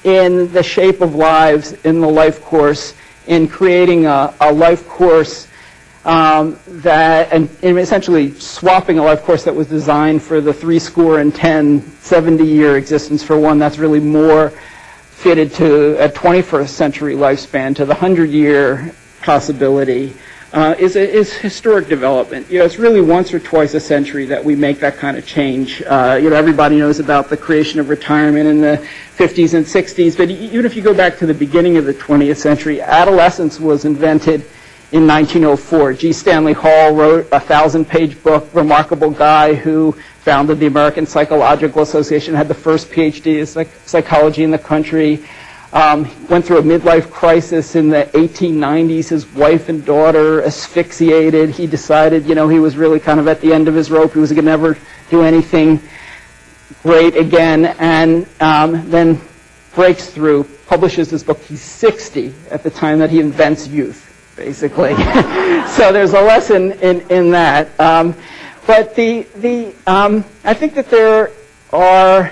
in the shape of lives in the life course, in creating a life course and essentially swapping a life course that was designed for the 70-year existence for one that's really more fitted to a 21st century lifespan, to the 100-year possibility, is historic development. It's really once or twice a century that we make that kind of change. Everybody knows about the creation of retirement in the 50s and 60s, but even if you go back to the beginning of the 20th century, adolescence was invented in 1904. G. Stanley Hall wrote a 1,000-page book, remarkable guy who founded the American Psychological Association, had the first PhD in psychology in the country, went through a midlife crisis in the 1890s. His wife and daughter asphyxiated. He decided, he was really kind of at the end of his rope. He was going to never do anything great again, and then breaks through, publishes his book. He's 60 at the time that he invents youth, basically. So there's a lesson in that. But I think that there are,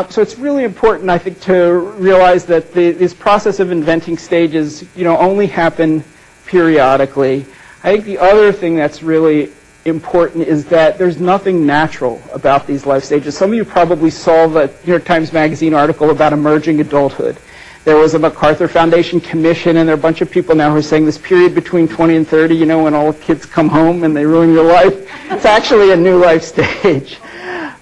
so it's really important, I think, to realize that this process of inventing stages, only happen periodically. I think the other thing that's really important is that there's nothing natural about these life stages. Some of you probably saw the New York Times Magazine article about emerging adulthood. There was a MacArthur Foundation commission, and there are a bunch of people now who are saying this period between 20 and 30, when all the kids come home and they ruin your life, it's actually a new life stage.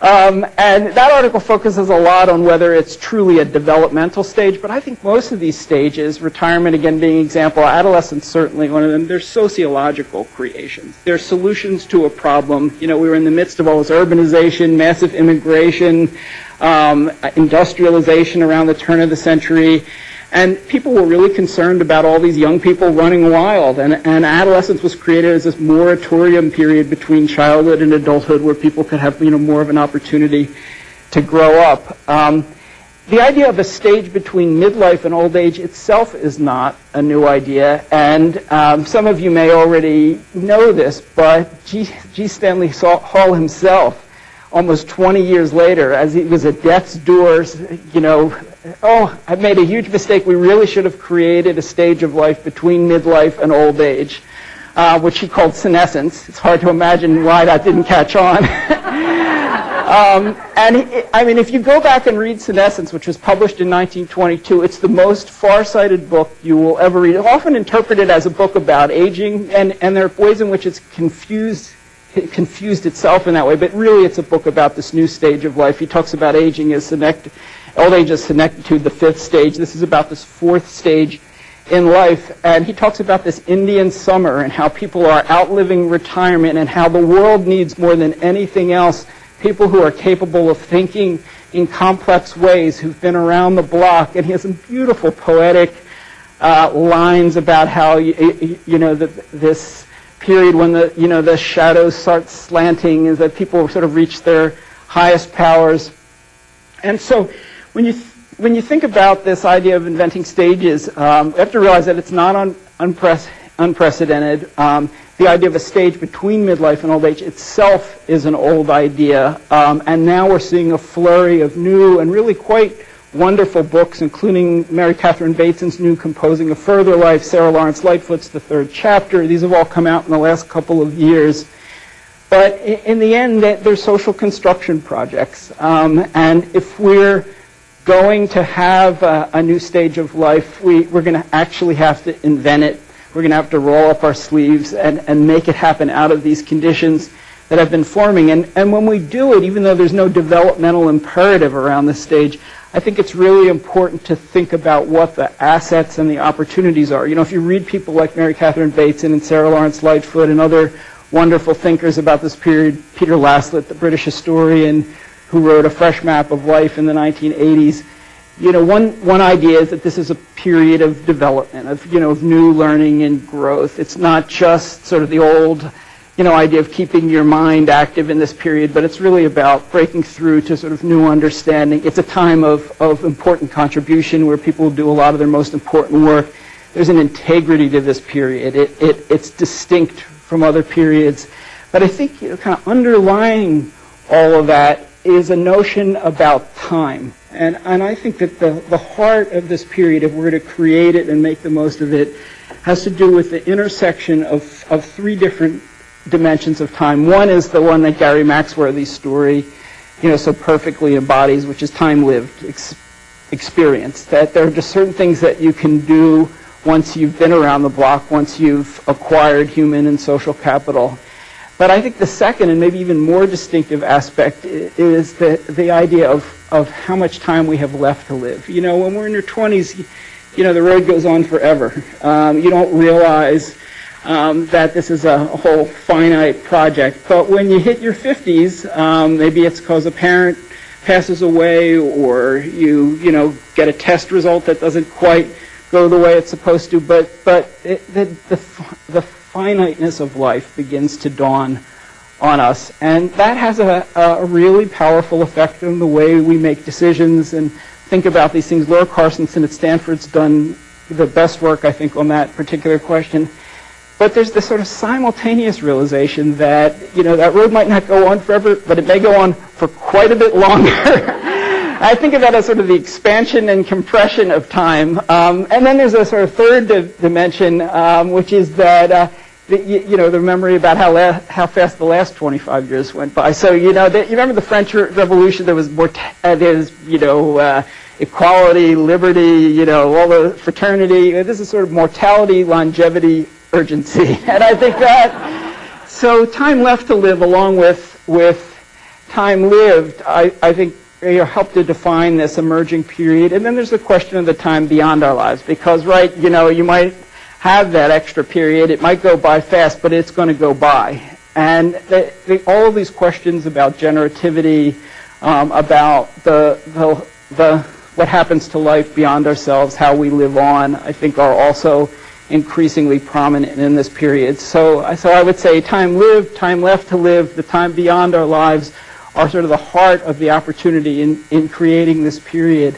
And that article focuses a lot on whether it's truly a developmental stage, but I think most of these stages, retirement again being an example, adolescence certainly one of them, they're sociological creations. They're solutions to a problem. We were in the midst of all this urbanization, massive immigration, industrialization around the turn of the century, and people were really concerned about all these young people running wild, and adolescence was created as this moratorium period between childhood and adulthood where people could have more of an opportunity to grow up. The idea of a stage between midlife and old age itself is not a new idea, and some of you may already know this, but G. Stanley Hall himself, almost 20 years later, as he was at death's doors, I've made a huge mistake. We really should have created a stage of life between midlife and old age, which he called senescence. It's hard to imagine why that didn't catch on. If you go back and read Senescence, which was published in 1922, it's the most far-sighted book you will ever read. It's often interpreted as a book about aging, and there are ways in which it's confused itself in that way, but really it's a book about this new stage of life. He talks about aging as old age as senectitude, the fifth stage. This is about this fourth stage in life, and he talks about this Indian summer and how people are outliving retirement and how the world needs more than anything else people who are capable of thinking in complex ways, who've been around the block. And he has some beautiful poetic lines about how this period when the shadows start slanting is that people sort of reach their highest powers. And so when you think about this idea of inventing stages, you have to realize that it's not unprecedented. The idea of a stage between midlife and old age itself is an old idea, and now we're seeing a flurry of new and really quite wonderful books, including Mary Catherine Bateson's new Composing a Further Life, Sarah Lawrence Lightfoot's The Third Chapter. These have all come out in the last couple of years. But in the end, they're social construction projects. And if we're going to have a new stage of life, we're going to actually have to invent it. We're going to have to roll up our sleeves and make it happen out of these conditions that have been forming. And when we do it, even though there's no developmental imperative around this stage, I think it's really important to think about what the assets and the opportunities are. If you read people like Mary Catherine Bateson and Sarah Lawrence Lightfoot and other wonderful thinkers about this period, Peter Laslett, the British historian who wrote A Fresh Map of Life in the 1980s, one idea is that this is a period of development, of new learning and growth. It's not just sort of the old idea of keeping your mind active in this period, but it's really about breaking through to sort of new understanding. It's a time of important contribution where people do a lot of their most important work. There's an integrity to this period. It's distinct from other periods. But I think kind of underlying all of that is a notion about time. And I think that the heart of this period, if we're to create it and make the most of it, has to do with the intersection of three different dimensions of time. One is the one that Gary Maxworthy's story, so perfectly embodies, which is time lived, experience. That there are just certain things that you can do once you've been around the block, once you've acquired human and social capital. But I think the second and maybe even more distinctive aspect is the idea of how much time we have left to live. When we're in your 20s, the road goes on forever. You don't realize that this is a whole finite project. But when you hit your 50s, maybe it's because a parent passes away, or you get a test result that doesn't quite go the way it's supposed to. But the finiteness of life begins to dawn on us, and that has a really powerful effect on the way we make decisions and think about these things. Laura Carstensen at Stanford's done the best work, I think, on that particular question. But there's this sort of simultaneous realization that, that road might not go on forever, but it may go on for quite a bit longer. I think of that as sort of the expansion and compression of time. And then there's a sort of third dimension, which is that, the memory about how fast the last 25 years went by. So, you remember the French Revolution, there was equality, liberty, all the fraternity. This is sort of mortality, longevity, urgency. And I think that, so time left to live along with time lived, I think, help to define this emerging period. And then there's the question of the time beyond our lives, because, you might have that extra period. It might go by fast, but it's going to go by. And all of these questions about generativity, about what happens to life beyond ourselves, how we live on, I think are also increasingly prominent in this period. So I would say time lived, time left to live, the time beyond our lives are sort of the heart of the opportunity in creating this period.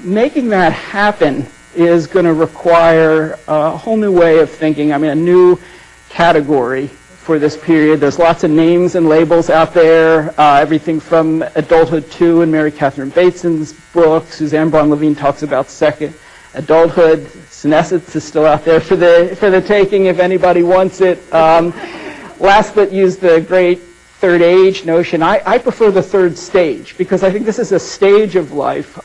Making that happen is going to require a whole new way of thinking. I mean, a new category for this period. There's lots of names and labels out there, everything from Adulthood 2 in Mary Catherine Bateson's book. Suzanne Braun Levine talks about second adulthood. Senescence is still out there for the taking if anybody wants it. Last but used the great third age notion. I prefer the third stage because I think this is a stage of life,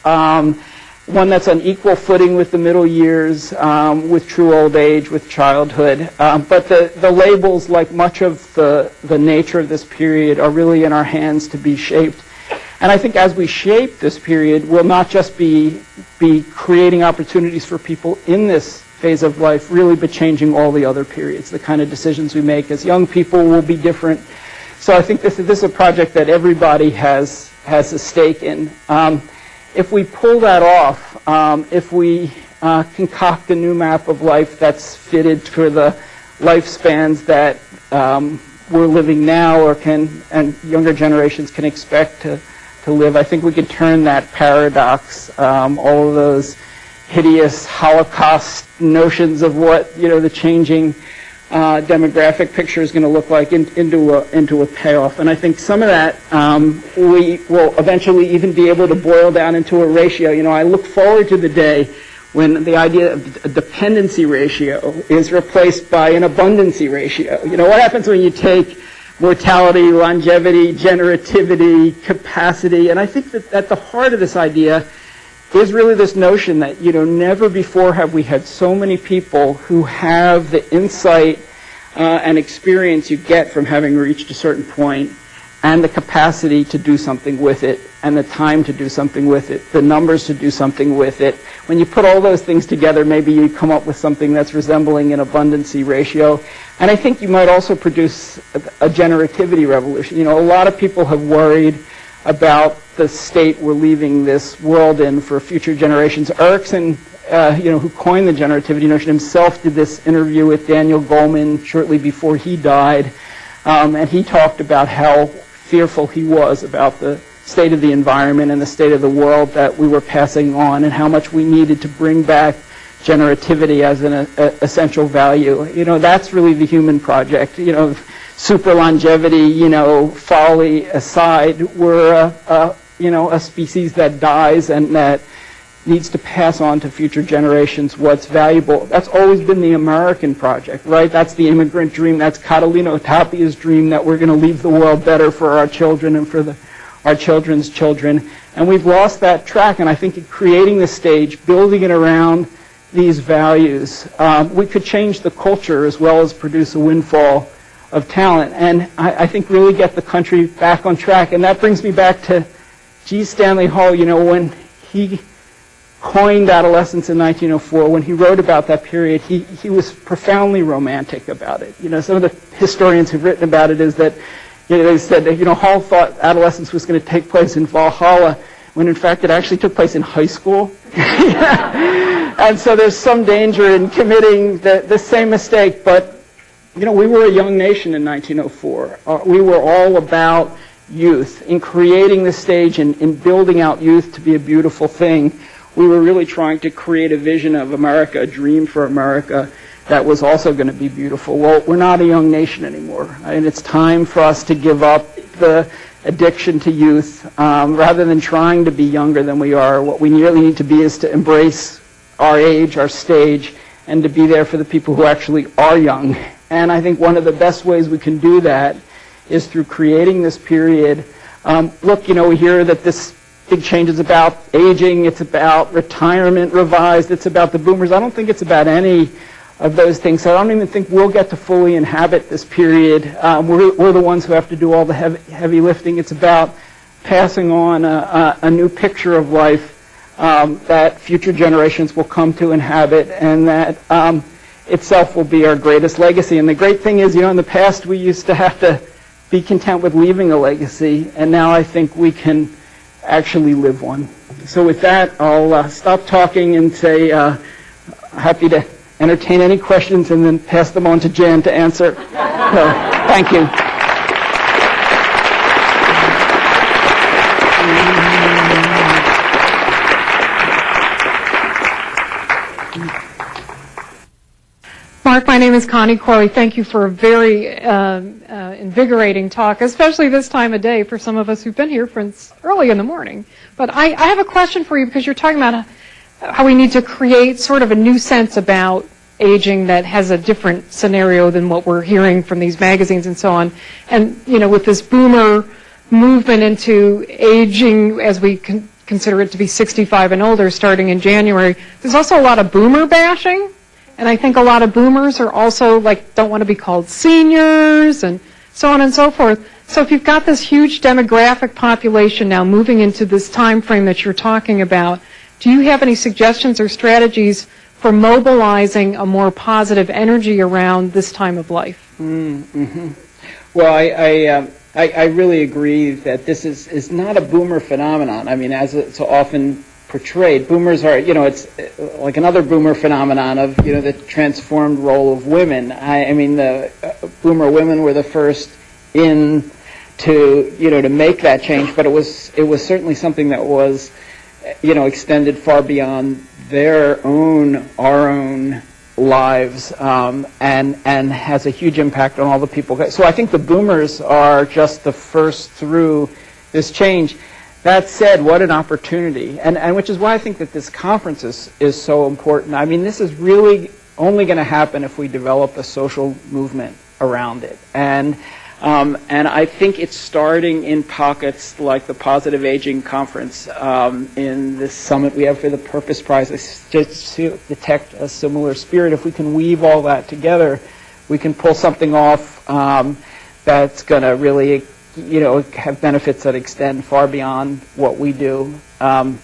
one that's on equal footing with the middle years, with true old age, with childhood. But the labels, like much of the nature of this period, are really in our hands to be shaped. And I think as we shape this period, we'll not just be creating opportunities for people in this phase of life, really, but changing all the other periods. The kind of decisions we make as young people will be different. So I think this is a project that everybody has a stake in. If we pull that off, if we concoct a new map of life that's fitted for the lifespans that we're living now, and younger generations can expect to live, I think we can turn that paradox, all of those hideous Holocaust notions of what the changing demographic picture is going to look like into a payoff. And I think some of that we will eventually even be able to boil down into a ratio. I look forward to the day when the idea of a dependency ratio is replaced by an abundancy ratio. What happens when you take mortality, longevity, generativity, capacity? And I think that at the heart of this idea is really this notion that, never before have we had so many people who have the insight and experience you get from having reached a certain point, and the capacity to do something with it, and the time to do something with it, the numbers to do something with it. When you put all those things together, maybe you come up with something that's resembling an abundancy ratio. And I think you might also produce a generativity revolution. A lot of people have worried about the state we're leaving this world in for future generations. Erikson, who coined the generativity notion, himself did this interview with Daniel Goleman shortly before he died, and he talked about how fearful he was about the state of the environment and the state of the world that we were passing on, and how much we needed to bring back generativity as an essential value. That's really the human project. super longevity, folly aside, we're a species that dies and that needs to pass on to future generations what's valuable. That's always been the American project, right? That's the immigrant dream. That's Catalina Tapia's dream, that we're going to leave the world better for our children and for our children's children. And we've lost that track, and I think in creating the stage, building it around these values, we could change the culture as well as produce a windfall of talent, and I think really get the country back on track. And that brings me back to G. Stanley Hall, when he coined adolescence in 1904, when he wrote about that period, he was profoundly romantic about it. Some of the historians who've written about it is that, they said that, Hall thought adolescence was going to take place in Valhalla, when in fact it actually took place in high school. And so there's some danger in committing the same mistake, but, we were a young nation in 1904. We were all about youth, in creating the stage and in building out youth to be a beautiful thing. We were really trying to create a vision of America, a dream for America that was also going to be beautiful. Well, we're not a young nation anymore, and it's time for us to give up the addiction to youth. Rather than trying to be younger than we are, what we really need to be is to embrace our age, our stage, and to be there for the people who actually are young. And I think one of the best ways we can do that is through creating this period. Look, we hear that this big change is about aging, it's about retirement revised, it's about the boomers. I don't think it's about any of those things. So I don't even think we'll get to fully inhabit this period. We're the ones who have to do all the heavy lifting. It's about passing on a new picture of life that future generations will come to inhabit, and that itself will be our greatest legacy. And the great thing is, in the past we used to have to be content with leaving a legacy, and now I think we can actually live one. So with that, I'll stop talking and say happy to entertain any questions and then pass them on to Jan to answer. So, thank you. Mark, my name is Connie Corley. Thank you for a very invigorating talk, especially this time of day for some of us who've been here since early in the morning. But I have a question for you, because you're talking about how we need to create sort of a new sense about aging that has a different scenario than what we're hearing from these magazines and so on. And, with this boomer movement into aging, as we consider it to be 65 and older starting in January, there's also a lot of boomer bashing. And I think a lot of boomers are also don't want to be called seniors and so on and so forth. So if you've got this huge demographic population now moving into this time frame that you're talking about, do you have any suggestions or strategies for mobilizing a more positive energy around this time of life? Mm-hmm. Well, I really agree that this is not a boomer phenomenon. I mean, as it's so often portrayed, boomers are, it's like another boomer phenomenon of, the transformed role of women. I mean, the boomer women were the first in to make that change, but it was certainly something that was, extended far beyond our own lives, and has a huge impact on all the people. So I think the boomers are just the first through this change. That said, what an opportunity, and which is why I think that this conference is so important. I mean, this is really only going to happen if we develop a social movement around it. And I think it's starting in pockets like the Positive Aging Conference, in this summit we have for the Purpose Prize. I just detect a similar spirit. If we can weave all that together, we can pull something off that's going to really have benefits that extend far beyond what we do. I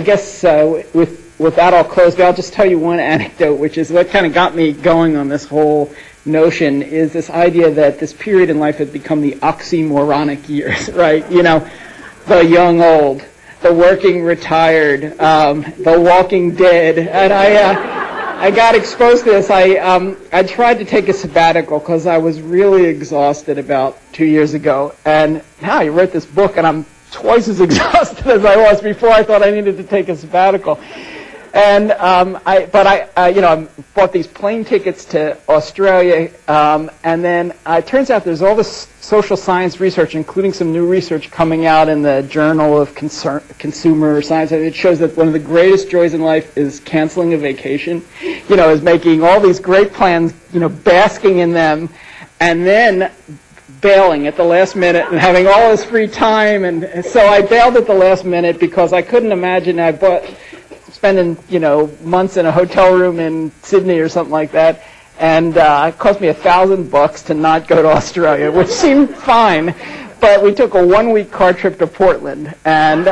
guess with that I'll close, but I'll just tell you one anecdote, which is what kind of got me going on this whole notion, is this idea that this period in life had become the oxymoronic years, right? The young old, the working retired, the walking dead, and I got exposed to this. I tried to take a sabbatical because I was really exhausted about 2 years ago. And now I wrote this book, and I'm twice as exhausted as I was before I thought I needed to take a sabbatical. And I bought these plane tickets to Australia, and then it turns out there's all this social science research, including some new research coming out in the Journal of Consumer Science. It shows that one of the greatest joys in life is canceling a vacation. Is making all these great plans, basking in them, and then bailing at the last minute and having all this free time. And so I bailed at the last minute because I couldn't imagine spending months in a hotel room in Sydney or something like that, and it cost me $1,000 to not go to Australia, which seemed fine, but we took a 1-week car trip to Portland, and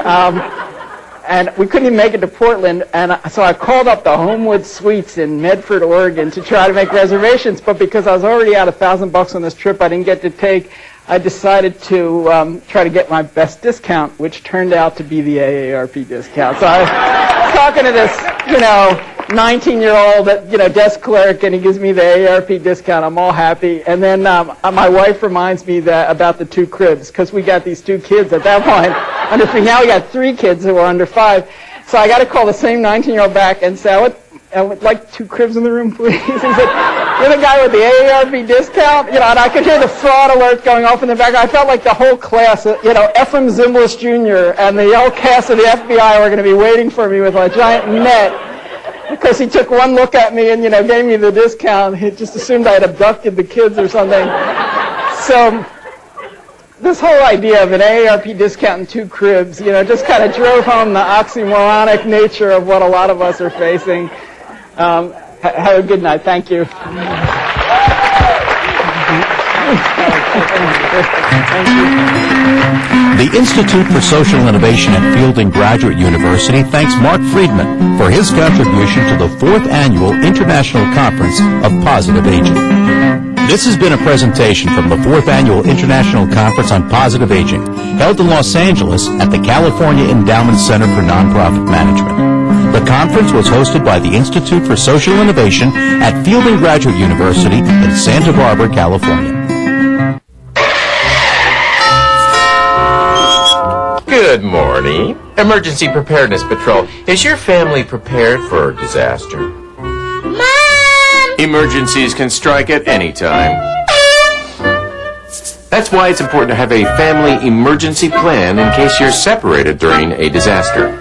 we couldn't even make it to Portland, and so I called up the Homewood Suites in Medford, Oregon, to try to make reservations, but because I was already out $1,000 on this trip I didn't get to take, I decided to try to get my best discount, which turned out to be the AARP discount. So I was talking to this, 19-year-old, desk clerk, and he gives me the AARP discount. I'm all happy. And then my wife reminds me about the 2 cribs, because we got these 2 kids at that point under 3. Now we got 3 kids who are under 5. So I got to call the same 19-year-old back and say, I would like 2 cribs in the room, please. He said, you're the guy with the AARP discount? And I could hear the fraud alert going off in the background. I felt like the whole class, Ephraim Zimbalist Jr. and the whole cast of the FBI were going to be waiting for me with a giant net because he took one look at me and, gave me the discount. He just assumed I had abducted the kids or something. So this whole idea of an AARP discount and 2 cribs, just kind of drove home the oxymoronic nature of what a lot of us are facing. Have a good night. Thank you. The Institute for Social Innovation at Fielding Graduate University thanks Mark Friedman for his contribution to the 4th Annual International Conference of Positive Aging. This has been a presentation from the 4th Annual International Conference on Positive Aging, held in Los Angeles at the California Endowment Center for Nonprofit Management. The conference was hosted by the Institute for Social Innovation at Fielding Graduate University in Santa Barbara, California. Good morning. Emergency Preparedness Patrol. Is your family prepared for disaster? Mom! Emergencies can strike at any time. That's why it's important to have a family emergency plan in case you're separated during a disaster.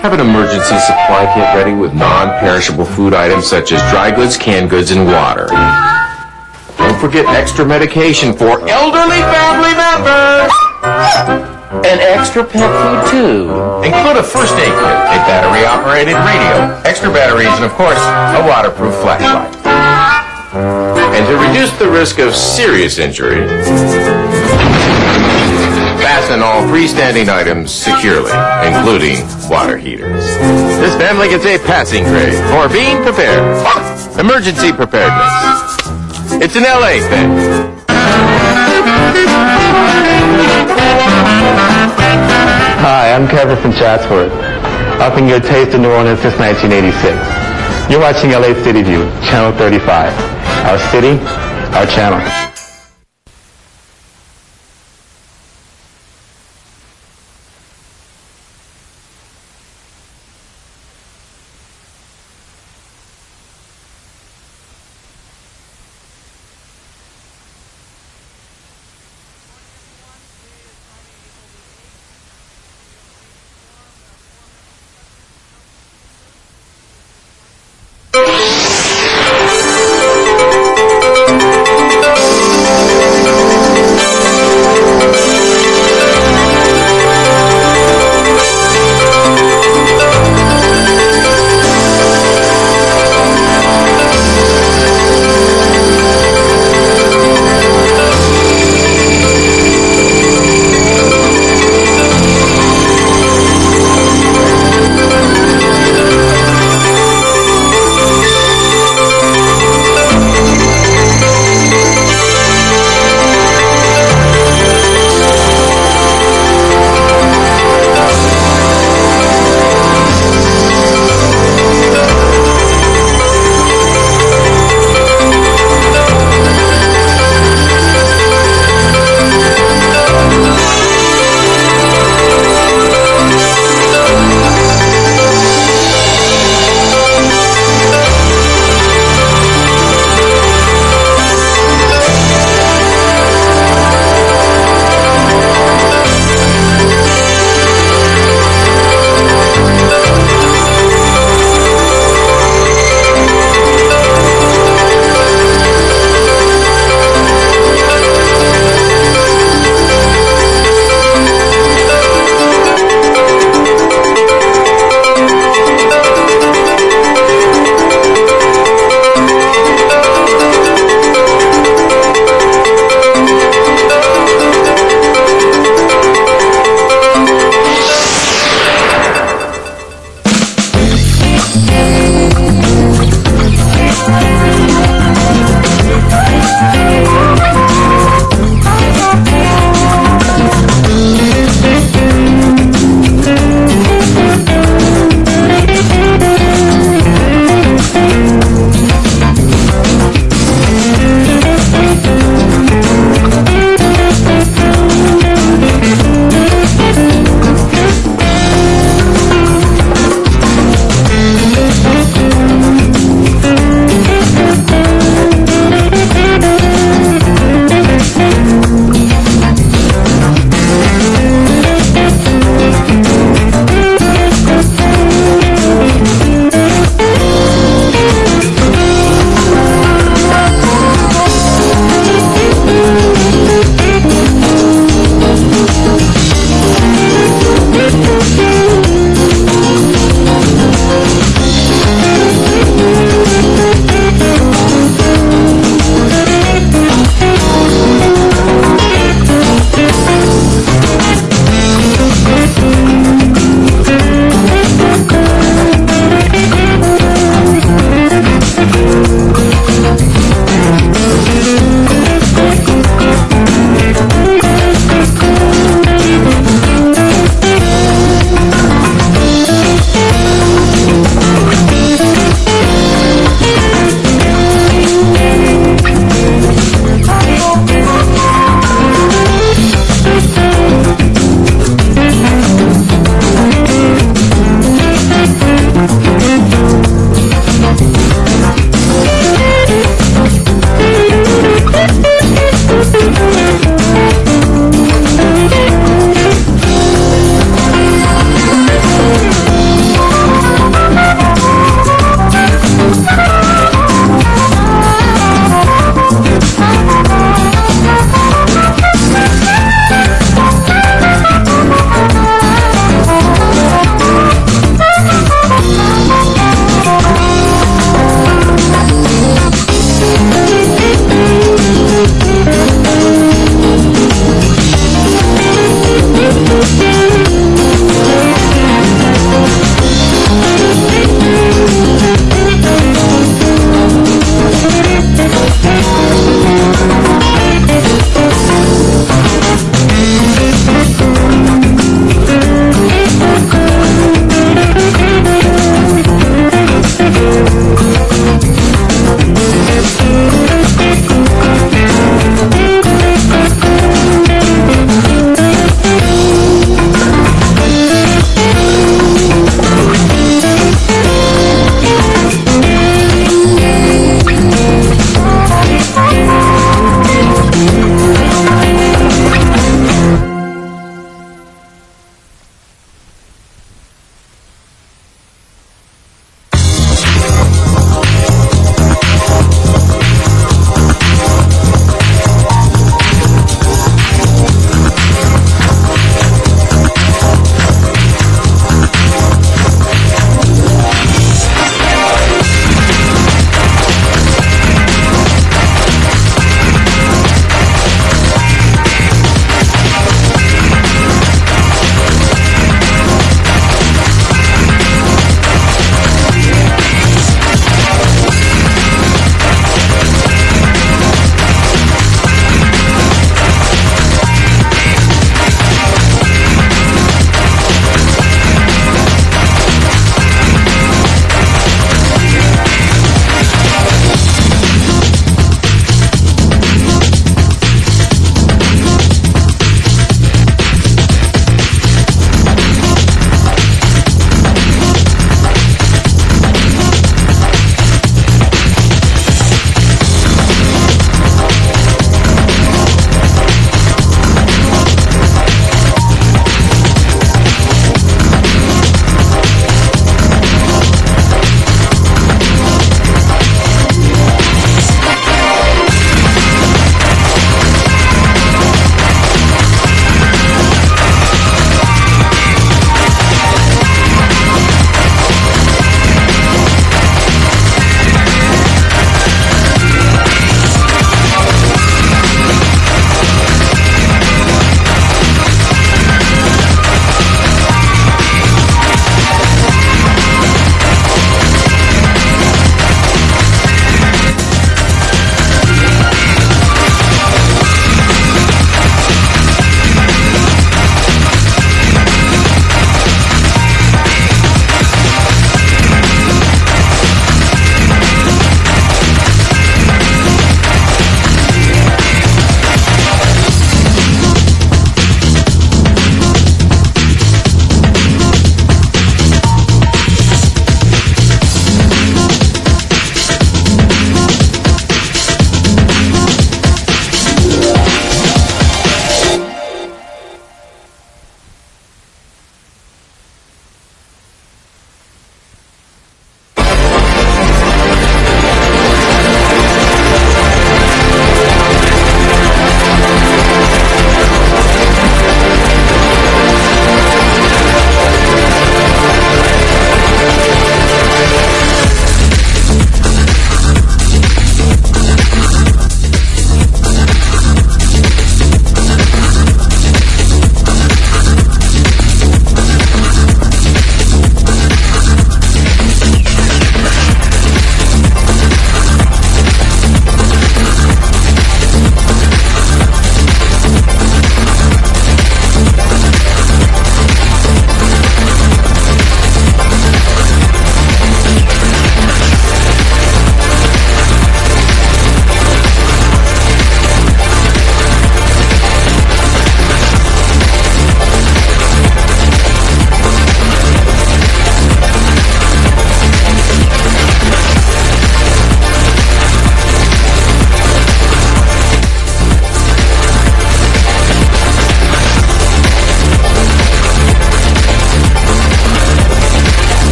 Have an emergency supply kit ready with non-perishable food items such as dry goods, canned goods, and water. Don't forget extra medication for elderly family members. And extra pet food, too. Include a first aid kit, a battery-operated radio, extra batteries, and, of course, a waterproof flashlight. And to reduce the risk of serious injury, fasten all freestanding items securely, including water heaters. This family gets a passing grade for being prepared. Emergency preparedness. It's an LA thing. Hi, I'm Kevin from Chatsworth, upping your taste in New Orleans since 1986. You're watching LA City View, Channel 35. Our city, our channel.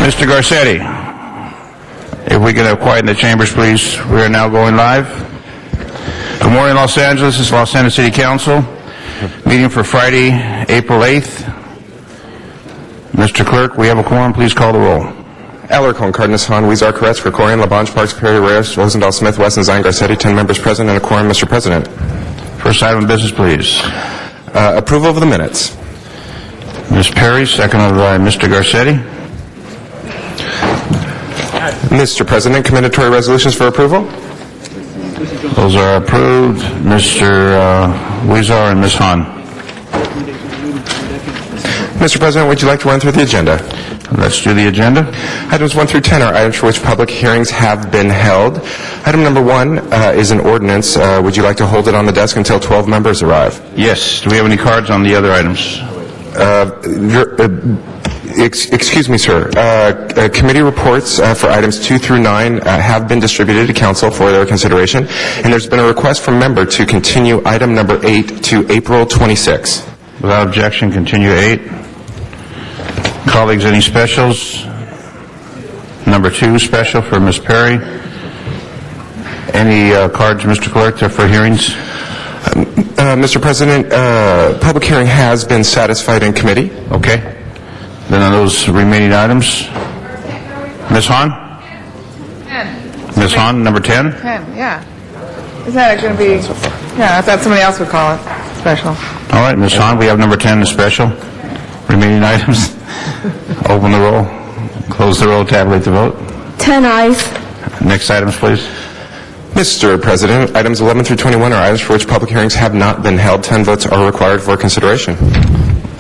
Mr. Garcetti, if we could have quiet in the chambers, please. We are now going live. Good morning, Los Angeles. This is Los Angeles City Council. Meeting for Friday, April 8th. Mr. Clerk, we have a quorum. Please call the roll. Alarcon, Cardenas, Han, Weezer, Koretz, Krikorian, Labange, Parks, Perry, Reyes, Rosendahl, Smith, Wesson, Zine, Garcetti, 10 members present and a quorum, Mr. President. First item of business, please. Approval of the minutes. Ms. Perry, seconded by Mr. Garcetti. Mr. President, commendatory resolutions for approval. Those are approved. Mr. Weezer and Ms. Han. Mr. President, would you like to run through the agenda? Let's do the agenda. Items 1 through 10 are items for which public hearings have been held. Item number 1 is an ordinance. Would you like to hold it on the desk until 12 members arrive? Yes. Do we have any cards on the other items? Excuse me, sir. Committee reports for items 2 through 9 have been distributed to council for their consideration, and there's been a request from member to continue item number 8 to April 26. Without objection, continue 8. Colleagues, any specials? Number 2, special for Ms. Perry. Any cards, Mr. Clerk, for hearings? Mr. President, public hearing has been satisfied in committee. Okay. Then on those remaining items, Ms. Han? 10. Ms. Han, number 10? 10, yeah. Is that going to be... Yeah, I thought somebody else would call it special. All right, Ms. Han, we have number 10, the special. Remaining items. Open the roll. Close the roll. Tabulate the vote. 10 ayes. Next items, please. Mr. President, items 11 through 21 are items for which public hearings have not been held. 10 votes are required for consideration.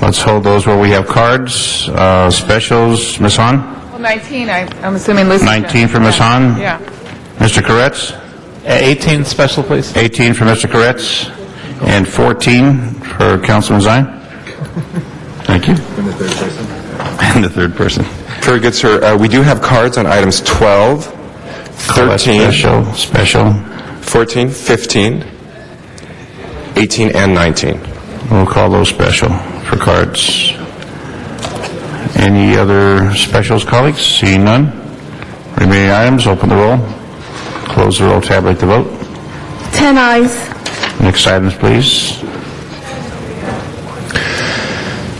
Let's hold those where we have cards. Specials, Ms. Han? Well, 19, I'm assuming Lucy... 19 for Ms. Han? Yeah. Mr. Koretz? 18 special, please. 18 for Mr. Koretz. And 14 for Councilman Zine? Thank you. And the third person? And the third person. Very good, sir. We do have cards on items 12, 13, special, 14, 15, 18, and 19. We'll call those special for cards. Any other specials, colleagues? Seeing none. Remaining items, open the roll. Close the roll, tabulate the vote. 10 ayes. Next items, please.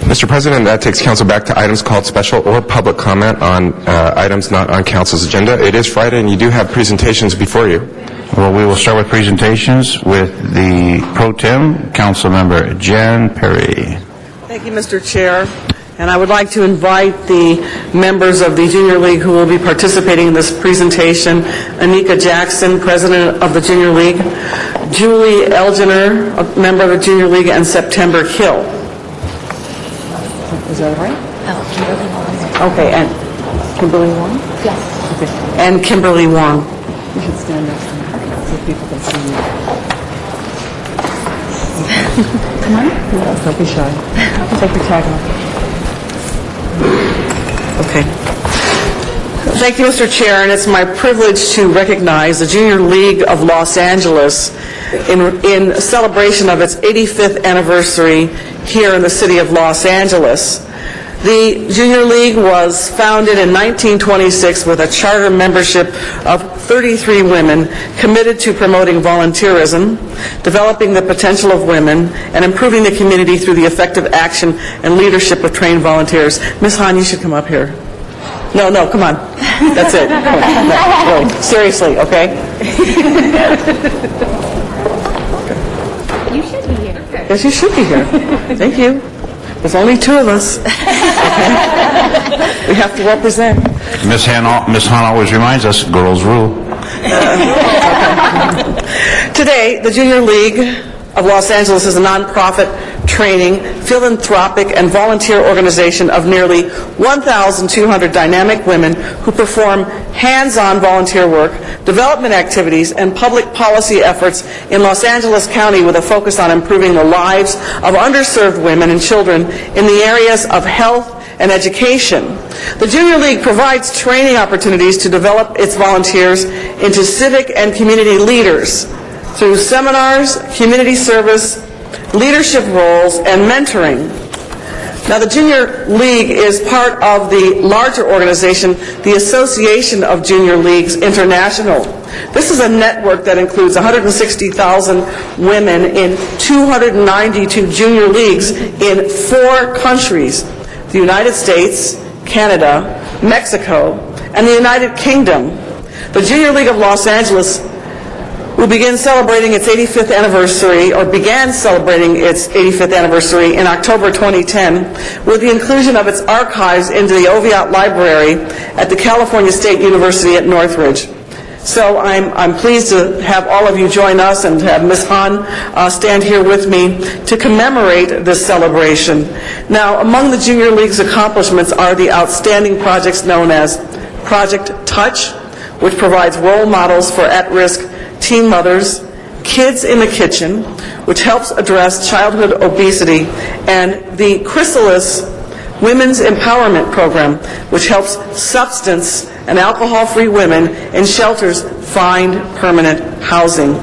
Mr. President, that takes council back to items called special or public comment on items not on council's agenda. It is Friday, and you do have presentations before you. Well, we will start with presentations with the Pro Tem Council Member Jan Perry. Thank you, Mr. Chair. And I would like to invite the members of the Junior League who will be participating in this presentation: Anika Jackson, President of the Junior League; Julie Elginer, a member of the Junior League; and September Hill. Is that right? Oh, Kimberly Wong. Okay, and Kimberly Wong? Yes. Okay. And Kimberly Wong. You should stand next to me so people can see you. Come on. Yes, don't be shy. Take your tag off. Okay. Thank you, Mr. Chair, and it's my privilege to recognize the Junior League of Los Angeles in celebration of its 85th anniversary here in the city of Los Angeles. The Junior League was founded in 1926 with a charter membership of 33 women committed to promoting volunteerism, developing the potential of women, and improving the community through the effective action and leadership of trained volunteers. Ms. Han, you should come up here. No, come on. That's it. Come on. No, really. Seriously, okay? You should be here. Yes, you should be here. Thank you. There's only 2 of us. Okay. We have to represent. Ms. Han always reminds us, girls rule. Today, the Junior League of Los Angeles is a nonprofit training, philanthropic, and volunteer organization of nearly 1,200 dynamic women who perform hands-on volunteer work, development activities, and public policy efforts in Los Angeles County with a focus on improving the lives of underserved women and children in the areas of health and education. The Junior League provides training opportunities to develop its volunteers into civic and community leaders through seminars, community service, leadership roles, and mentoring. Now, the Junior League is part of the larger organization, the Association of Junior Leagues International. This is a network that includes 160,000 women in 292 junior leagues in 4 countries: the United States, Canada, Mexico, and the United Kingdom. The Junior League of Los Angeles will begin celebrating its 85th anniversary, or began celebrating its 85th anniversary in October 2010 with the inclusion of its archives into the Oviatt Library at the California State University at Northridge. So I'm pleased to have all of you join us and have Ms. Hahn stand here with me to commemorate this celebration. Now, among the Junior League's accomplishments are the outstanding projects known as Project Touch, which provides role models for at-risk teen mothers, Kids in the Kitchen, which helps address childhood obesity, and the Chrysalis Women's Empowerment Program, which helps substance and alcohol-free women in shelters find permanent housing.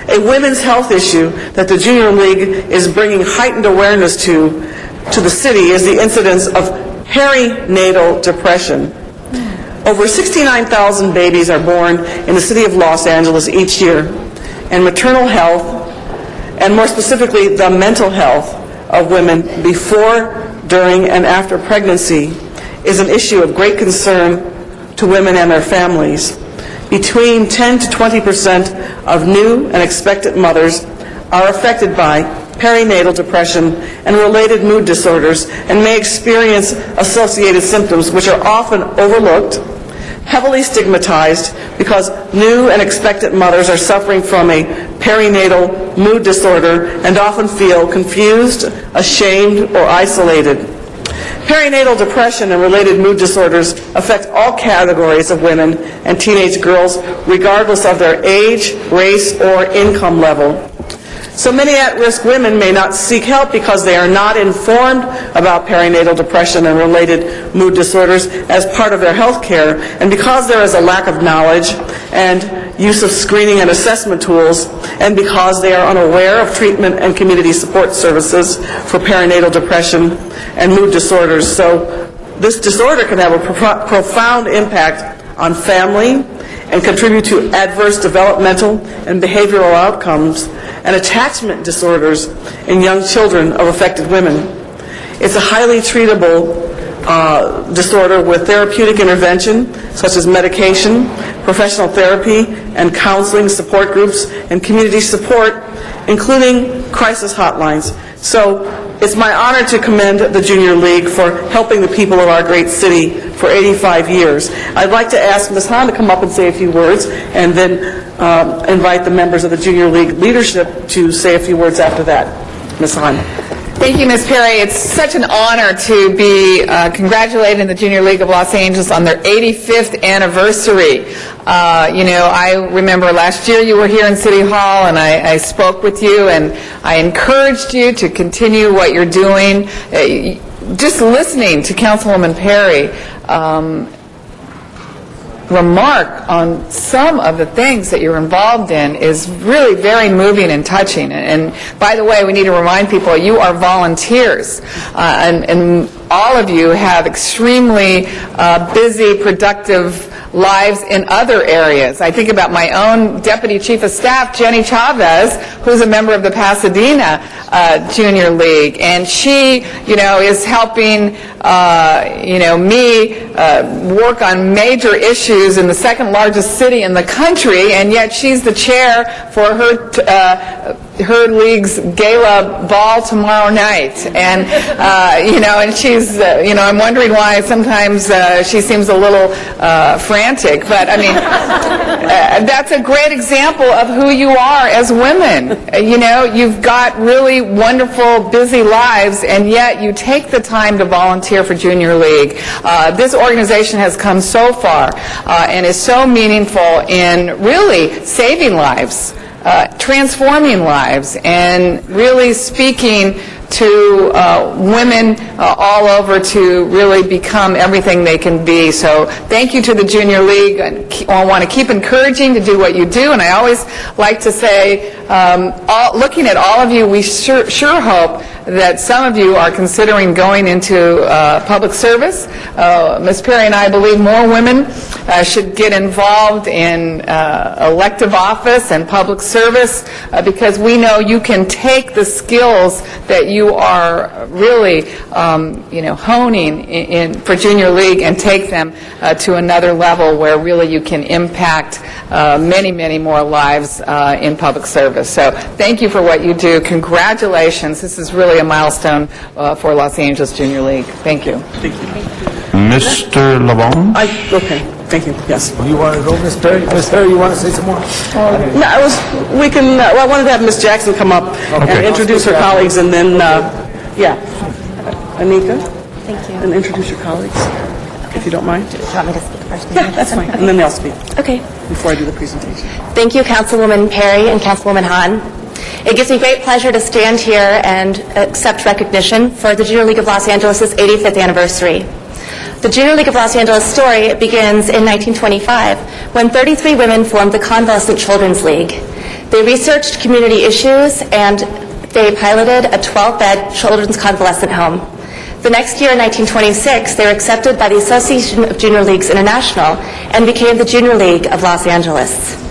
A women's health issue that the Junior League is bringing heightened awareness to the city is the incidence of perinatal depression. Over 69,000 babies are born in the city of Los Angeles each year, and maternal health, and more specifically the mental health of women before, during, and after pregnancy is an issue of great concern to women and their families. Between 10 to 20% of new and expectant mothers are affected by perinatal depression and related mood disorders and may experience associated symptoms which are often overlooked, heavily stigmatized, because new and expectant mothers are suffering from a perinatal mood disorder and often feel confused, ashamed, or isolated. Perinatal depression and related mood disorders affect all categories of women and teenage girls, regardless of their age, race, or income level. So many at-risk women may not seek help because they are not informed about perinatal depression and related mood disorders as part of their health care, and because there is a lack of knowledge and use of screening and assessment tools, and because they are unaware of treatment and community support services for perinatal depression and mood disorders. So this disorder can have a profound impact on family and contribute to adverse developmental and behavioral outcomes and attachment disorders in young children of affected women. It's a highly treatable disorder with therapeutic intervention, such as medication, professional therapy, and counseling support groups, and community support, including crisis hotlines. So it's my honor to commend the Junior League for helping the people of our great city for 85 years. I'd like to ask Ms. Hahn to come up and say a few words, and then invite the members of the Junior League leadership to say a few words after that. Ms. Hahn. Thank you, Ms. Perry. It's such an honor to be congratulating the Junior League of Los Angeles on their 85th anniversary. I remember last year you were here in City Hall, and I spoke with you, and I encouraged you to continue what you're doing. Just listening to Councilwoman Perry remark on some of the things that you're involved in is really very moving and touching. And by the way, we need to remind people, you are volunteers, and all of you have extremely busy, productive lives in other areas. I think about my own Deputy Chief of Staff, Jenny Chavez, who's a member of the Pasadena Junior League, and she, is helping, me work on major issues in the second largest city in the country, and yet she's the chair for her league's gala ball tomorrow night. And, and she's, I'm wondering why sometimes she seems a little frantic, but I mean, that's a great example of who you are as women. You've got really wonderful, busy lives, and yet you take the time to volunteer for Junior League. This organization has come so far and is so meaningful in really saving lives, transforming lives, and really speaking to women all over to really become everything they can be. So thank you to the Junior League. I want to keep encouraging to do what you do, and I always like to say, looking at all of you, we sure hope that some of you are considering going into public service. Ms. Perry and I believe more women should get involved in elective office and public service because we know you can take the skills that you are really honing for Junior League and take them to another level where really you can impact many, many more lives in public service. So thank you for what you do. Congratulations. This is really a milestone for Los Angeles Junior League. Thank you. Thank you. Mr. LeBon? Okay, thank you, yes. You want to go, Ms. Perry? Ms. Perry, you want to say some more? No, I wanted to have Ms. Jackson come up and introduce her colleagues, and then, Anika? Thank you. And introduce your colleagues, if you don't mind. Do you want me to speak first? Yeah, that's fine, and then they'll speak Okay. before I do the presentation. Thank you, Councilwoman Perry and Councilwoman Hahn. It gives me great pleasure to stand here and accept recognition for the Junior League of Los Angeles' 85th anniversary. The Junior League of Los Angeles story begins in 1925 when 33 women formed the Convalescent Children's League. They researched community issues and they piloted a 12-bed children's convalescent home. The next year, in 1926, they were accepted by the Association of Junior Leagues International and became the Junior League of Los Angeles.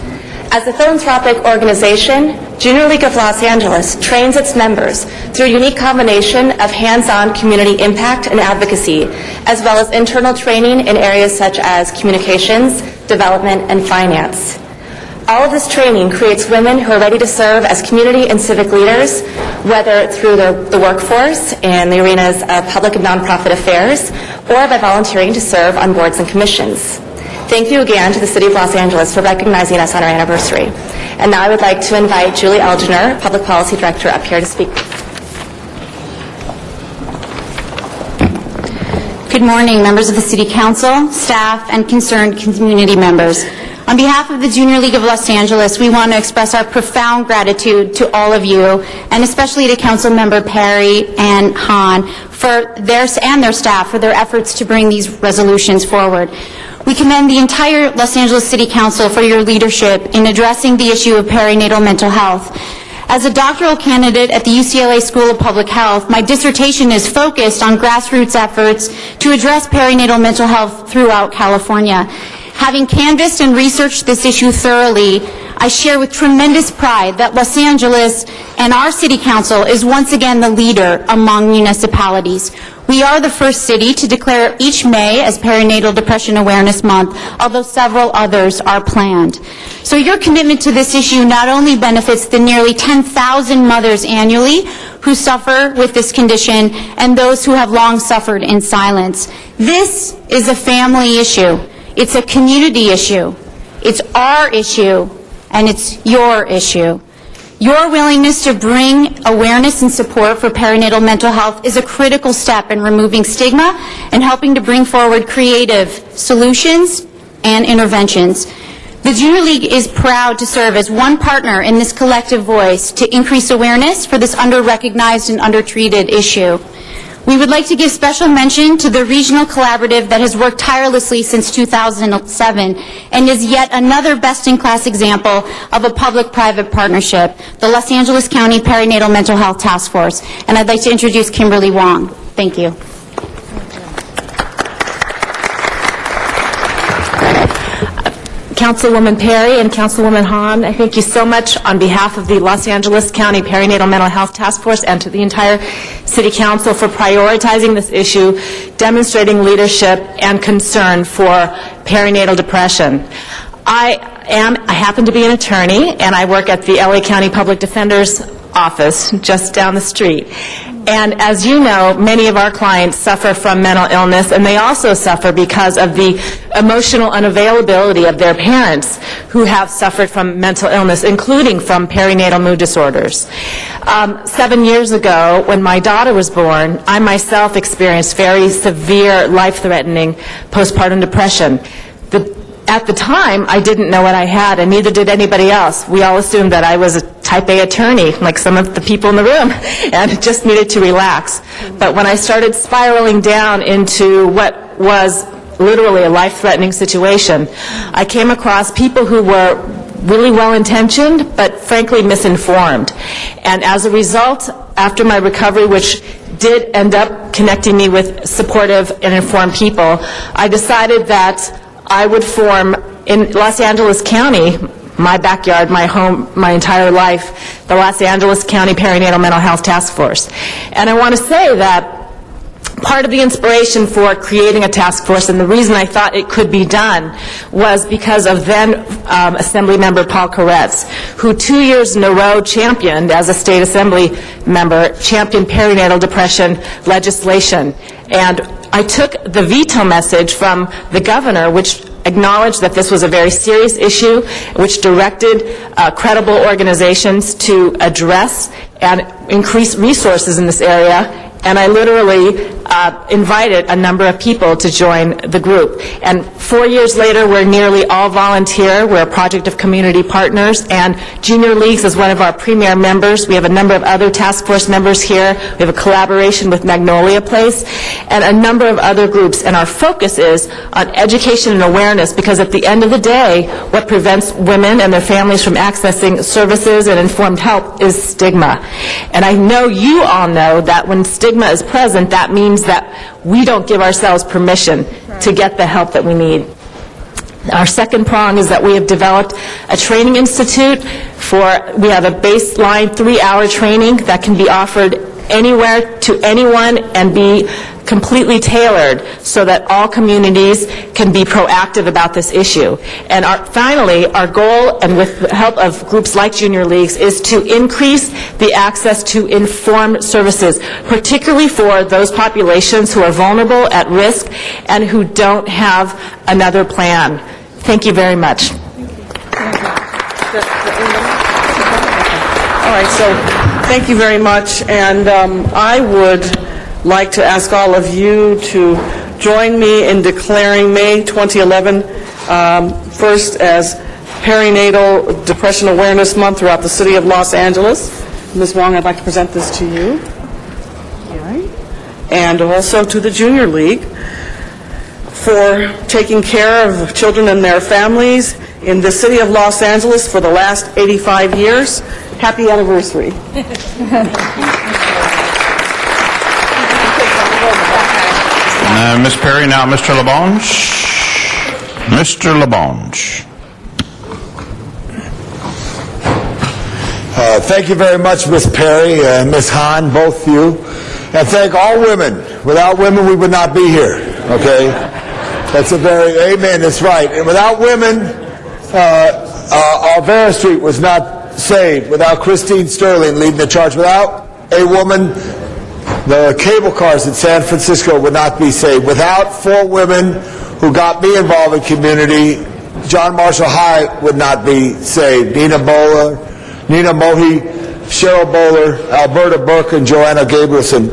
As a philanthropic organization, Junior League of Los Angeles trains its members through a unique combination of hands-on community impact and advocacy, as well as internal training in areas such as communications, development, and finance. All of this training creates women who are ready to serve as community and civic leaders, whether through the workforce in the arenas of public and nonprofit affairs, or by volunteering to serve on boards and commissions. Thank you again to the City of Los Angeles for recognizing us on our anniversary. And now I would like to invite Julie Elginer, Public Policy Director, up here to speak. Good morning, members of the City Council, staff, and concerned community members. On behalf of the Junior League of Los Angeles, we want to express our profound gratitude to all of you, and especially to Council Member Perry and Hahn and their staff for their efforts to bring these resolutions forward. We commend the entire Los Angeles City Council for your leadership in addressing the issue of perinatal mental health. As a doctoral candidate at the UCLA School of Public Health, my dissertation is focused on grassroots efforts to address perinatal mental health throughout California. Having canvassed and researched this issue thoroughly, I share with tremendous pride that Los Angeles and our City Council is once again the leader among municipalities. We are the first city to declare each May as Perinatal Depression Awareness Month, although several others are planned. So your commitment to this issue not only benefits the nearly 10,000 mothers annually who suffer with this condition and those who have long suffered in silence. This is a family issue. It's a community issue. It's our issue, and it's your issue. Your willingness to bring awareness and support for perinatal mental health is a critical step in removing stigma and helping to bring forward creative solutions and interventions. The Junior League is proud to serve as one partner in this collective voice to increase awareness for this under-recognized and under-treated issue. We would like to give special mention to the regional collaborative that has worked tirelessly since 2007 and is yet another best-in-class example of a public-private partnership, the Los Angeles County Perinatal Mental Health Task Force. And I'd like to introduce Kimberly Wong. Thank you. Councilwoman Perry and Councilwoman Hahn, I thank you so much on behalf of the Los Angeles County Perinatal Mental Health Task Force and to the entire City Council for prioritizing this issue, demonstrating leadership and concern for perinatal depression. I happen to be an attorney, and I work at the LA County Public Defender's Office just down the street. And as you know, many of our clients suffer from mental illness, and they also suffer because of the emotional unavailability of their parents who have suffered from mental illness, including from perinatal mood disorders. 7 years ago, when my daughter was born, I myself experienced very severe, life-threatening postpartum depression. At the time, I didn't know what I had, and neither did anybody else. We all assumed that I was a type A attorney, like some of the people in the room, and just needed to relax. But when I started spiraling down into what was literally a life-threatening situation, I came across people who were really well-intentioned, but frankly misinformed. And as a result, after my recovery, which did end up connecting me with supportive and informed people, I decided that I would form, in Los Angeles County, my backyard, my home, my entire life, the Los Angeles County Perinatal Mental Health Task Force. And I want to say that part of the inspiration for creating a task force, and the reason I thought it could be done, was because of then Assembly Member Paul Koretz, who 2 years in a row championed, as a state assembly member, championed perinatal depression legislation. And I took the veto message from the governor, which acknowledged that this was a very serious issue, which directed credible organizations to address and increase resources in this area. And I literally invited a number of people to join the group. And 4 years later, we're nearly all volunteer. We're a project of community partners, and Junior Leagues is one of our premier members. We have a number of other task force members here. We have a collaboration with Magnolia Place and a number of other groups. And our focus is on education and awareness, because at the end of the day, what prevents women and their families from accessing services and informed help is stigma. And I know you all know that when stigma is present, that means that we don't give ourselves permission to get the help that we need. Our second prong is that we have developed a training institute we have a baseline 3-hour training that can be offered anywhere to anyone and be completely tailored so that all communities can be proactive about this issue. And finally, our goal, and with the help of groups like Junior Leagues, is to increase the access to informed services, particularly for those populations who are vulnerable, at risk, and who don't have another plan. Thank you very much. All right, so thank you very much, and I would like to ask all of you to join me in declaring May 2011 first as Perinatal Depression Awareness Month throughout the city of Los Angeles. Ms. Wong, I'd like to present this to you. All right. And also to the Junior League for taking care of children and their families in the city of Los Angeles for the last 85 years. Happy anniversary. Ms. Perry, now Mr. LaBonge. Mr. LaBonge. Thank you very much, Ms. Perry and Ms. Hahn, both of you. And thank all women. Without women, we would not be here, okay? That's a very, amen, that's right. And without women, Alvera Street was not saved. Without Christine Sterling leading the charge. Without a woman, the cable cars in San Francisco would not be saved. Without 4 women who got me involved in community, John Marshall High would not be saved. Nina Mohi, Cheryl Bowler, Alberta Burke, and Joanna Gabrielson.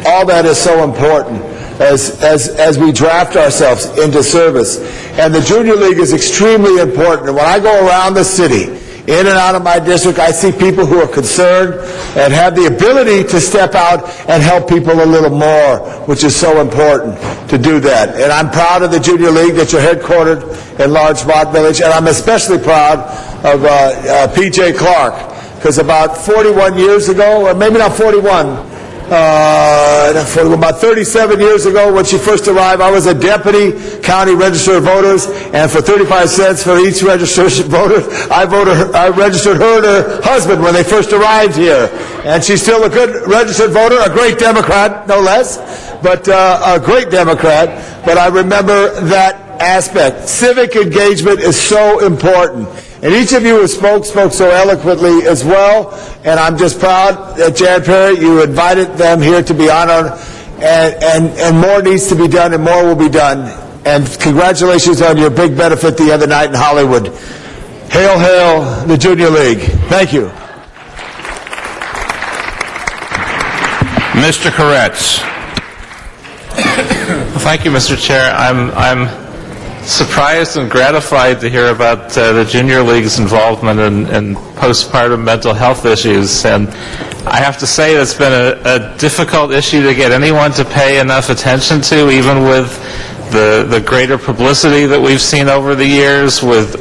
All that is so important as we draft ourselves into service. And the Junior League is extremely important. And when I go around the city, in and out of my district, I see people who are concerned and have the ability to step out and help people a little more, which is so important to do that. And I'm proud of the Junior League that you're headquartered in Larchmont Village, and I'm especially proud of P.J. Clark, because about 41 years ago, or maybe not 41, about 37 years ago when she first arrived, I was a deputy county register of voters, and for 35 cents for each registration voter, I registered her and her husband when they first arrived here. And she's still a good registered voter, a great Democrat, no less, but a great Democrat. But I remember that aspect. Civic engagement is so important. And each of you who spoke so eloquently as well. And I'm just proud that Jan Perry, you invited them here to be honored. And more needs to be done, and more will be done. And congratulations on your big benefit the other night in Hollywood. Hail, hail, the Junior League. Thank you. Mr. Koretz. Thank you, Mr. Chair. I'm surprised and gratified to hear about the Junior League's involvement in postpartum mental health issues. And I have to say it's been a difficult issue to get anyone to pay enough attention to, even with the greater publicity that we've seen over the years, with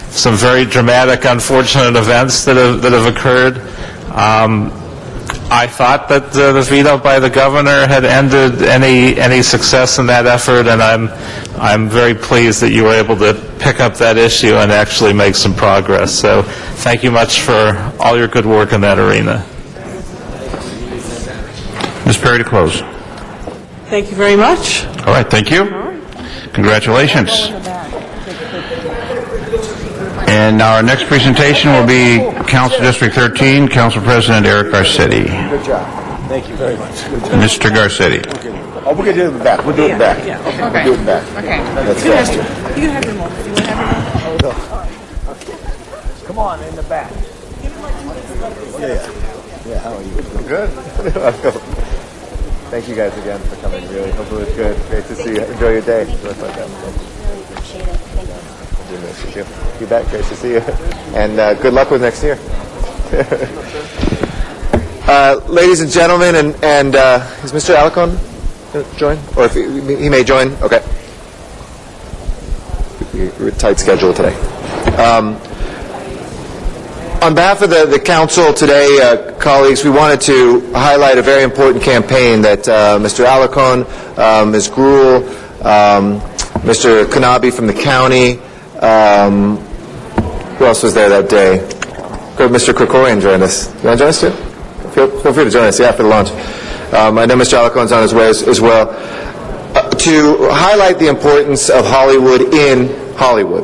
some very dramatic, unfortunate events that have occurred. I thought that the veto by the governor had ended any success in that effort, and I'm very pleased that you were able to pick up that issue and actually make some progress. So thank you much for all your good work in that arena. Ms. Perry to close. Thank you very much. All right, thank you. Congratulations. And our next presentation will be Council District 13, Council President Eric Garcetti. Good job. Thank you very much. Good job. Mr. Garcetti. Okay. Oh, we're going to do it in the back. We'll do it in the back. Yeah, okay. We'll do it in the back. Okay. That's You can faster. have your moment. You want to have your moment? Come on, in the back. Yeah. Yeah, how are you? Good. Thank you guys again for coming, really. Hopefully it was good. Great to see you. Enjoy your day. Really appreciate it. Thank you. You bet. Great to see you. And good luck with next year. Ladies and gentlemen, and is Mr. Alarcon going to join? Or if he may join? Okay. We're a tight schedule today. On behalf of the council today, colleagues, we wanted to highlight a very important campaign that Mr. Alarcon, Ms. Gruhl, Mr. Kanabi from the county, who else was there that day? Mr. Krikorian joined us. You want to join us too? Feel free to join us, after the launch. I know Mr. Alarcon's on his way as well. To highlight the importance of Hollywood in Hollywood.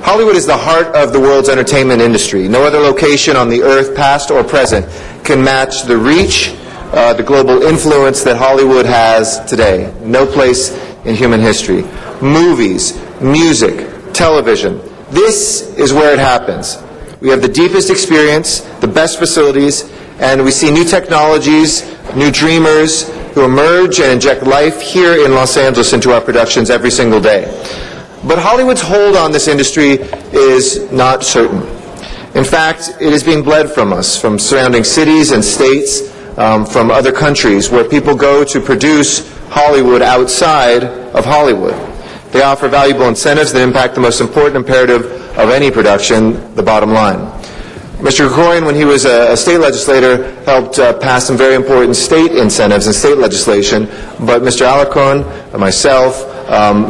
Hollywood is the heart of the world's entertainment industry. No other location on the earth, past or present, can match the reach, the global influence that Hollywood has today. No place in human history. Movies, music, television. This is where it happens. We have the deepest experience, the best facilities, and we see new technologies, new dreamers who emerge and inject life here in Los Angeles into our productions every single day. But Hollywood's hold on this industry is not certain. In fact, it is being bled from us, from surrounding cities and states, from other countries, where people go to produce Hollywood outside of Hollywood. They offer valuable incentives that impact the most important imperative of any production, the bottom line. Mr. Krikorian, when he was a state legislator, helped pass some very important state incentives and state legislation, but Mr. Alarcon, myself,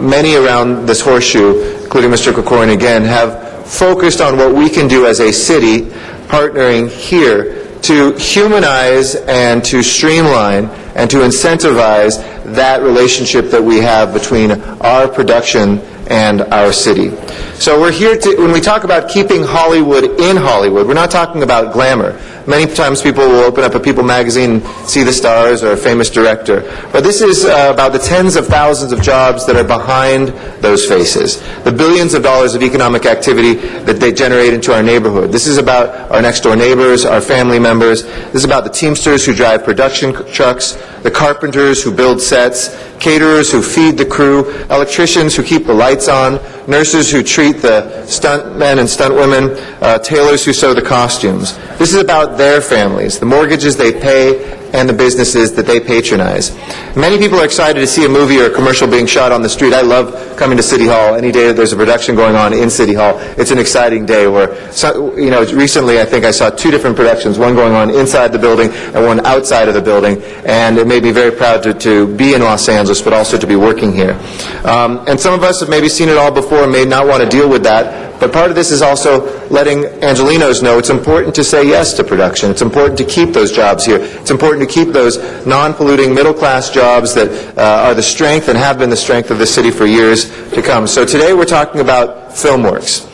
many around this horseshoe, including Mr. Krikorian again, have focused on what we can do as a city, partnering here to humanize and to streamline and to incentivize that relationship that we have between our production and our city. So we're here to, when we talk about keeping Hollywood in Hollywood, we're not talking about glamour. Many times people will open up a People magazine and see the stars or a famous director. But this is about the tens of thousands of jobs that are behind those faces, the billions of dollars of economic activity that they generate into our neighborhood. This is about our next-door neighbors, our family members. This is about the Teamsters who drive production trucks, the carpenters who build sets, caterers who feed the crew, electricians who keep the lights on, nurses who treat the stuntmen and stuntwomen, tailors who sew the costumes. This is about their families, the mortgages they pay, and the businesses that they patronize. Many people are excited to see a movie or a commercial being shot on the street. I love coming to City Hall any day that there's a production going on in City Hall. It's an exciting day where, recently I think I saw two different productions, one going on inside the building and one outside of the building, and it made me very proud to be in Los Angeles, but also to be working here. And some of us have maybe seen it all before and may not want to deal with that. But part of this is also letting Angelenos know it's important to say yes to production. It's important to keep those jobs here. It's important to keep those non-polluting middle-class jobs that are the strength and have been the strength of the city for years to come. So today we're talking about FilmWorks.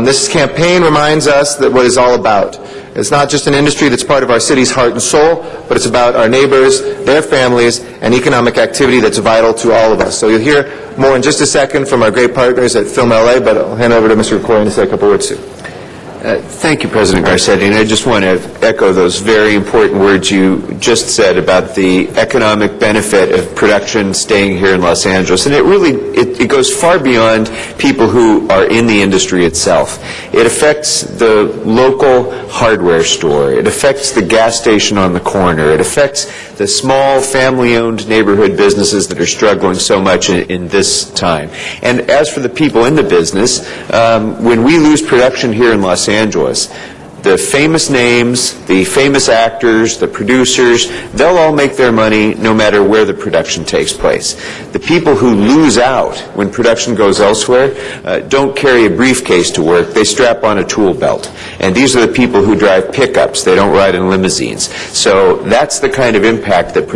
This campaign reminds us that what it's all about. It's not just an industry that's part of our city's heart and soul, but it's about our neighbors, their families, and economic activity that's vital to all of us. So you'll hear more in just a second from our great partners at Film LA, but I'll hand over to Mr. Krikorian to say a couple words too. Thank you, President Garcetti, and I just want to echo those very important words you just said about the economic benefit of production staying here in Los Angeles. And it really, it goes far beyond people who are in the industry itself. It affects the local hardware store. It affects the gas station on the corner. It affects the small family-owned neighborhood businesses that are struggling so much in this time. And as for the people in the business, when we lose production here in Los Angeles, the famous names, the famous actors, the producers, they'll all make their money no matter where the production takes place. The people who lose out when production goes elsewhere don't carry a briefcase to work, they strap on a tool belt. And these are the people who drive pickups, they don't ride in limousines. So that's the kind of impact that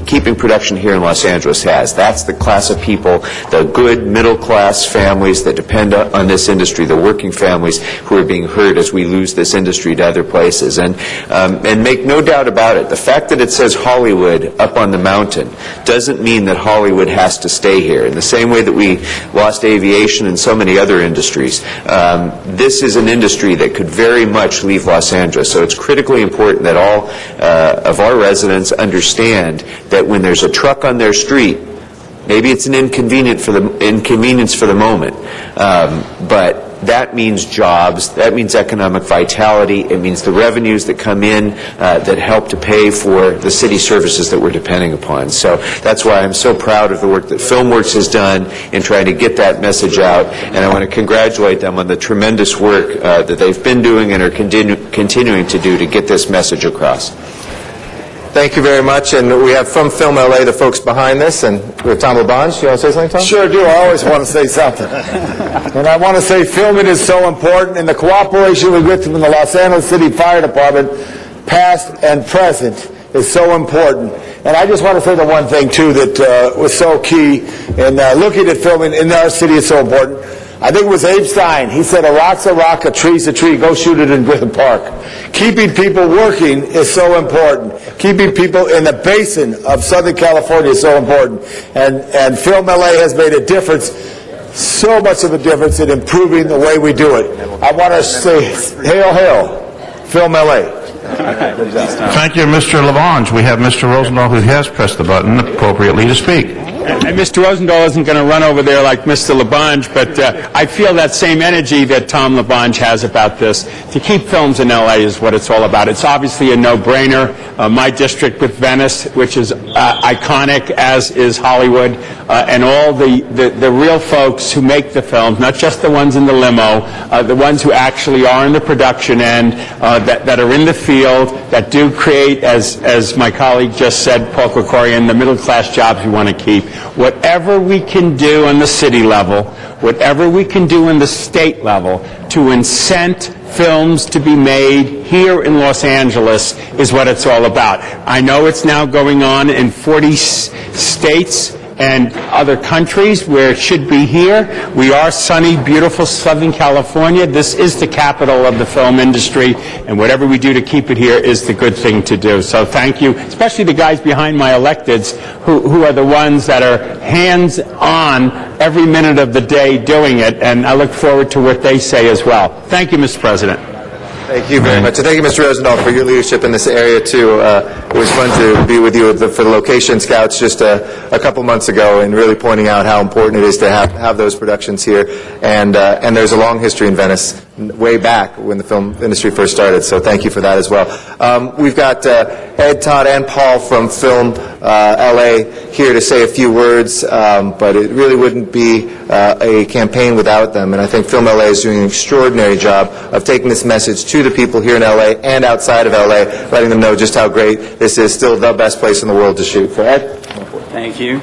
keeping production here in Los Angeles has. That's the class of people, the good middle-class families that depend on this industry, the working families who are being hurt as we lose this industry to other places. And make no doubt about it, the fact that it says Hollywood up on the mountain doesn't mean that Hollywood has to stay here. In the same way that we lost aviation and so many other industries, this is an industry that could very much leave Los Angeles. So it's critically important that all of our residents understand that when there's a truck on their street, maybe it's an inconvenience for the moment, but that means jobs, that means economic vitality, it means the revenues that come in that help to pay for the city services that we're depending upon. So that's why I'm so proud of the work that FilmWorks has done in trying to get that message out, and I want to congratulate them on the tremendous work that they've been doing and are continuing to do to get this message across. Thank you very much. And we have from Film LA the folks behind this, and we have Tom LaBonge. You want to say something, Tom? Sure do. I always want to say something. And I want to say filming is so important, and the cooperation we get from the Los Angeles City Fire Department, past and present, is so important. And I just want to say the one thing, too, that was so key in looking at filming in our city is so important. I think it was Abe Stein. He said, a rock's a rock, a tree's a tree, go shoot it in Griffith Park. Keeping people working is so important. Keeping people in the basin of Southern California is so important. And Film LA has made a difference, so much of a difference in improving the way we do it. I want to say, hail, hail, Film LA. Thank you, Mr. LaBonge. We have Mr. Rosendahl, who has pressed the button appropriately to speak. And Mr. Rosendahl isn't going to run over there like Mr. LaBonge, but I feel that same energy that Tom LaBonge has about this. To keep films in L.A. is what it's all about. It's obviously a no-brainer. My district with Venice, which is iconic, as is Hollywood, and all the real folks who make the films, not just the ones in the limo, the ones who actually are in the production end, that are in the field, that do create, as my colleague just said, Paul Krikorian, the middle-class jobs we want to keep. Whatever we can do on the city level, whatever we can do on the state level to incent films to be made here in Los Angeles is what it's all about. I know it's now going on in 40 states and other countries where it should be here. We are sunny, beautiful Southern California. This is the capital of the film industry, and whatever we do to keep it here is the good thing to do. So thank you, especially the guys behind my electeds who are the ones that are hands-on every minute of the day doing it, and I look forward to what they say as well. Thank you, Mr. President. Thank you very much. And thank you, Mr. Rosendahl, for your leadership in this area, too. It was fun to be with you for the Location Scouts just a couple months ago and really pointing out how important it is to have those productions here. And there's a long history in Venice, way back when the film industry first started, so thank you for that as well. We've got Ed, Todd, and Paul from Film LA here to say a few words, but it really wouldn't be a campaign without them, and I think Film LA is doing an extraordinary job of taking this message to the people here in LA and outside of LA, letting them know just how great this is, still the best place in the world to shoot. For Ed? Thank you.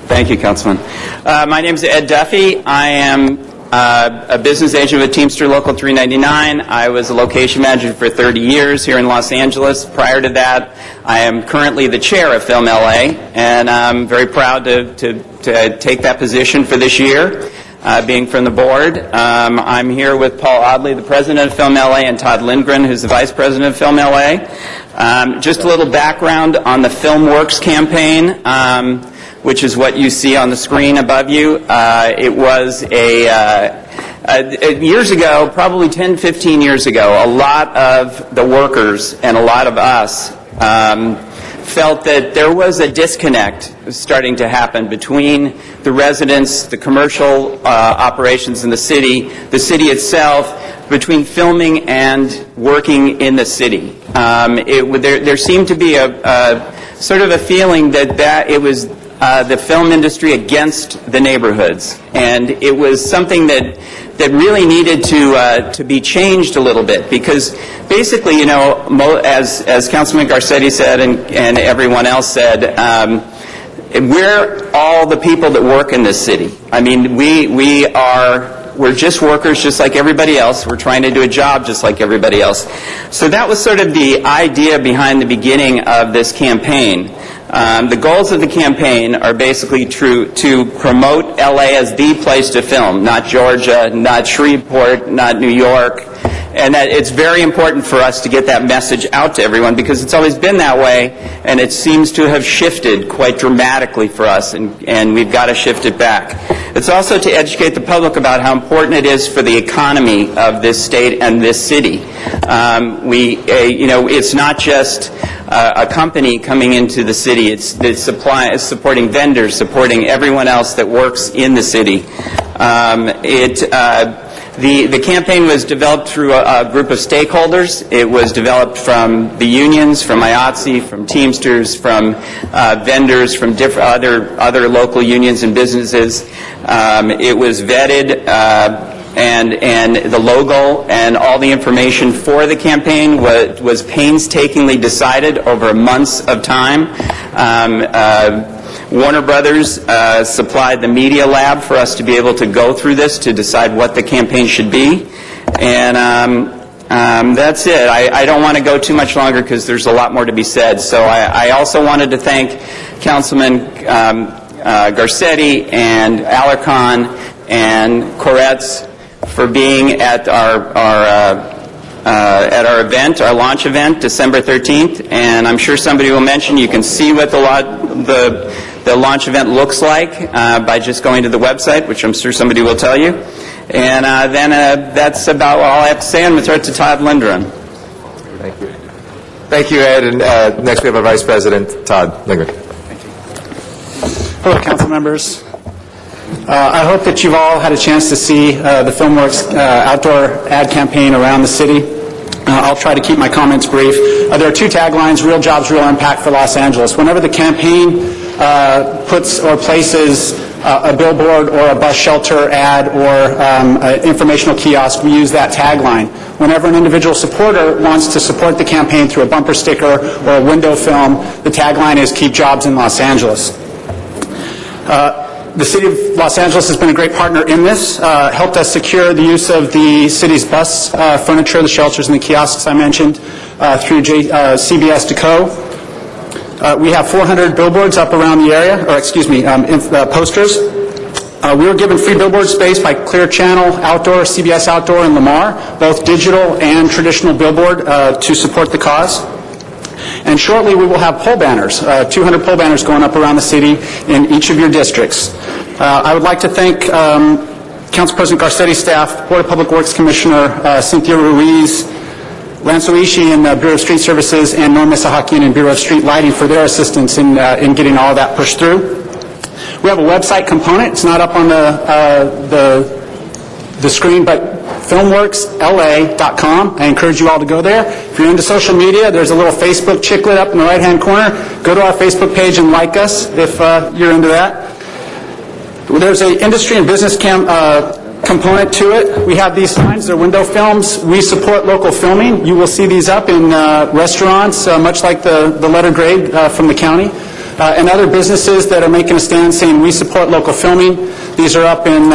Thank you, Councilman. My name is Ed Duffy. I am a business agent with Teamster Local 399. I was a location manager for 30 years here in Los Angeles. Prior to that, I am currently the chair of Film LA, and I'm very proud to take that position for this year, being from the board. I'm here with Paul Audley, the president of Film LA, and Todd Lindgren, who's the vice president of Film LA. Just a little background on the FilmWorks campaign, which is what you see on the screen above you. It was years ago, probably 10, 15 years ago, a lot of the workers and a lot of us felt that there was a disconnect starting to happen between the residents, the commercial operations in the city itself, between filming and working in the city. There seemed to be a sort of a feeling that it was the film industry against the neighborhoods, and it was something that that really needed to be changed a little bit, because basically, you know, as Councilman Garcetti said and everyone else said, we're all the people that work in this city. I mean, we're just workers just like everybody else. We're trying to do a job just like everybody else. So that was sort of the idea behind the beginning of this campaign. The goals of the campaign are basically to promote LA as the place to film, not Georgia, not Shreveport, not New York. And that it's very important for us to get that message out to everyone, because it's always been that way, and it seems to have shifted quite dramatically for us, and we've got to shift it back. It's also to educate the public about how important it is for the economy of this state and this city. You know, it's not just a company coming into the city. It's supporting vendors, supporting everyone else that works in the city. The campaign was developed through a group of stakeholders. It was developed from the unions, from IATSE, from Teamsters, from vendors, from different other local unions and businesses. It was vetted, and the logo and all the information for the campaign was painstakingly decided over months of time. Warner Brothers supplied the media lab for us to be able to go through this to decide what the campaign should be. And that's it. I don't want to go too much longer because there's a lot more to be said. So I also wanted to thank Councilman Garcetti and Alarcon and Koretz for being at our event, our launch event, December 13th, and I'm sure somebody will mention you can see what the launch event looks like by just going to the website, which I'm sure somebody will tell you. And then that's about all I have to say. I'm going to throw it to Todd Lindgren. Thank you. Thank you, Ed. And next we have our Vice President, Todd Lindgren. Hello, council members. I hope that you've all had a chance to see the FilmWorks outdoor ad campaign around the city. I'll try to keep my comments brief. There are two taglines: real jobs, real impact for Los Angeles. Whenever the campaign puts or places a billboard or a bus shelter ad or an informational kiosk, we use that tagline. Whenever an individual supporter wants to support the campaign through a bumper sticker or a window film, the tagline is "Keep Jobs in Los Angeles." The City of Los Angeles has been a great partner in this, helped us secure the use of the city's bus furniture, the shelters and the kiosks I mentioned, through CBS Deco. We have 400 billboards up around the area, or posters. We were given free billboard space by Clear Channel Outdoor, CBS Outdoor, and Lamar, both digital and traditional billboard, to support the cause. And shortly we will have pole banners, 200 pole banners going up around the city in each of your districts. I would like to thank Council President Garcetti's staff, Board of Public Works Commissioner Cynthia Ruiz, Lance Oishi in Bureau of Street Services, and Norm Misahakian in Bureau of Street Lighting for their assistance in getting all of that pushed through. We have a website component. It's not up on the screen, but filmworksla.com. I encourage you all to go there. If you're into social media, there's a little Facebook chicklet up in the right-hand corner. Go to our Facebook page and like us if you're into that. There's an industry and business component to it. We have these signs. They're window films. We support local filming. You will see these up in restaurants, much like the letter grade from the county, and other businesses that are making a stand saying we support local filming. These are up in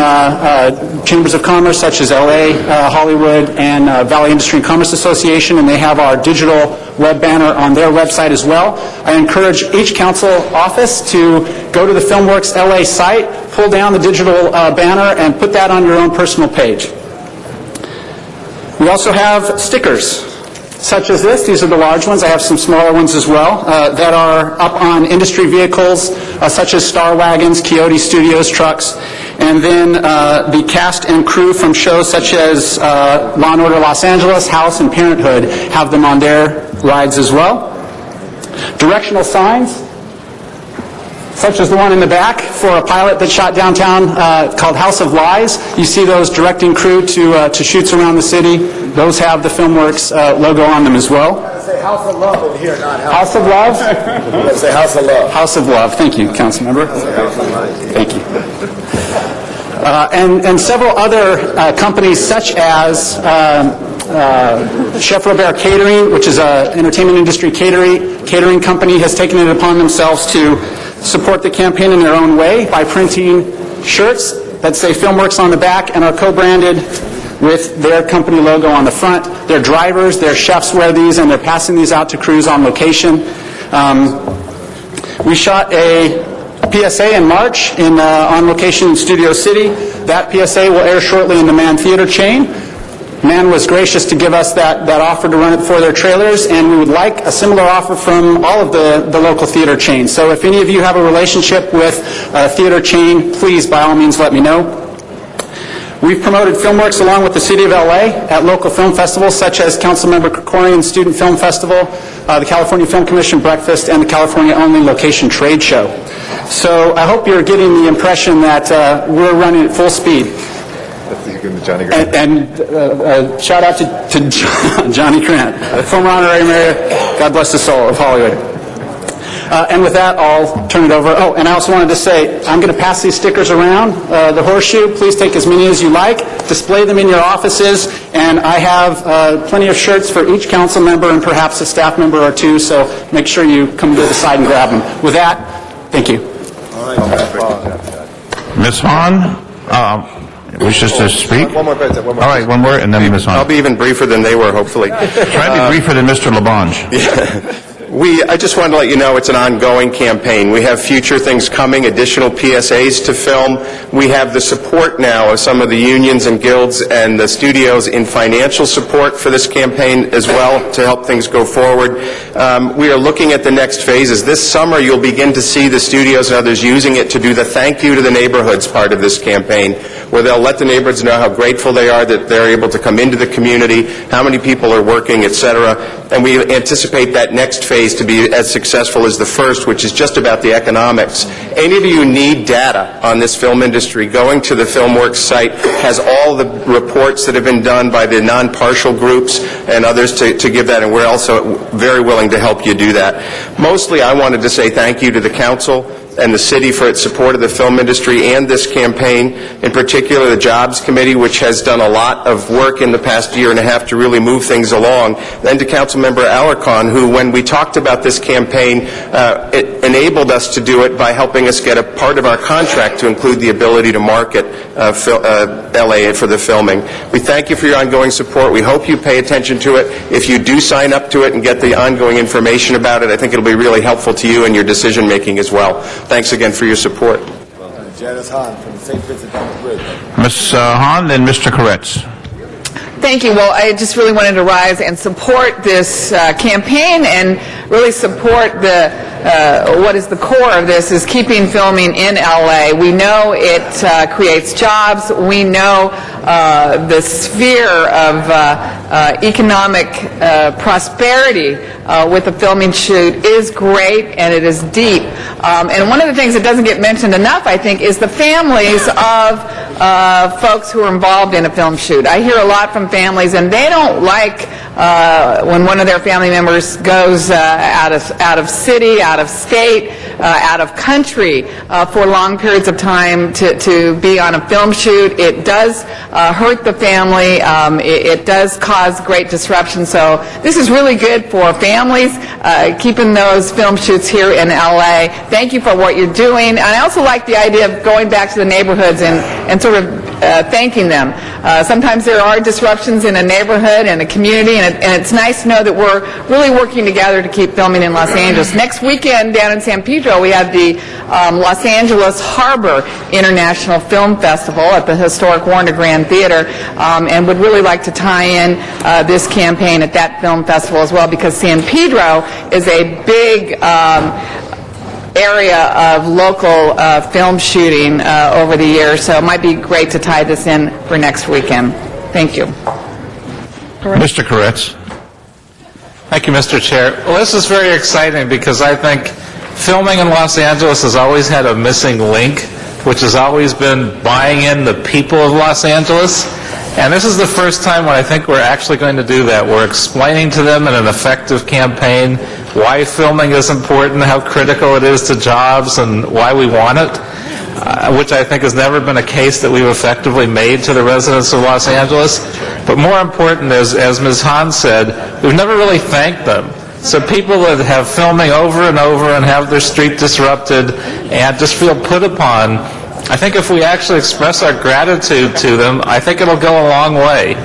chambers of commerce such as LA, Hollywood, and Valley Industry and Commerce Association, and they have our digital web banner on their website as well. I encourage each council office to go to the FilmWorks LA site, pull down the digital banner, and put that on your own personal page. We also have stickers such as this. These are the large ones. I have some smaller ones as well that are up on industry vehicles such as Star Wagons, Coyote Studios trucks, and then the cast and crew from shows such as Law & Order Los Angeles, House, and Parenthood have them on their rides as well. Directional signs, such as the one in the back for a pilot that shot downtown called House of Lies. You see those directing crew to shoots around the city. Those have the FilmWorks logo on them as well. Say House of Love in here, not House of Love? Say House of Love. House of Love. Thank you, Councilmember. Thank you. and several other companies such as Chef Robert Catering, which is an entertainment industry catering company, has taken it upon themselves to support the campaign in their own way by printing shirts that say Filmworks on the back and are co-branded with their company logo on the front. Their drivers, their chefs wear these, and they're passing these out to crews on location. We shot a PSA in March on location in Studio City. That PSA will air shortly in the Mann Theater chain. Mann was gracious to give us that offer to run it for their trailers, and we would like a similar offer from all of the local theater chains. So if any of you have a relationship with a theater chain, please, by all means, let me know. We've promoted Filmworks along with the City of LA at local film festivals such as Councilmember Krikorian's Student Film Festival, the California Film Commission Breakfast, and the California Only Location Trade Show. So I hope you're getting the impression that we're running at full speed. And shout out to Johnny Grant, former honorary mayor, God bless his soul, of Hollywood. And with that, I'll turn it over. Oh, and I also wanted to say, I'm going to pass these stickers around, the horseshoe. Please take as many as you like. Display them in your offices. And I have plenty of shirts for each council member and perhaps a staff member or two, so make sure you come to the side and grab them. With that, thank you. Ms. Hahn wishes to speak? One more. All right, one more, and then Ms. Hahn. I'll be even briefer than they were, hopefully. Try to be briefer than Mr. Labange. I just wanted to let you know it's an ongoing campaign. We have future things coming, additional PSAs to film. We have the support now of some of the unions and guilds and the studios in financial support for this campaign as well to help things go forward. We are looking at the next phases. This summer you'll begin to see the studios and others using it to do the thank you to the neighborhoods part of this campaign, where they'll let the neighborhoods know how grateful they are that they're able to come into the community, how many people are working, etc. And we anticipate that next phase to be as successful as the first, which is just about the economics. Any of you need data on this film industry, going to the Filmworks site has all the reports that have been done by the non-partial groups and others to give that, and we're also very willing to help you do that. Mostly, I wanted to say thank you to the council and the city for its support of the film industry and this campaign, in particular the Jobs Committee, which has done a lot of work in the past year and a half to really move things along. Then to Councilmember Alarcon, who, when we talked about this campaign, it enabled us to do it by helping us get a part of our contract to include the ability to market LA for the filming. We thank you for your ongoing support. We hope you pay attention to it. If you do sign up to it and get the ongoing information about it, I think it'll be really helpful to you in your decision making as well. Thanks again for your support. Janice Hahn from St. Vincent Down the Bridge. Ms. Hahn, then Mr. Koretz. Thank you. Well, I just really wanted to rise and support this campaign and really support what is the core of this is keeping filming in LA. We know it creates jobs. We know the sphere of economic prosperity with a filming shoot is great, and it is deep. And one of the things that doesn't get mentioned enough, I think, is the families of folks who are involved in a film shoot. I hear a lot from families, and they don't like when one of their family members goes out of city, out of state, out of country for long periods of time to be on a film shoot. It does hurt the family. It does cause great disruption. So this is really good for families, keeping those film shoots here in LA. Thank you for what you're doing. And I also like the idea of going back to the neighborhoods and sort of thanking them. Sometimes there are disruptions in a neighborhood and a community, and it's nice to know that we're really working together to keep filming in Los Angeles. Next weekend down in San Pedro, we have the Los Angeles Harbor International Film Festival at the historic Warner Grand Theater, and would really like to tie in this campaign at that film festival as well, because San Pedro is a big area of local film shooting over the years, so it might be great to tie this in for next weekend. Thank you. Mr. Koretz. Thank you, Mr. Chair. Well, this is very exciting because I think filming in Los Angeles has always had a missing link, which has always been buying in the people of Los Angeles. And this is the first time when I think we're actually going to do that. We're explaining to them in an effective campaign why filming is important, how critical it is to jobs, and why we want it. which I think has never been a case that we've effectively made to the residents of Los Angeles. But more important, as Ms. Hahn said, we've never really thanked them. So people that have filming over and over and have their street disrupted and just feel put upon, I think if we actually express our gratitude to them, I think it'll go a long way.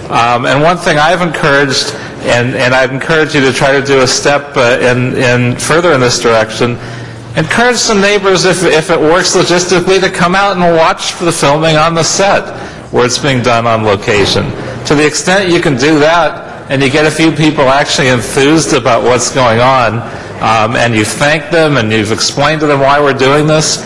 And one thing I've encouraged, and I'd encourage you to try to do a step in further in this direction, encourage some neighbors, if it works logistically, to come out and watch the filming on the set where it's being done on location. To the extent you can do that, and you get a few people actually enthused about what's going on, and you thank them and you've explained to them why we're doing this,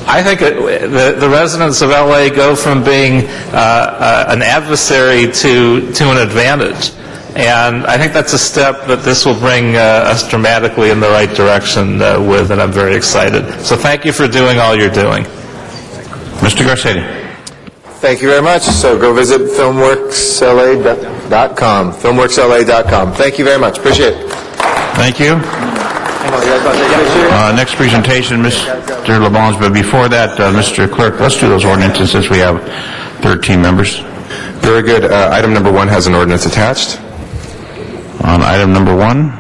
I think the residents of LA go from being an adversary to an advantage. And I think that's a step that this will bring us dramatically in the right direction with, and I'm very excited. So thank you for doing all you're doing. Mr. Garcetti. Thank you very much. So go visit filmworksla.com. Filmworksla.com. Thank you very much. Appreciate it. Thank you. Next presentation, Mr. LaBonge, but before that, Mr. Clerk, let's do those ordinances since we have 13 members. Very good. Item number 1 has an ordinance attached. On item number 1,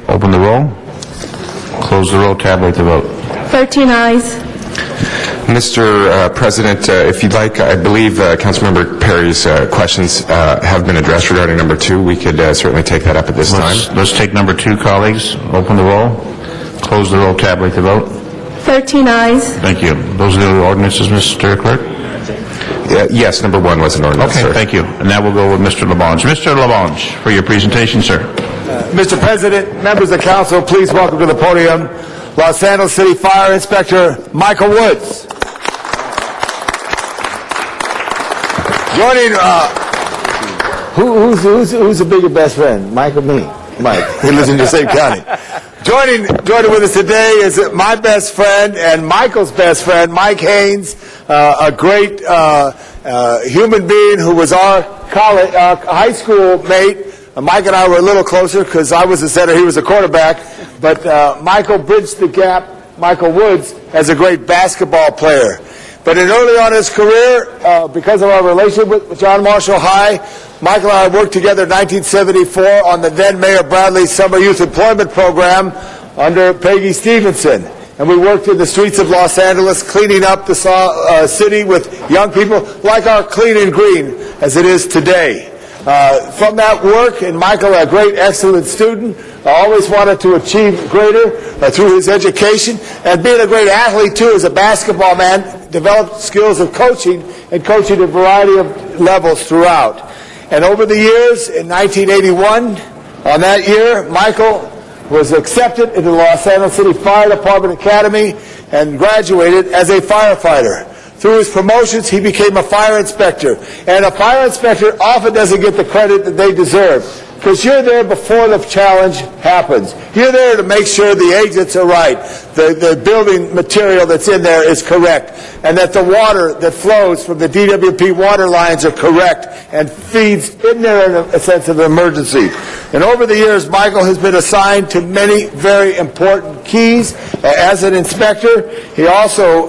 open the roll, close the roll, tabulate the vote. 13 ayes. Mr. President, if you'd like, I believe Councilmember Perry's questions have been addressed regarding number 2. We could certainly take that up at this time. Let's take number 2, colleagues. Open the roll, close the roll, tabulate the vote. 13 ayes. Thank you. Those are the ordinances, Mr. Clerk? Yes, number 1 was an ordinance, Okay, sir. thank you. And now we'll go with Mr. LaBonge. Mr. LaBonge, for your presentation, sir. Mr. President, members of council, please welcome to the podium Los Angeles City Fire Inspector Michael Woods. Joining, who's the bigger best friend, Mike or me? Mike. He lives in the same county. Joining with us today is my best friend and Michael's best friend, Mike Haynes, a great human being who was our high school mate. Mike and I were a little closer because I was a center, he was a quarterback. But Michael bridged the gap. Michael Woods as a great basketball player. But early on in his career, because of our relationship with John Marshall High, Michael and I worked together in 1974 on the then Mayor Bradley Summer Youth Employment Program under Peggy Stevenson. And we worked in the streets of Los Angeles, cleaning up the city with young people, like our Clean and Green as it is today. From that work, and Michael, a great, excellent student, always wanted to achieve greater through his education, and being a great athlete, too, as a basketball man, developed skills of coaching, and coaching a variety of levels throughout. And over the years, in 1981, on that year, Michael was accepted into the Los Angeles City Fire Department Academy and graduated as a firefighter. Through his promotions, he became a fire inspector. And a fire inspector often doesn't get the credit that they deserve, because you're there before the challenge happens. You're there to make sure the exits are right, the building material that's in there is correct, and that the water that flows from the DWP water lines are correct and feeds in there in a sense of emergency. And over the years, Michael has been assigned to many very important keys as an inspector. He also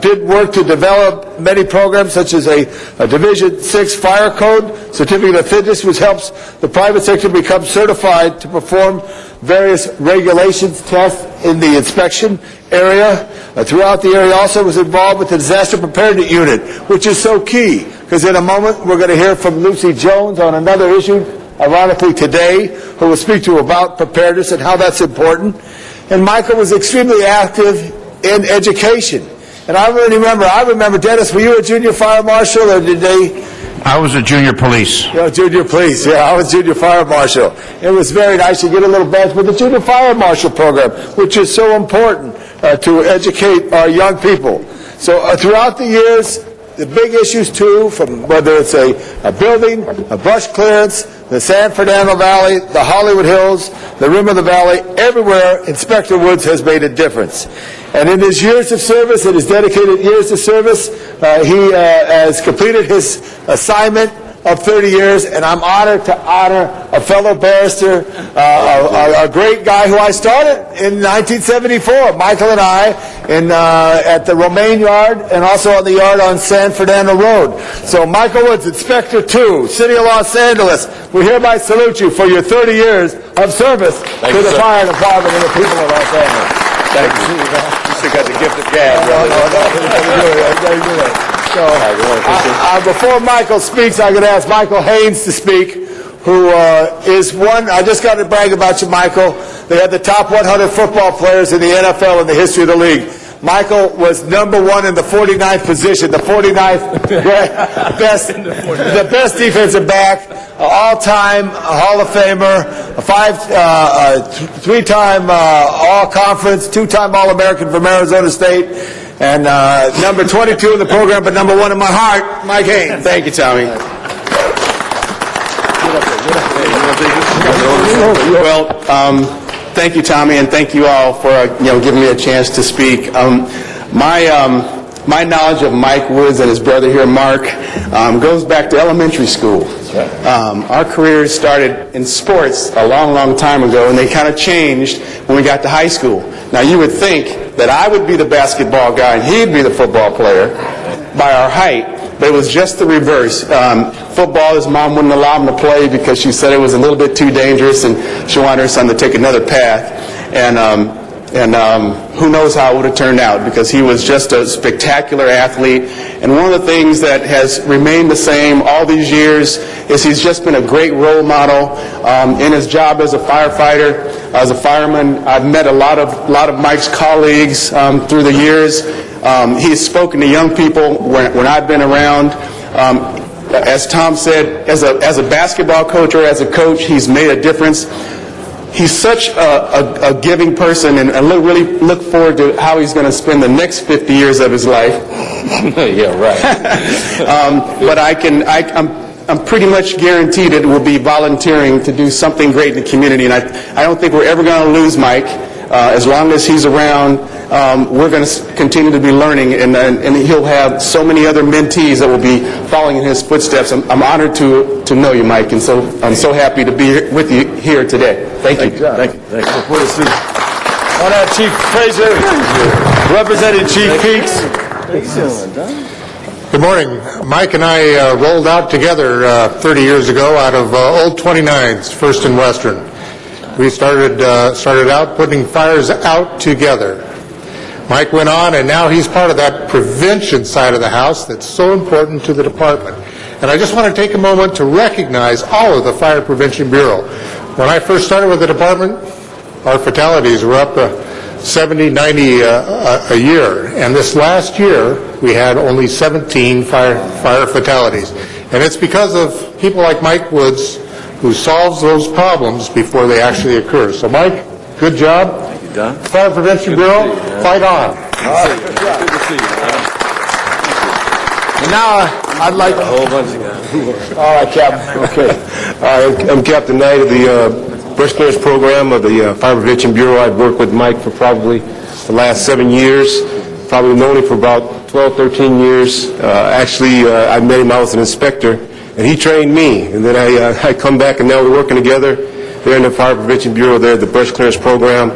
did work to develop many programs, such as a Division 6 fire code, certificate of fitness, which helps the private sector become certified to perform various regulations tests in the inspection area. Throughout the area, also was involved with the disaster preparedness unit, which is so key, because in a moment we're going to hear from Lucy Jones on another issue, ironically today, who will speak to you about preparedness and how that's important. And Michael was extremely active in education. And I remember, Dennis, were you a junior fire marshal, or did they? I was a junior police. Junior police, yeah, I was junior fire marshal. It was very nice to get a little badge with the junior fire marshal program, which is so important to educate our young people. So throughout the years, the big issues too, from whether it's a building, a brush clearance, the San Fernando Valley, the Hollywood Hills, the rim of the valley, everywhere Inspector Woods has made a difference. And in his years of service, in his dedicated years of service, he has completed his assignment of 30 years, and I'm honored to honor a fellow barrister, a great guy who I started in 1974, Michael and I, at the Romaine Yard and also on the yard on San Fernando Road. So Michael Woods, Inspector 2, City of Los Angeles, we hereby salute you for your 30 years of service to the fire department and the people of Los Angeles. Thank you. You still got the gift of gab, really. So, before Michael speaks, I'm going to ask Michael Haynes to speak, who is one. I just got to brag about you, Michael. They had the top 100 football players in the NFL in the history of the league. Michael was number one in the 49th position, the 49th the best defensive back, all-time Hall of Famer, three-time All-Conference, two-time All-American from Arizona State, and number 22 in the program, but number one in my heart, Mike Haynes. Thank you, Tommy. Well, thank you, Tommy, and thank you all for giving me a chance to speak. My knowledge of Mike Woods and his brother here, Mark, goes back to elementary school. Our careers started in sports a long, long time ago, and they kind of changed when we got to high school. Now, you would think that I would be the basketball guy and he'd be the football player by our height, but it was just the reverse. Football, his mom wouldn't allow him to play because she said it was a little bit too dangerous, and she wanted her son to take another path. And who knows how it would have turned out, because he was just a spectacular athlete. And one of the things that has remained the same all these years is he's just been a great role model in his job as a firefighter, as a fireman. I've met a lot of Mike's colleagues through the years. He's spoken to young people when I've been around. As Tom said, as a basketball coach or as a coach, he's made a difference. He's such a giving person, and I really look forward to how he's going to spend the next 50 years of his life. Yeah, right. But I'm pretty much guaranteed it will be volunteering to do something great in the community, and I don't think we're ever going to lose Mike. As long as he's around, we're going to continue to be learning, and he'll have so many other mentees that will be following in his footsteps. I'm honored to know you, Mike, and so I'm so happy to be with you here today. Thank you. Thank you. On that, Chief Fraser, representing Chief Peaks. Good morning. Mike and I rolled out together 30 years ago out of Old 29's, First and Western. We started out putting fires out together. Mike went on, and now he's part of that prevention side of the house that's so important to the department. And I just want to take a moment to recognize all of the Fire Prevention Bureau. When I first started with the department, our fatalities were up to 70, 90 a year. And this last year, we had only 17 fire fatalities. And it's because of people like Mike Woods, who solves those problems before they actually occur. So, Mike, good job. Thank you, Don. Fire Prevention Bureau, fight on. Good to see you, man. And now, I'd like a whole bunch of guys. All right, Captain. Okay. I'm Captain Knight of the Brush Clearance Program of the Fire Prevention Bureau. I've worked with Mike for probably the last 7 years. Probably known him for about 12, 13 years. I met him, I was an inspector, and he trained me. And then I come back, and now we're working together there in the Fire Prevention Bureau there, the Brush Clearance Program,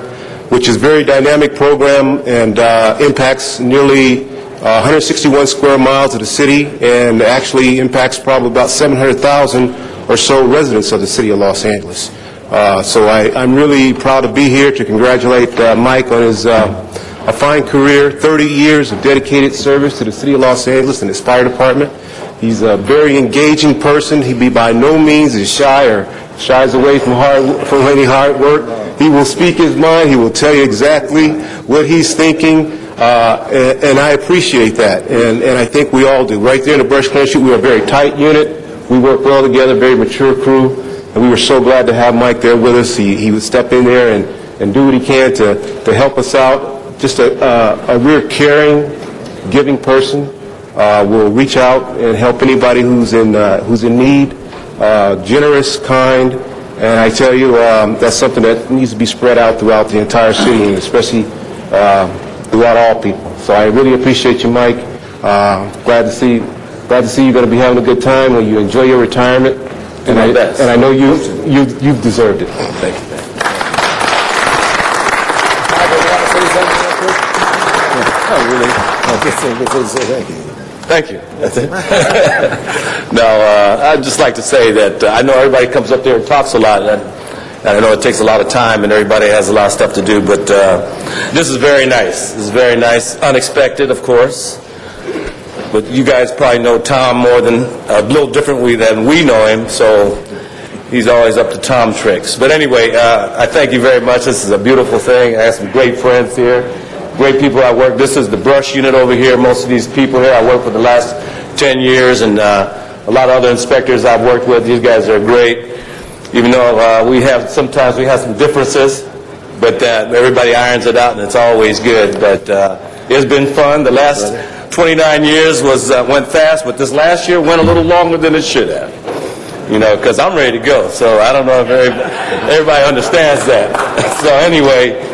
which is a very dynamic program and impacts nearly 161 square miles of the city, and actually impacts probably about 700,000 or so residents of the city of Los Angeles. So I'm really proud to be here to congratulate Mike on his a fine career, 30 years of dedicated service to the city of Los Angeles and its fire department. He's a very engaging person. He be by no means is shy or shies away from any hard work. He will speak his mind. He will tell you exactly what he's thinking, and I appreciate that, and I think we all do. Right there in the Brush Clearance, we are a very tight unit. We work well together, very mature crew, and we were so glad to have Mike there with us. He would step in there and do what he can to help us out. Just a real caring, giving person. Will reach out and help anybody who's in need. Generous, kind, and I tell you, that's something that needs to be spread out throughout the entire city, and especially throughout all people. So I really appreciate you, Mike. Glad to see Glad to see you're going to be having a good time when you enjoy your retirement. And I know you've deserved it. Thank you. Thank you. No, I'd just like to say that I know everybody comes up there and talks a lot, and I know it takes a lot of time, and everybody has a lot of stuff to do, but this is very nice. This is very nice. Unexpected, of course. But you guys probably know Tom more than, a little differently than we know him, so he's always up to Tom tricks. But anyway, I thank you very much. This is a beautiful thing. I have some great friends here. Great people I work. This is the brush unit over here. Most of these people here I worked for the last 10 years, and a lot of other inspectors I've worked with. These guys are great. Even though sometimes we have some differences, but everybody irons it out, and it's always good. But it's been fun. The last 29 years went fast, but this last year went a little longer than it should have. Because I'm ready to go. So I don't know if everybody understands that. So anyway.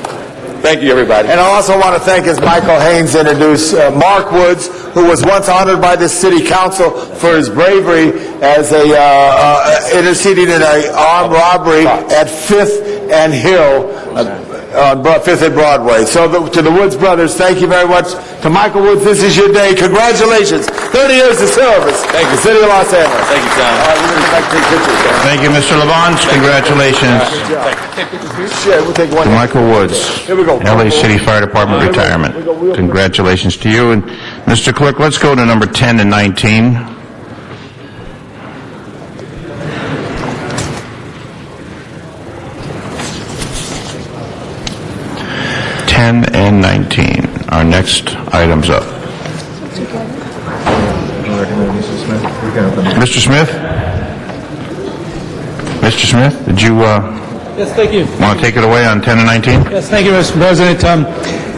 Thank you, everybody. And I also want to thank, as Michael Haynes introduced, Mark Woods, who was once honored by the City Council for his bravery as interceding in an armed robbery at 5th and Hill, on 5th and Broadway. So to the Woods brothers, thank you very much. To Michael Woods, this is your day. Congratulations. 30 years of service. Thank you. City of Los Angeles. Thank you, Tom. Thank you, Mr. Labange. Congratulations We'll take one. to Michael Woods, Here we go. LA City Fire Department retirement. Congratulations to you. And Mr. Clerk, let's go to number 10 and 19. And 19. Our next items up. Mr. Smith? Mr. Smith, did you Yes, thank you. want to take it away on 10 and 19? Yes, thank you, Mr. President.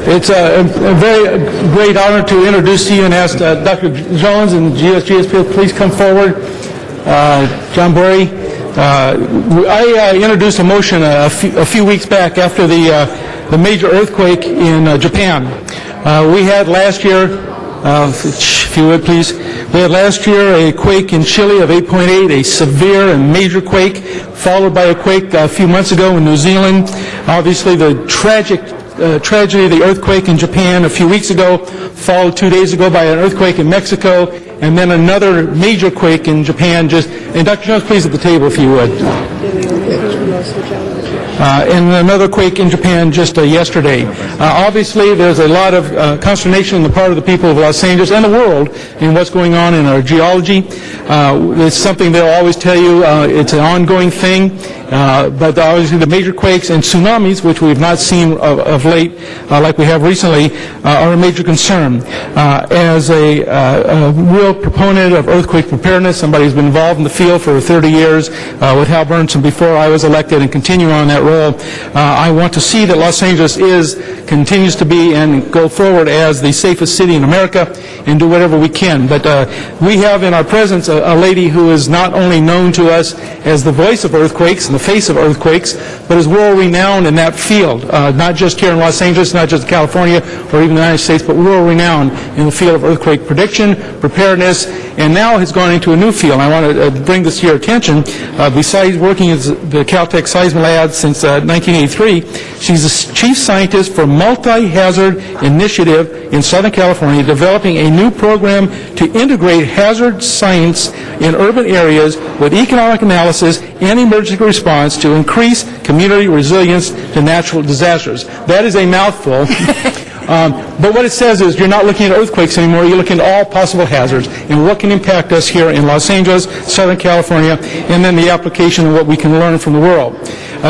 It's a very great honor to introduce to you and ask Dr. Jones and GSP, please come forward. John Burry. I introduced a motion a few weeks back after the major earthquake in Japan. We had last year, if you would please, we had last year a quake in Chile of 8.8, a severe and major quake, followed by a quake a few months ago in New Zealand. Obviously the tragedy of the earthquake in Japan a few weeks ago, followed 2 days ago by an earthquake in Mexico, and then another major quake in Japan. And Dr. Jones, please at the table if you would. And another quake in Japan just yesterday. Obviously, there's a lot of consternation on the part of the people of Los Angeles and the world in what's going on in our geology. It's something they'll always tell you it's an ongoing thing, but obviously the major quakes and tsunamis, which we've not seen of late like we have recently, are a major concern. As a real proponent of earthquake preparedness, somebody who's been involved in the field for 30 years with Hal Burnson before I was elected and continue on that role, I want to see that Los Angeles continues to be and go forward as the safest city in America and do whatever we can. But we have in our presence a lady who is not only known to us as the voice of earthquakes and the face of earthquakes, but is world-renowned in that field, not just here in Los Angeles, not just California or even the United States, but world-renowned in the field of earthquake prediction, preparedness, and now has gone into a new field. I want to bring this to your attention. Besides working at the Caltech Seismolab Lab since 1983, she's the chief scientist for Multi-Hazard Initiative in Southern California, developing a new program to integrate hazard science in urban areas with economic analysis and emergency response to increase community resilience to natural disasters. That is a mouthful. But what it says is you're not looking at earthquakes anymore, you're looking at all possible hazards and what can impact us here in Los Angeles, Southern California, and then the application of what we can learn from the world.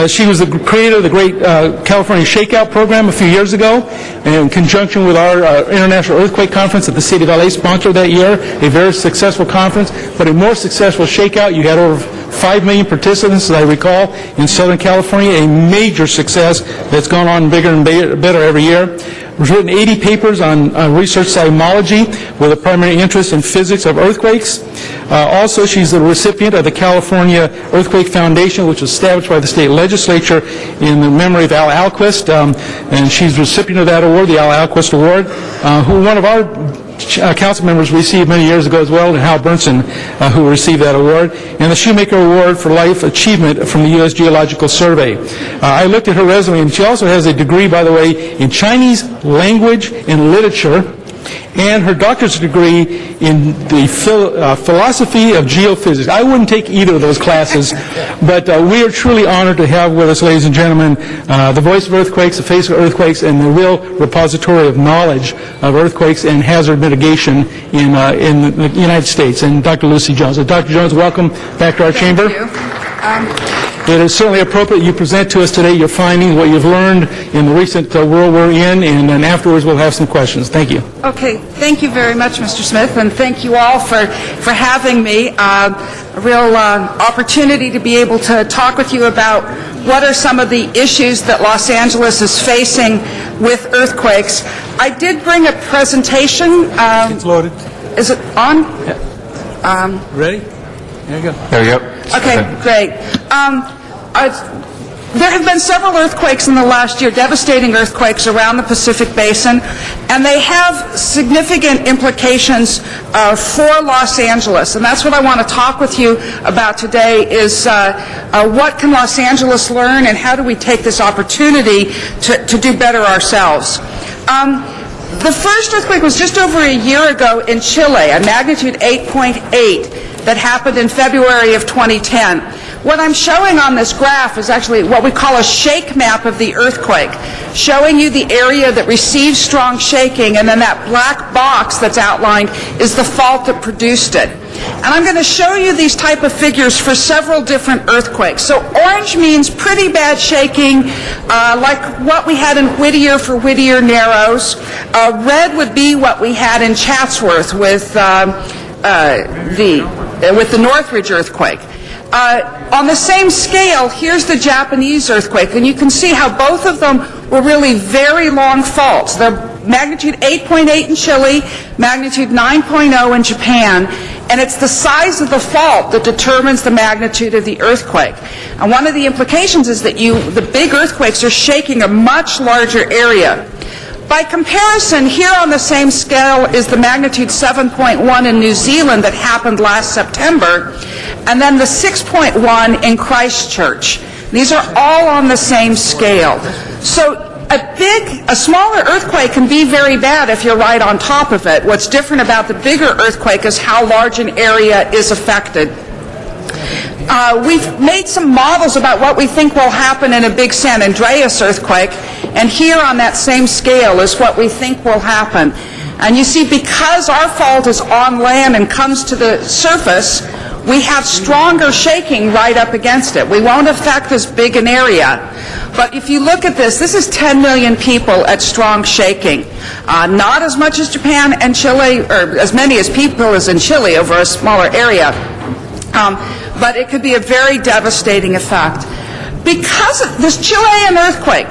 She was the creator of the great California Shakeout program a few years ago, in conjunction with our International Earthquake Conference that the City of LA sponsored that year, a very successful conference, but a more successful shakeout. You had over 5 million participants, as I recall, in Southern California, a major success that's gone on bigger and better every year. We've written 80 papers on research seismology with a primary interest in physics of earthquakes. Also, she's the recipient of the California Earthquake Foundation, which was established by the state legislature in the memory of Al Alquist, and she's the recipient of that award, the Al Alquist Award, who one of our council members received many years ago as well, and Hal Burnson, who received that award, and the Shoemaker Award for Life Achievement from the U.S. Geological Survey. I looked at her resume, and she also has a degree, by the way, in Chinese language and literature, and her doctorate degree in the philosophy of geophysics. I wouldn't take either of those classes, but we are truly honored to have with us, ladies and gentlemen, the voice of earthquakes, the face of earthquakes, and the real repository of knowledge of earthquakes and hazard mitigation in the United States, and Dr. Lucy Jones. Dr. Jones, welcome back to our chamber. It is certainly appropriate you present to us today your findings, what you've learned in the recent world we're in, and then afterwards we'll have some questions. Thank you. Okay, thank you very much, Mr. Smith, and thank you all for having me. A real opportunity to be able to talk with you about what are some of the issues that Los Angeles is facing with earthquakes. I did bring a presentation. It's loaded. Is it on? Yeah. Ready? There you go. There you go. Okay, great. There have been several earthquakes in the last year, devastating earthquakes around the Pacific Basin, and they have significant implications for Los Angeles. And that's what I want to talk with you about today is what can Los Angeles learn and how do we take this opportunity to do better ourselves. The first earthquake was just over a year ago in Chile, a magnitude 8.8 that happened in February of 2010. What I'm showing on this graph is actually what we call a shake map of the earthquake, showing you the area that receives strong shaking, and then that black box that's outlined is the fault that produced it. And I'm going to show you these type of figures for several different earthquakes. So orange means pretty bad shaking, like what we had in Whittier for Whittier Narrows. Red would be what we had in Chatsworth with the Northridge earthquake. On the same scale, here's the Japanese earthquake, and you can see how both of them were really very long faults. They're magnitude 8.8 in Chile, magnitude 9.0 in Japan, and it's the size of the fault that determines the magnitude of the earthquake. And one of the implications is that the big earthquakes are shaking a much larger area. By comparison, here on the same scale is the magnitude 7.1 in New Zealand that happened last September, and then the 6.1 in Christchurch. These are all on the same scale. So a smaller earthquake can be very bad if you're right on top of it. What's different about the bigger earthquake is how large an area is affected. We've made some models about what we think will happen in a big San Andreas earthquake, and here on that same scale is what we think will happen. And you see, because our fault is on land and comes to the surface, we have stronger shaking right up against it. We won't affect as big an area. But if you look at this is 10 million people at strong shaking. Not as much as Japan and Chile, or as many as people as in Chile over a smaller area. But it could be a very devastating effect. Because of this Chilean earthquake,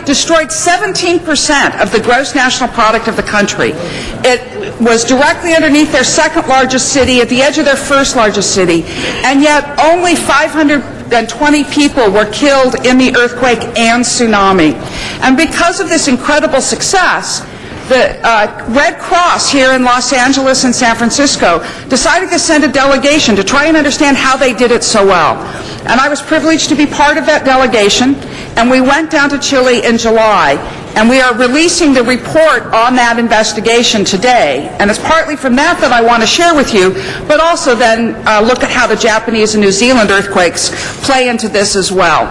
destroyed 17% of the gross national product of the country. It was directly underneath their second largest city, at the edge of their first largest city, and yet only 520 people were killed in the earthquake and tsunami. And because of this incredible success, the Red Cross here in Los Angeles and San Francisco decided to send a delegation to try and understand how they did it so well. And I was privileged to be part of that delegation, and we went down to Chile in July, and we are releasing the report on that investigation today. And it's partly from that I want to share with you, but also then look at how the Japanese and New Zealand earthquakes play into this as well.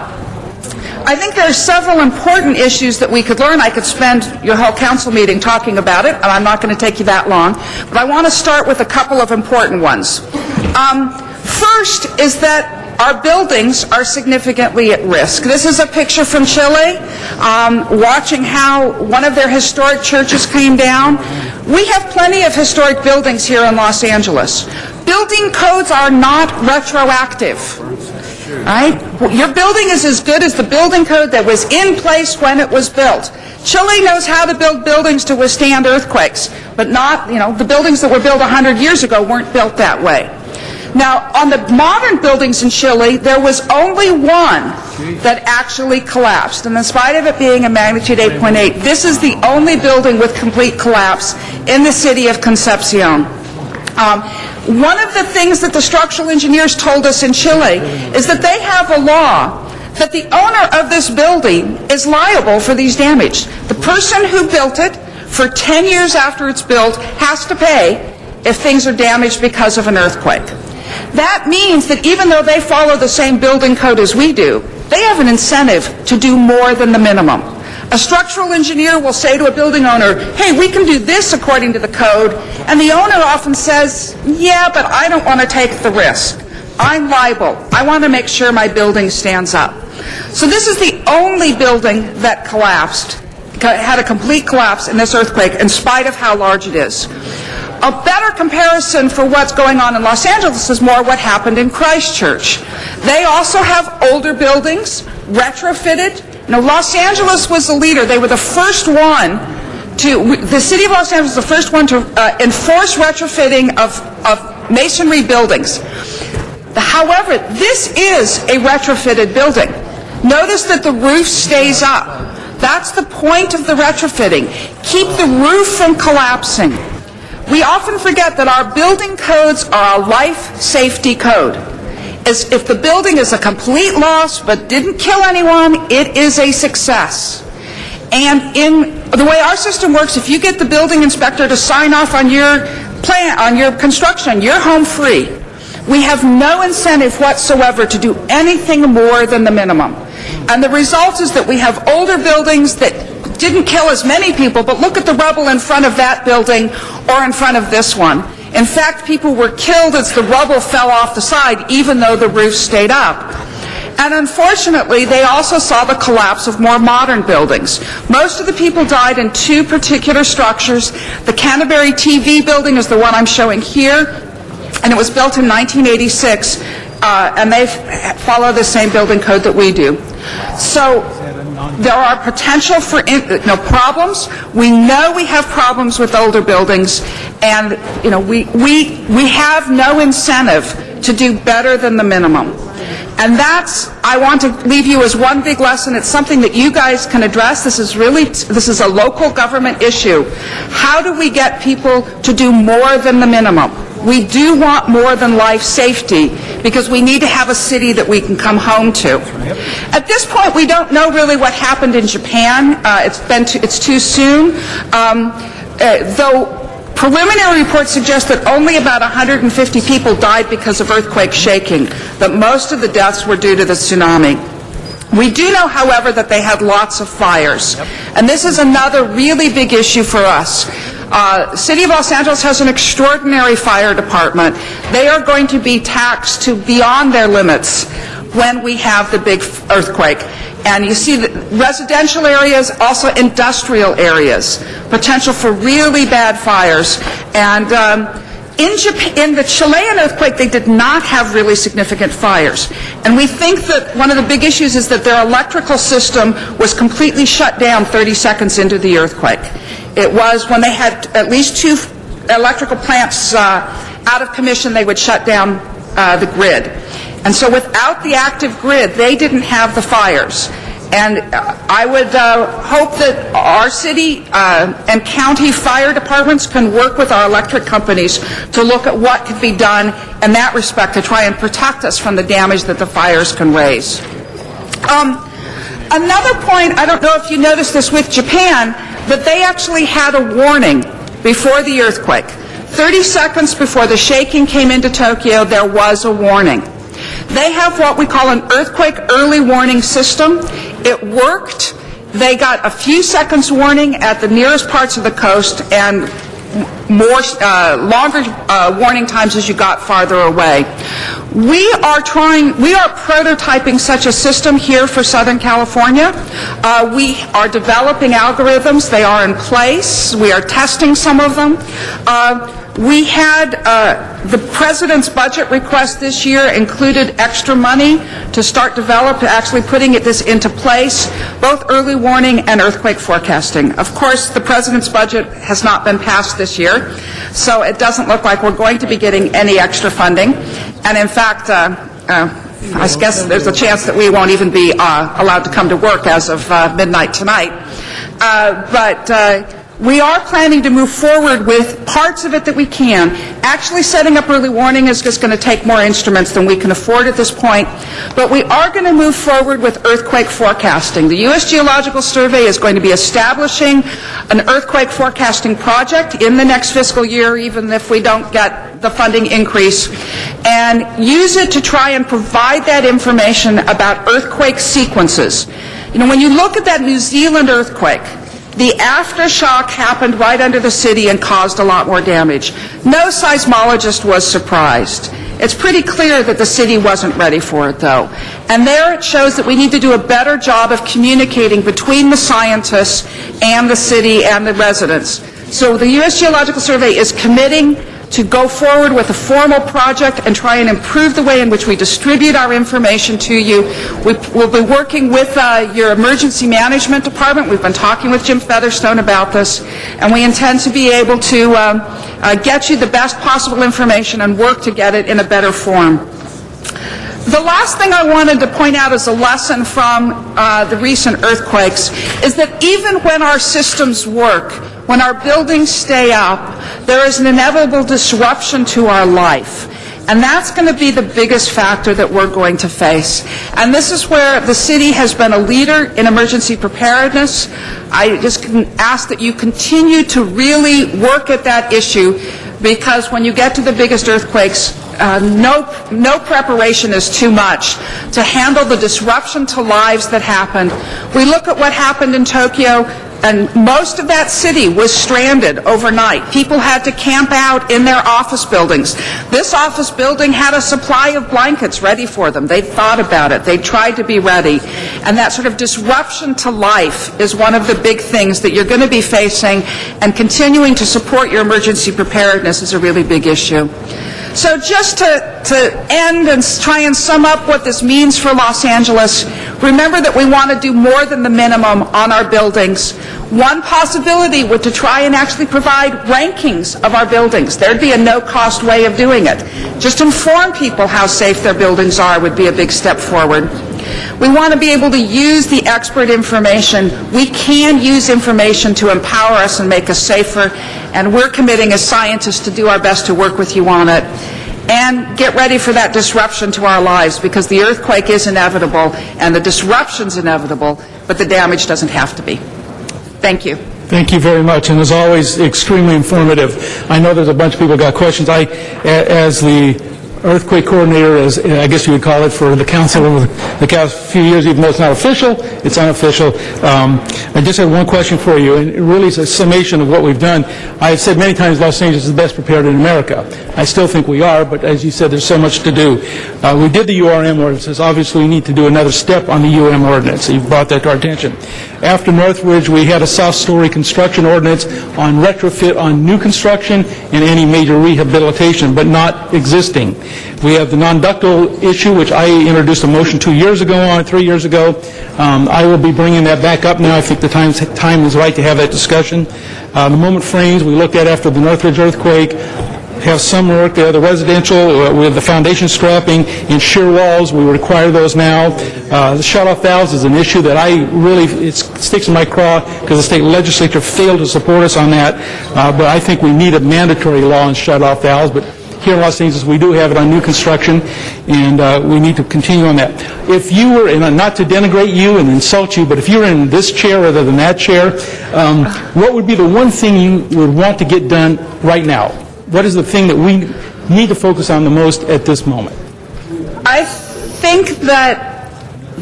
I think there are several important issues that we could learn. I could spend your whole council meeting talking about it, and I'm not going to take you that long. But I want to start with a couple of important ones. First is that our buildings are significantly at risk. This is a picture from Chile, watching how one of their historic churches came down. We have plenty of historic buildings here in Los Angeles. Building codes are not retroactive. Right? Your building is as good as the building code that was in place when it was built. Chile knows how to build buildings to withstand earthquakes, but not, the buildings that were built 100 years ago weren't built that way. Now, on the modern buildings in Chile, there was only one that actually collapsed. And in spite of it being a magnitude 8.8, this is the only building with complete collapse in the city of Concepcion. One of the things that the structural engineers told us in Chile is that they have a law that the owner of this building is liable for these damage. The person who built it for 10 years after it's built has to pay if things are damaged because of an earthquake. That means that even though they follow the same building code as we do, they have an incentive to do more than the minimum. A structural engineer will say to a building owner, hey, we can do this according to the code, and the owner often says, yeah, but I don't want to take the risk. I'm liable. I want to make sure my building stands up. So this is the only building that collapsed, had a complete collapse in this earthquake, in spite of how large it is. A better comparison for what's going on in Los Angeles is more what happened in Christchurch. They also have older buildings, retrofitted. Now, Los Angeles was the leader. They were the first one the city of Los Angeles was the first one to enforce retrofitting of masonry buildings. However, this is a retrofitted building. Notice that the roof stays up. That's the point of the retrofitting. Keep the roof from collapsing. We often forget that our building codes are a life safety code. As if the building is a complete loss but didn't kill anyone, it is a success. And in the way our system works, if you get the building inspector to sign off on your plan, on your construction, you're home free. We have no incentive whatsoever to do anything more than the minimum. And the result is that we have older buildings that didn't kill as many people, but look at the rubble in front of that building or in front of this one. In fact, people were killed as the rubble fell off the side, even though the roof stayed up. And unfortunately, they also saw the collapse of more modern buildings. Most of the people died in two particular structures. The Canterbury TV building is the one I'm showing here, and it was built in 1986, and they follow the same building code that we do. So there are potential for problems. We know we have problems with older buildings, and we have no incentive to do better than the minimum. And I want to leave you as one big lesson. It's something that you guys can address. This is a local government issue. How do we get people to do more than the minimum? We do want more than life safety because we need to have a city that we can come home to. At this point, we don't know really what happened in Japan. It's too soon. Though preliminary reports suggest that only about 150 people died because of earthquake shaking, but most of the deaths were due to the tsunami. We do know, however, that they had lots of fires. And this is another really big issue for us. The City of Los Angeles has an extraordinary fire department. They are going to be taxed to beyond their limits when we have the big earthquake. And you see the residential areas, also industrial areas, potential for really bad fires. And in the Chilean earthquake, they did not have really significant fires. And we think that one of the big issues is that their electrical system was completely shut down 30 seconds into the earthquake. It was when they had at least two electrical plants out of commission, they would shut down the grid. And so without the active grid, they didn't have the fires. And I would hope that our city and county fire departments can work with our electric companies to look at what could be done in that respect to try and protect us from the damage that the fires can raise. Another point, I don't know if you noticed this with Japan, but they actually had a warning before the earthquake. 30 seconds before the shaking came into Tokyo, there was a warning. They have what we call an earthquake early warning system. It worked. They got a few seconds warning at the nearest parts of the coast and longer warning times as you got farther away. We are prototyping such a system here for Southern California. We are developing algorithms. They are in place. We are testing some of them. We had the President's budget request this year included extra money to start actually putting this into place, both early warning and earthquake forecasting. Of course, the President's budget has not been passed this year, so it doesn't look like we're going to be getting any extra funding. And in fact, I guess there's a chance that we won't even be allowed to come to work as of midnight tonight. But we are planning to move forward with parts of it that we can. Actually, setting up early warning is just going to take more instruments than we can afford at this point. But we are going to move forward with earthquake forecasting. The U.S. Geological Survey is going to be establishing an earthquake forecasting project in the next fiscal year, even if we don't get the funding increase, and use it to try and provide that information about earthquake sequences. You know, when you look at that New Zealand earthquake, the aftershock happened right under the city and caused a lot more damage. No seismologist was surprised. It's pretty clear that the city wasn't ready for it, though. And there it shows that we need to do a better job of communicating between the scientists and the city and the residents. So the U.S. Geological Survey is committing to go forward with a formal project and try and improve the way in which we distribute our information to you. We'll be working with your emergency management department. We've been talking with Jim Featherstone about this, and we intend to be able to get you the best possible information and work to get it in a better form. The last thing I wanted to point out as a lesson from the recent earthquakes is that even when our systems work, when our buildings stay up, there is an inevitable disruption to our life. And that's going to be the biggest factor that we're going to face. And this is where the city has been a leader in emergency preparedness. I just ask that you continue to really work at that issue, because when you get to the biggest earthquakes, no preparation is too much to handle the disruption to lives that happened. We look at what happened in Tokyo, and most of that city was stranded overnight. People had to camp out in their office buildings. This office building had a supply of blankets ready for them. They thought about it. They tried to be ready. And that sort of disruption to life is one of the big things that you're going to be facing, and continuing to support your emergency preparedness is a really big issue. So just to end and try and sum up what this means for Los Angeles, remember that we want to do more than the minimum on our buildings. One possibility would to try and actually provide rankings of our buildings. There'd be a no-cost way of doing it. Just inform people how safe their buildings are would be a big step forward. We want to be able to use the expert information. We can use information to empower us and make us safer, and we're committing as scientists to do our best to work with you on it. And get ready for that disruption to our lives, because the earthquake is inevitable and the disruption's inevitable, but the damage doesn't have to be. Thank you. Thank you very much, and as always, extremely informative. I know there's a bunch of people who got questions. As the earthquake coordinator, as I guess you would call it, for the council over the past few years, even though it's not official, it's unofficial. I just have one question for you, and it really is a summation of what we've done. I've said many times Los Angeles is the best prepared in America. I still think we are, but as you said, there's so much to do. We did the URM ordinances. Obviously, we need to do another step on the UM ordinance. So you've brought that to our attention. After Northridge, we had a soft-story construction ordinance on retrofit on new construction and any major rehabilitation, but not existing. We have the non-ductile issue, which I introduced a motion 3 years ago. I will be bringing that back up now. I think the time is right to have that discussion. The moment frames we looked at after the Northridge earthquake have some work there. The residential with the foundation strapping and shear walls, we require those now. The shut-off valves is an issue that it sticks in my craw, because the state legislature failed to support us on that. But I think we need a mandatory law on shut-off valves. But here in Los Angeles, we do have it on new construction, and we need to continue on that. If you were, and not to denigrate you and insult you, but if you were in this chair rather than that chair, what would be the one thing you would want to get done right now? What is the thing that we need to focus on the most at this moment? I think that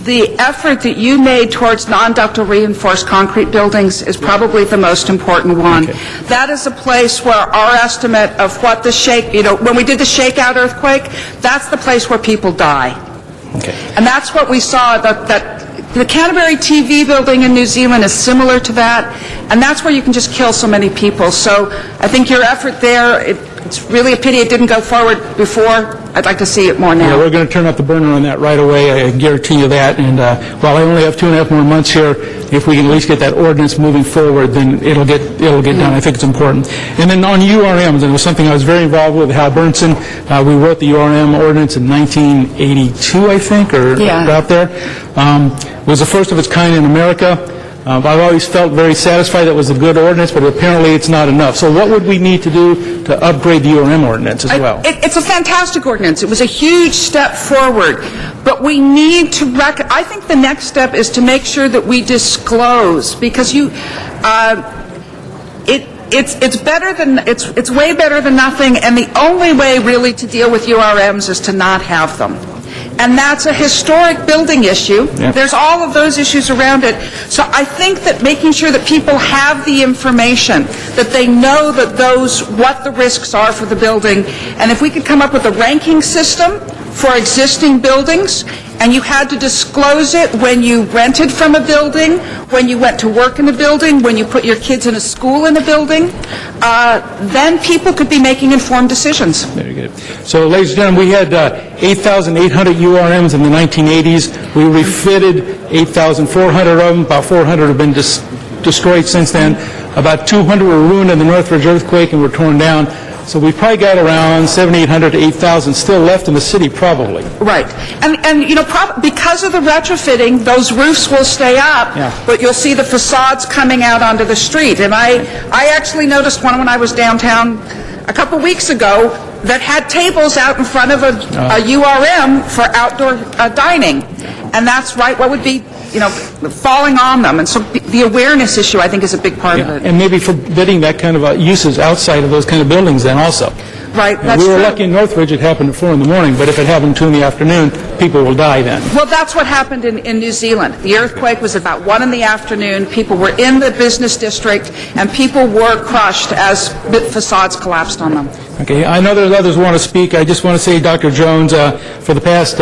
the effort that you made towards non-ductile reinforced concrete buildings is probably the most important one. Okay. That is a place where our estimate of what the when we did the shakeout earthquake, that's the place where people die. Okay. And that's what we saw, that the Canterbury TV building in New Zealand is similar to that, and that's where you can just kill so many people. So I think your effort there, it's really a pity it didn't go forward before I'd like to see it more Yeah, now. we're going to turn up the burner on that right away, I guarantee you that. And while I only have 2.5 more months here, if we can at least get that ordinance moving forward, then it'll get done. I think it's important. And then on URMs, and it was something I was very involved with, Hal Burnson. We wrote the URM ordinance in 1982, I think, or about there. It was the first of its kind in America. I've always felt very satisfied that it was a good ordinance, but apparently it's not enough. So what would we need to do to upgrade the URM ordinance as well? It's a fantastic ordinance. It was a huge step forward. But we need to I think the next step is to make sure that we disclose, because it's better than it's way better than nothing, and the only way really to deal with URMs is to not have them. And that's a historic building issue. Yep. There's all of those issues around it. So I think that making sure that people have the information, that they know that what the risks are for the building, and if we could come up with a ranking system for existing buildings, and you had to disclose it when you rented from a building, when you went to work in a building, when you put your kids in a school in a building, then people could be making informed decisions. Very good. So, ladies and gentlemen, we had 8,800 URMs in the 1980s. We refitted 8,400 of them. About 400 have been destroyed since then. About 200 were ruined in the Northridge earthquake and were torn down. So we've probably got around 7,800 to 8,000 still left in the city, probably. Right. And you know, because of the retrofitting, those roofs will stay up, but you'll see the facades coming out onto the street. And I actually noticed one when I was downtown a couple weeks ago that had tables out in front of a URM for outdoor dining. And that's right, what would be, falling on them. And so the awareness issue, I think, is a big part of it. And maybe forbidding that kind of uses outside of those kind of buildings then also. Right, that's we were true. lucky in Northridge it happened at 4 in the morning, but if it happened 2 in the afternoon, people will die then. Well, that's what happened in New Zealand. The earthquake was about 1 in the afternoon. People were in the business district, and people were crushed as facades collapsed on them. Okay, I know there's others who want to speak. I just want to say, Dr. Jones, for the past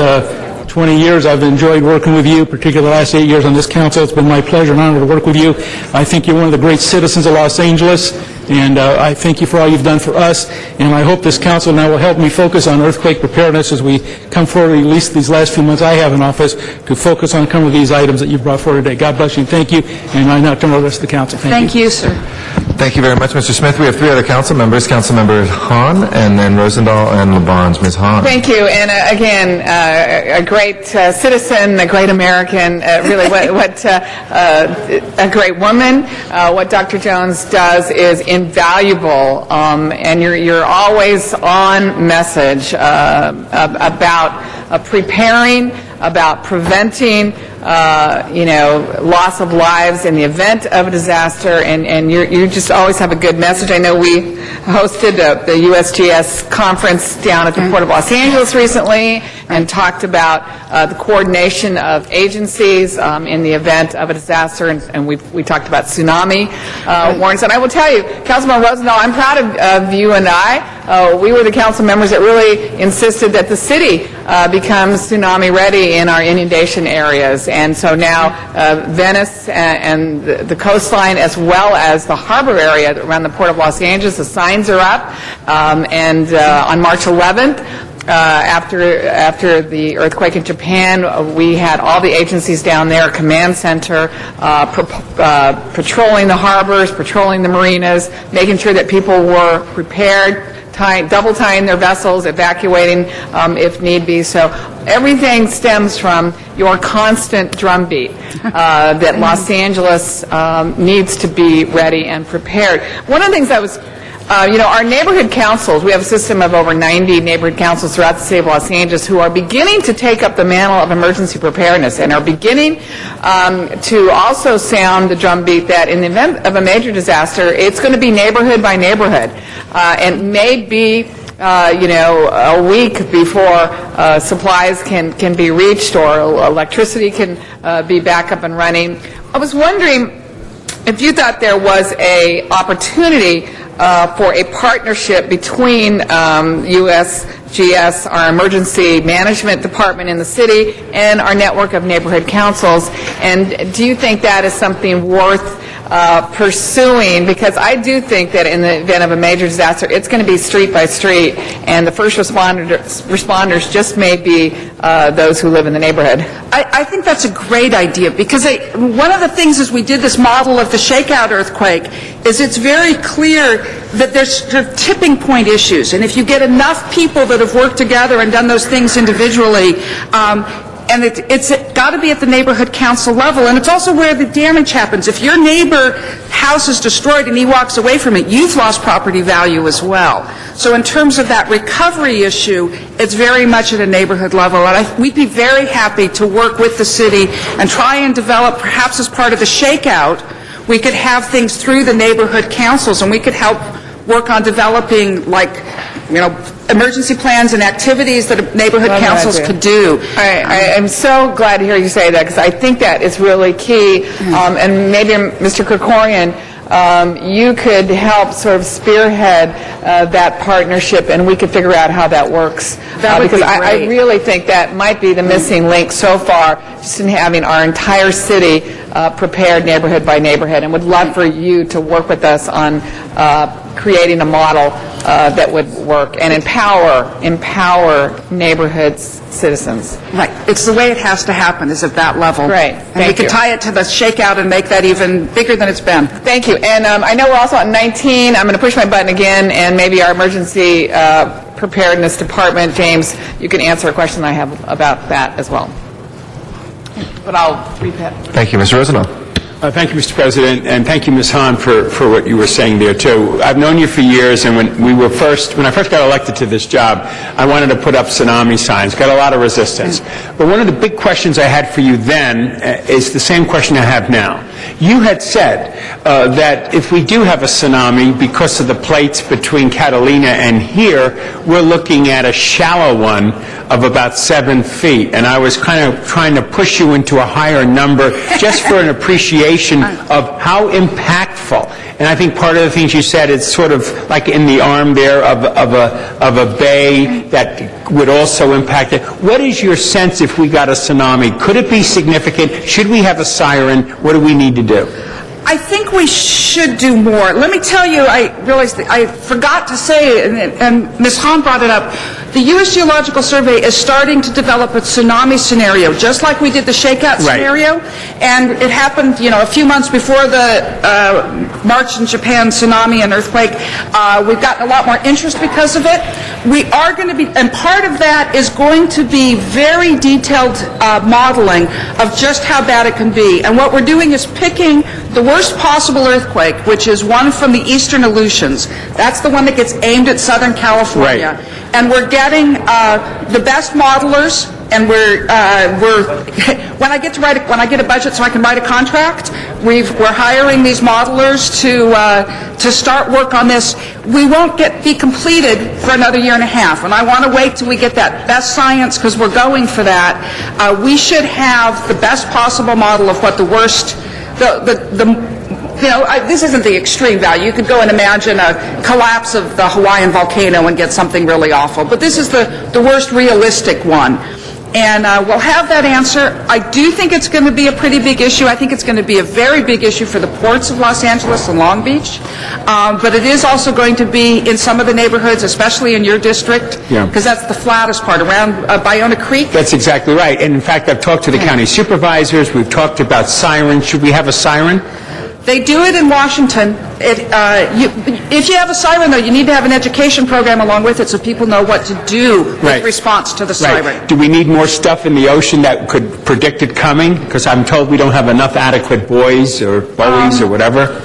20 years I've enjoyed working with you, particularly the last 8 years on this council. It's been my pleasure and honor to work with you. I think you're one of the great citizens of Los Angeles, and I thank you for all you've done for us. And I hope this council now will help me focus on earthquake preparedness as we come forward, at least these last few months I have in office, to focus on some of these items that you've brought forward today. God bless you and thank you. And I now turn over the rest of the council. Thank you, sir. Thank you very much, Mr. Smith. We have 3 other council members, Councilmember Hahn, and then Rosendahl and Labange. Ms. Hahn. Thank you, and again, a great citizen, a great American, really a great woman. What Dr. Jones does is invaluable, and you're always on message about preparing, about preventing, loss of lives in the event of a disaster, and you just always have a good message. I know we hosted the USGS conference down at the Port of Los Angeles recently and talked about the coordination of agencies in the event of a disaster, and we talked about tsunami warnings. And I will tell you, Councilman Rosendahl, I'm proud of you and I. We were the council members that really insisted that the city becomes tsunami ready in our inundation areas. And so now Venice and the coastline, as well as the harbor area around the Port of Los Angeles, the signs are up. And on March 11th, after the earthquake in Japan, we had all the agencies down there, command center, patrolling the harbors, patrolling the marinas, making sure that people were prepared, double tying their vessels, evacuating if need be. So everything stems from your constant drumbeat that Los Angeles needs to be ready and prepared. One of the things that was our neighborhood councils, we have a system of over 90 neighborhood councils throughout the city of Los Angeles who are beginning to take up the mantle of emergency preparedness and are beginning to also sound the drumbeat that in the event of a major disaster, it's going to be neighborhood by neighborhood. And maybe a week before supplies can be reached or electricity can be back up and running. I was wondering if you thought there was a opportunity for a partnership between USGS, our emergency management department in the city, and our network of neighborhood councils. And do you think that is something worth pursuing, because I do think that in the event of a major disaster, it's going to be street by street, and the first responders just may be those who live in the neighborhood. I think that's a great idea, because one of the things as we did this model of the shakeout earthquake is it's very clear that there's sort of tipping point issues, and if you get enough people that have worked together and done those things individually, and it's got to be at the neighborhood council level, and it's also where the damage happens. If your neighbor's house is destroyed and he walks away from it, you've lost property value as well. So in terms of that recovery issue, it's very much at a neighborhood level, and we'd be very happy to work with the city and try and develop, perhaps as part of the shakeout, we could have things through the neighborhood councils, and we could help work on developing, like, emergency plans and activities that neighborhood councils could do. I am so glad to hear you say that, because I think that is really key. And maybe, Mr. Krikorian, you could help sort of spearhead that partnership, and we could figure out how that works. That would be because great. I really think that might be the missing link so far, just in having our entire city prepared neighborhood by neighborhood, and would love for you to work with us on creating a model that would work and empower neighborhood citizens. Right. It's the way it has to happen, is at that level. Right. And we could tie it to the shakeout and make that even bigger than it's been. Thank you. And I know we're also at 19. I'm going to push my button again, and maybe our emergency preparedness department, James, you can answer a question I have about that as well. But I'll repeat. Thank you, Mr. Rosendahl. Thank you, Mr. President, and thank you, Ms. Hahn, for what you were saying there, too. I've known you for years, and when I first got elected to this job, I wanted to put up tsunami signs. Got a lot of resistance. But one of the big questions I had for you then is the same question I have now. You had said that if we do have a tsunami, because of the plates between Catalina and here, we're looking at a shallow one of about 7 feet. And I was kind of trying to push you into a higher number just for an appreciation of how impactful. And I think part of the things you said, it's sort of like in the arm there of a bay that would also impact it. What is your sense if we got a tsunami? Could it be significant? Should we have a siren? What do we need to do? I think we should do more. Let me tell you, I realized that I forgot to say, and Ms. Hahn brought it up, the U.S. Geological Survey is starting to develop a tsunami scenario, just like we did the shakeout scenario. And it happened, a few months before the March in Japan tsunami and earthquake. We've gotten a lot more interest because of it. We are going to be, and part of that is going to be very detailed modeling of just how bad it can be. And what we're doing is picking the worst possible earthquake, which is one from the eastern Aleutians. That's the one that gets aimed at Southern California. Right. And we're getting the best modelers, and we're when I get a budget so I can write a contract, we're hiring these modelers to start work on this. We won't be completed for another year and a half, and I want to wait till we get that best science, because we're going for that. We should have the best possible model of what the worst, this isn't the extreme value. You could go and imagine a collapse of the Hawaiian volcano and get something really awful. But this is the worst realistic one. And we'll have that answer. I do think it's going to be a pretty big issue. I think it's going to be a very big issue for the ports of Los Angeles and Long Beach. But it is also going to be in some of the neighborhoods, especially in your district, because that's the flattest part, around Ballona Creek. That's exactly right. And in fact, I've talked to the county supervisors. We've talked about sirens. Should we have a siren? They do it in Washington. If you have a siren, though, you need to have an education program along with it so people know what to do with response to the siren. Right. Do we need more stuff in the ocean that could predict it coming? Because I'm told we don't have enough adequate buoys or buoys or whatever.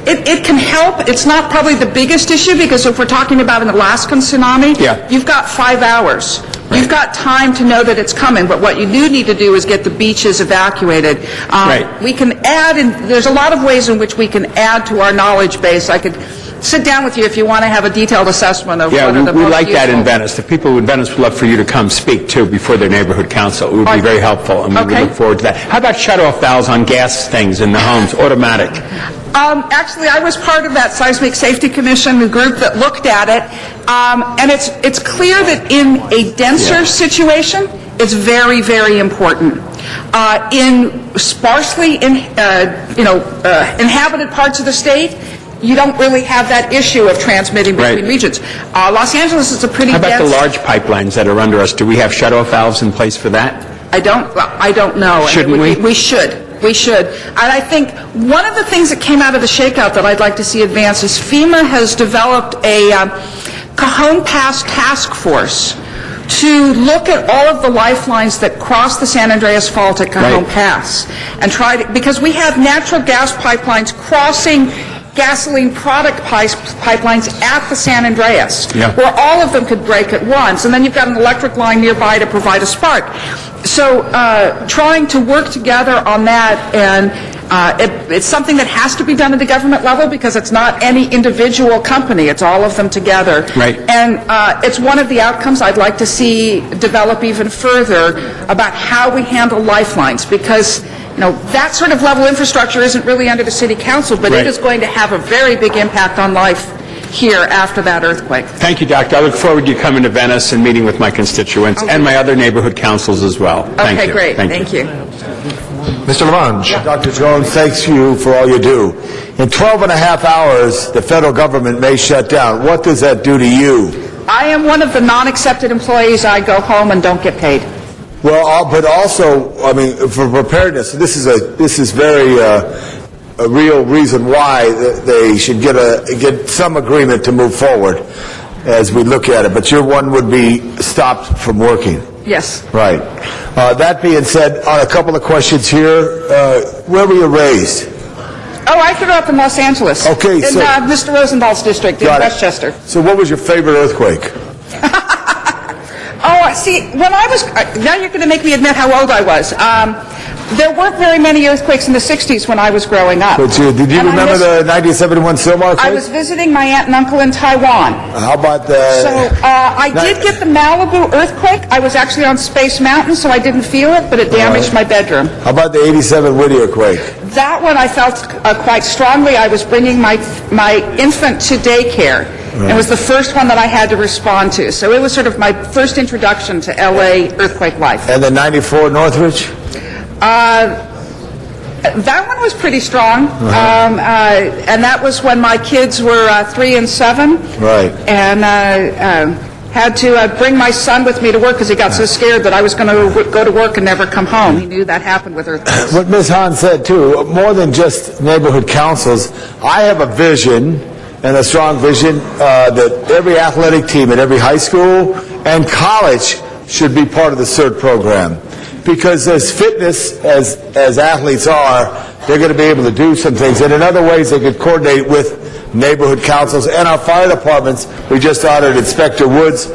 It can help. It's not probably the biggest issue, because if we're talking about an Alaskan tsunami, you've got 5 hours. Right. You've got time to know that it's coming, but what you do need to do is get the beaches evacuated. We can add, and there's a lot of ways in which we can add to our knowledge base. I could sit down with you if you want to have a detailed assessment of what are the most we like useful. that in Venice. The people in Venice would love for you to come speak, too, before their neighborhood council. It would be very helpful, and we would look forward to that. How about shut-off valves on gas things in the homes, automatic? Actually, I was part of that Seismic Safety Commission, the group that looked at it, and it's clear that in a denser situation, It's very, very important. In sparsely inhabited parts of the state, you don't really have that issue of transmitting between regions. Los Angeles is a pretty How about dense... the large pipelines that are under us? Do we have shut-off valves in place for that? I don't know. Shouldn't we? We should. We should. And I think one of the things that came out of the shakeout that I'd like to see advance is FEMA has developed a Cajon Pass task force to look at all of the lifelines that cross the San Andreas Fault at Cajon Pass and try to, because we have natural gas pipelines crossing gasoline product pipelines at the San Andreas, where all of them could break at once, and then you've got an electric line nearby to provide a spark. So trying to work together on that, and it's something that has to be done at the government level because it's not any individual company, it's all of them together. Right. And it's one of the outcomes I'd like to see develop even further about how we handle lifelines, because that sort of level infrastructure isn't really under the City Council, but it is going to have a very big impact on life here after that earthquake. Thank you, Doctor. I look forward to you coming to Venice and meeting with my constituents and my other neighborhood councils as well. Thank you. Okay, great. Thank you. Mr. Lavange. Dr. Jones, thanks you for all you do. In 12 and a half hours, the federal government may shut down. What does that do to you? I am one of the non-accepted employees. I go home and don't get paid. Well, but also, I mean, for preparedness, this is very a real reason why they should get some agreement to move forward as we look at it. But your one would be stopped from working. Yes. Right. That being said, on a couple of questions here, where were you raised? Oh, I grew up in Los Angeles. Okay, in Mr. Rosenthal's district in Westchester. So what was your favorite earthquake? Oh, see, when I was, now you're going to make me admit how old I was. There weren't very many earthquakes in the 60s when I was growing up. But did you remember the 1971 Sylmar quake? I was visiting my aunt and uncle in Taiwan. How about the... So I did get the Malibu earthquake. I was actually on Space Mountain, so I didn't feel it, but it damaged my bedroom. How about the 87 Whittier quake? That one I felt quite strongly. I was bringing my infant to daycare. It was the first one that I had to respond to. So it was sort of my first introduction to L.A. earthquake life. And the 94 Northridge? That one was pretty strong. And that was when my kids were 3 and 7. Right. And had to bring my son with me to work because he got so scared that I was going to go to work and never come home. He knew that happened with earthquakes. What Ms. Hahn said, too, more than just neighborhood councils, I have a vision and a strong vision that every athletic team at every high school and college should be part of the CERT program. Because as fitness as athletes are, they're going to be able to do some things. And in other ways, they could coordinate with neighborhood councils and our fire departments. We just honored Inspector Woods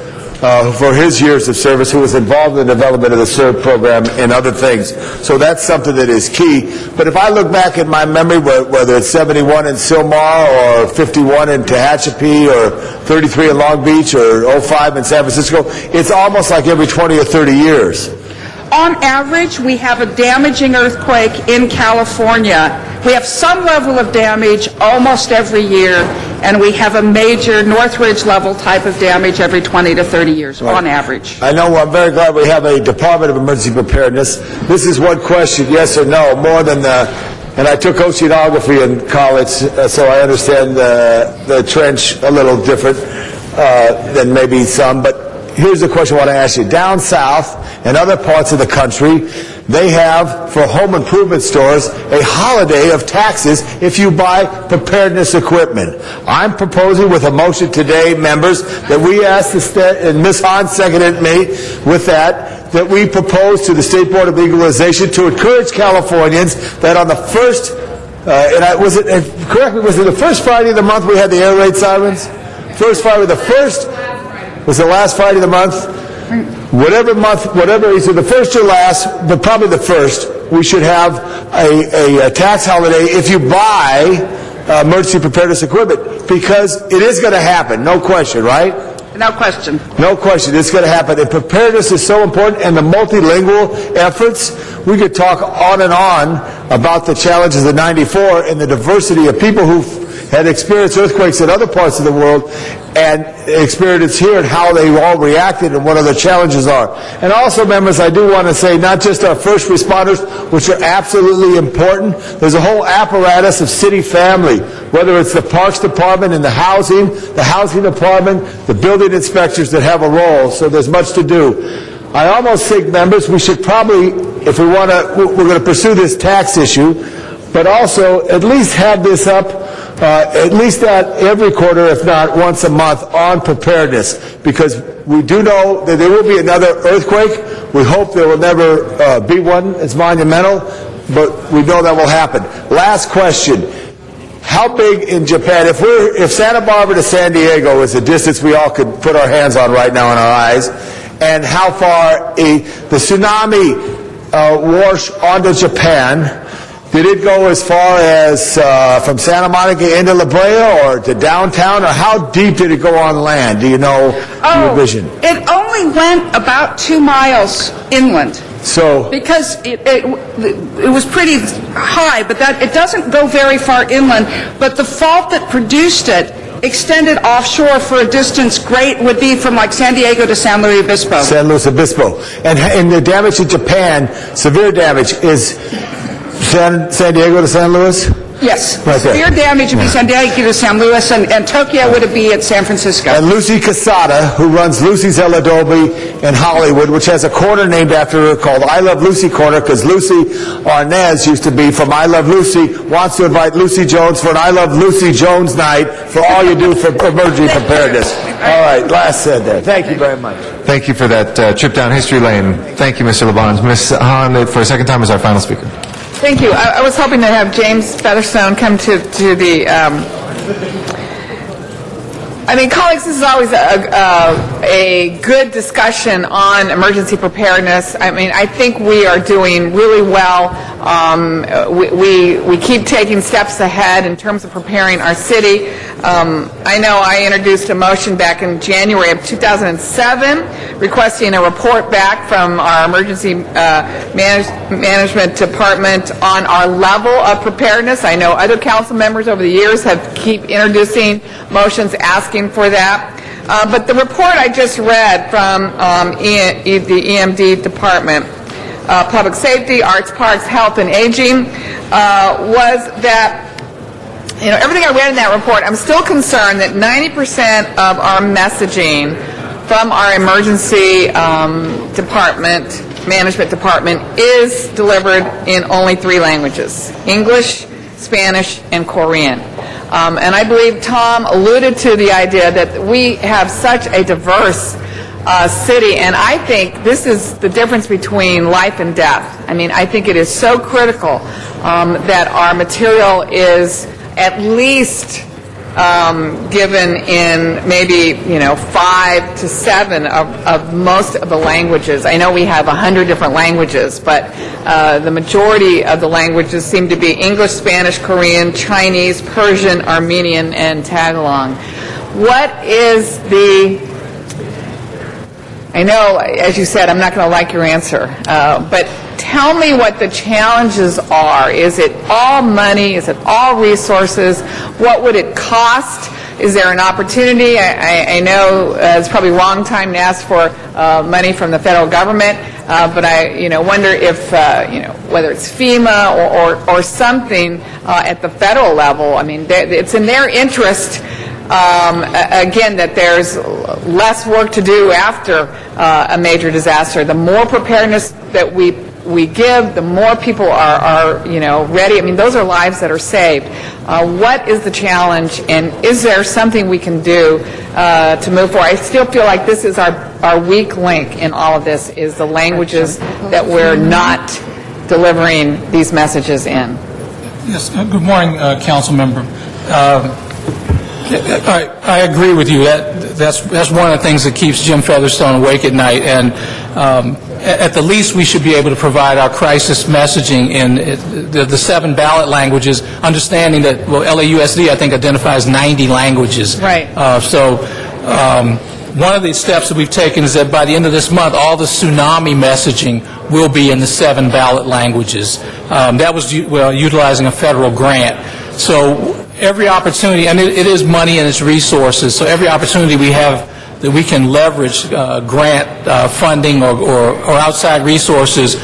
for his years of service, who was involved in the development of the CERT program and other things. So that's something that is key. But if I look back at my memory, whether it's 71 in Sylmar or 51 in Tehachapi or 33 in Long Beach or 05 in San Francisco, it's almost like every 20 or 30 years. On average, we have a damaging earthquake in California. We have some level of damage almost every year, and we have a major Northridge level type of damage every 20 to 30 years, on average. I know, I'm very glad we have a Department of Emergency Preparedness. This is one question, yes or no, more than and I took oceanography in college, so I understand the trench a little different than maybe some, but here's the question I want to ask you. Down south and other parts of the country, they have, for home improvement stores, a holiday of taxes if you buy preparedness equipment. I'm proposing with a motion today, members, that we ask the state, and Ms. Hahn seconded me with that we propose to the State Board of Legalization to encourage Californians that on the first, was it the first Friday of the month we had the air raid sirens? First Friday, was the last Friday of the month? Whatever, either the first or last, but probably the first, we should have a tax holiday if you buy emergency preparedness equipment, because it is going to happen, no question, right? No question. No question, it's going to happen. And preparedness is so important, and the multilingual efforts, we could talk on and on about the challenges of 94 and the diversity of people who had experienced earthquakes in other parts of the world and experienced here and how they all reacted and what other challenges are. And also, members, I do want to say not just our first responders, which are absolutely important. There's a whole apparatus of city family, whether it's the Parks Department and the Housing Department, the building inspectors that have a role. So there's much to do. I almost think, members, we should probably, if we want to, we're going to pursue this tax issue, but also at least have this up, at least every quarter, if not once a month, on preparedness, because we do know that there will be another earthquake. We hope there will never be one. It's monumental, but we know that will happen. Last question. How big in Japan, if Santa Barbara to San Diego is a distance we all could put our hands on right now in our eyes, and how far the tsunami washed onto Japan, did it go as far as from Santa Monica into La Brea or to downtown, or how deep did it go on land? Do you know your vision? It only went about 2 miles inland. So, because it was pretty high, but it doesn't go very far inland. But the fault that produced it extended offshore for a distance great would be from like San Diego to San Luis Obispo. San Luis Obispo. And the damage to Japan, severe damage, is San Diego to San Luis? Yes. Right there. Severe damage would be San Diego to San Luis, and Tokyo would be at San Francisco. And Lucy Casada, who runs Lucy's El Adobe in Hollywood, which has a corner named after her called I Love Lucy Corner, because Lucy Arnaz used to be from I Love Lucy, wants to invite Lucy Jones for an I Love Lucy Jones night for all you do for emergency preparedness. All right, last said there. Thank you very much. Thank you for that trip down history lane. Thank you, Mr. Labange. Ms. Hahn, for a second time, is our final speaker. Thank you. I was hoping to have James Featherstone come to the... colleagues, this is always a good discussion on emergency preparedness. I think we are doing really well. We keep taking steps ahead in terms of preparing our city. I know I introduced a motion back in January of 2007 requesting a report back from our emergency management department on our level of preparedness. I know other council members over the years have keep introducing motions asking for that. But the report I just read from the EMD department, Public Safety, Arts, Parks, Health, and Aging, was that everything I read in that report, I'm still concerned that 90% of our messaging from our emergency management department is delivered in only 3 languages: English, Spanish, and Korean. And I believe Tom alluded to the idea that we have such a diverse city, and I think this is the difference between life and death. I think it is so critical that our material is at least given in maybe 5 to 7 of most of the languages. I know we have 100 different languages, but the majority of the languages seem to be English, Spanish, Korean, Chinese, Persian, Armenian, and Tagalog. What is I know, as you said, I'm not going to like your answer, but tell me what the challenges are. Is it all money? Is it all resources? What would it cost? Is there an opportunity? I know it's probably the wrong time to ask for money from the federal government, but I wonder if whether it's FEMA or something at the federal level. It's in their interest. Again, that there's less work to do after a major disaster. The more preparedness that we give, the more people are ready. Those are lives that are saved. What is the challenge, and is there something we can do to move forward? I still feel like this is our weak link in all of this, is the languages that we're not delivering these messages in. Yes. Good morning, Council Member. I agree with you. That's one of the things that keeps Jim Featherstone awake at night. And at the least, we should be able to provide our crisis messaging in the 7 ballot languages, understanding that, LAUSD, I think, identifies 90 languages. Right. One of the steps that we've taken is that by the end of this month, all the tsunami messaging will be in the 7 ballot languages. That was utilizing a federal grant. So every opportunity, and it is money and it's resources, so every opportunity we have that we can leverage grant funding or outside resources,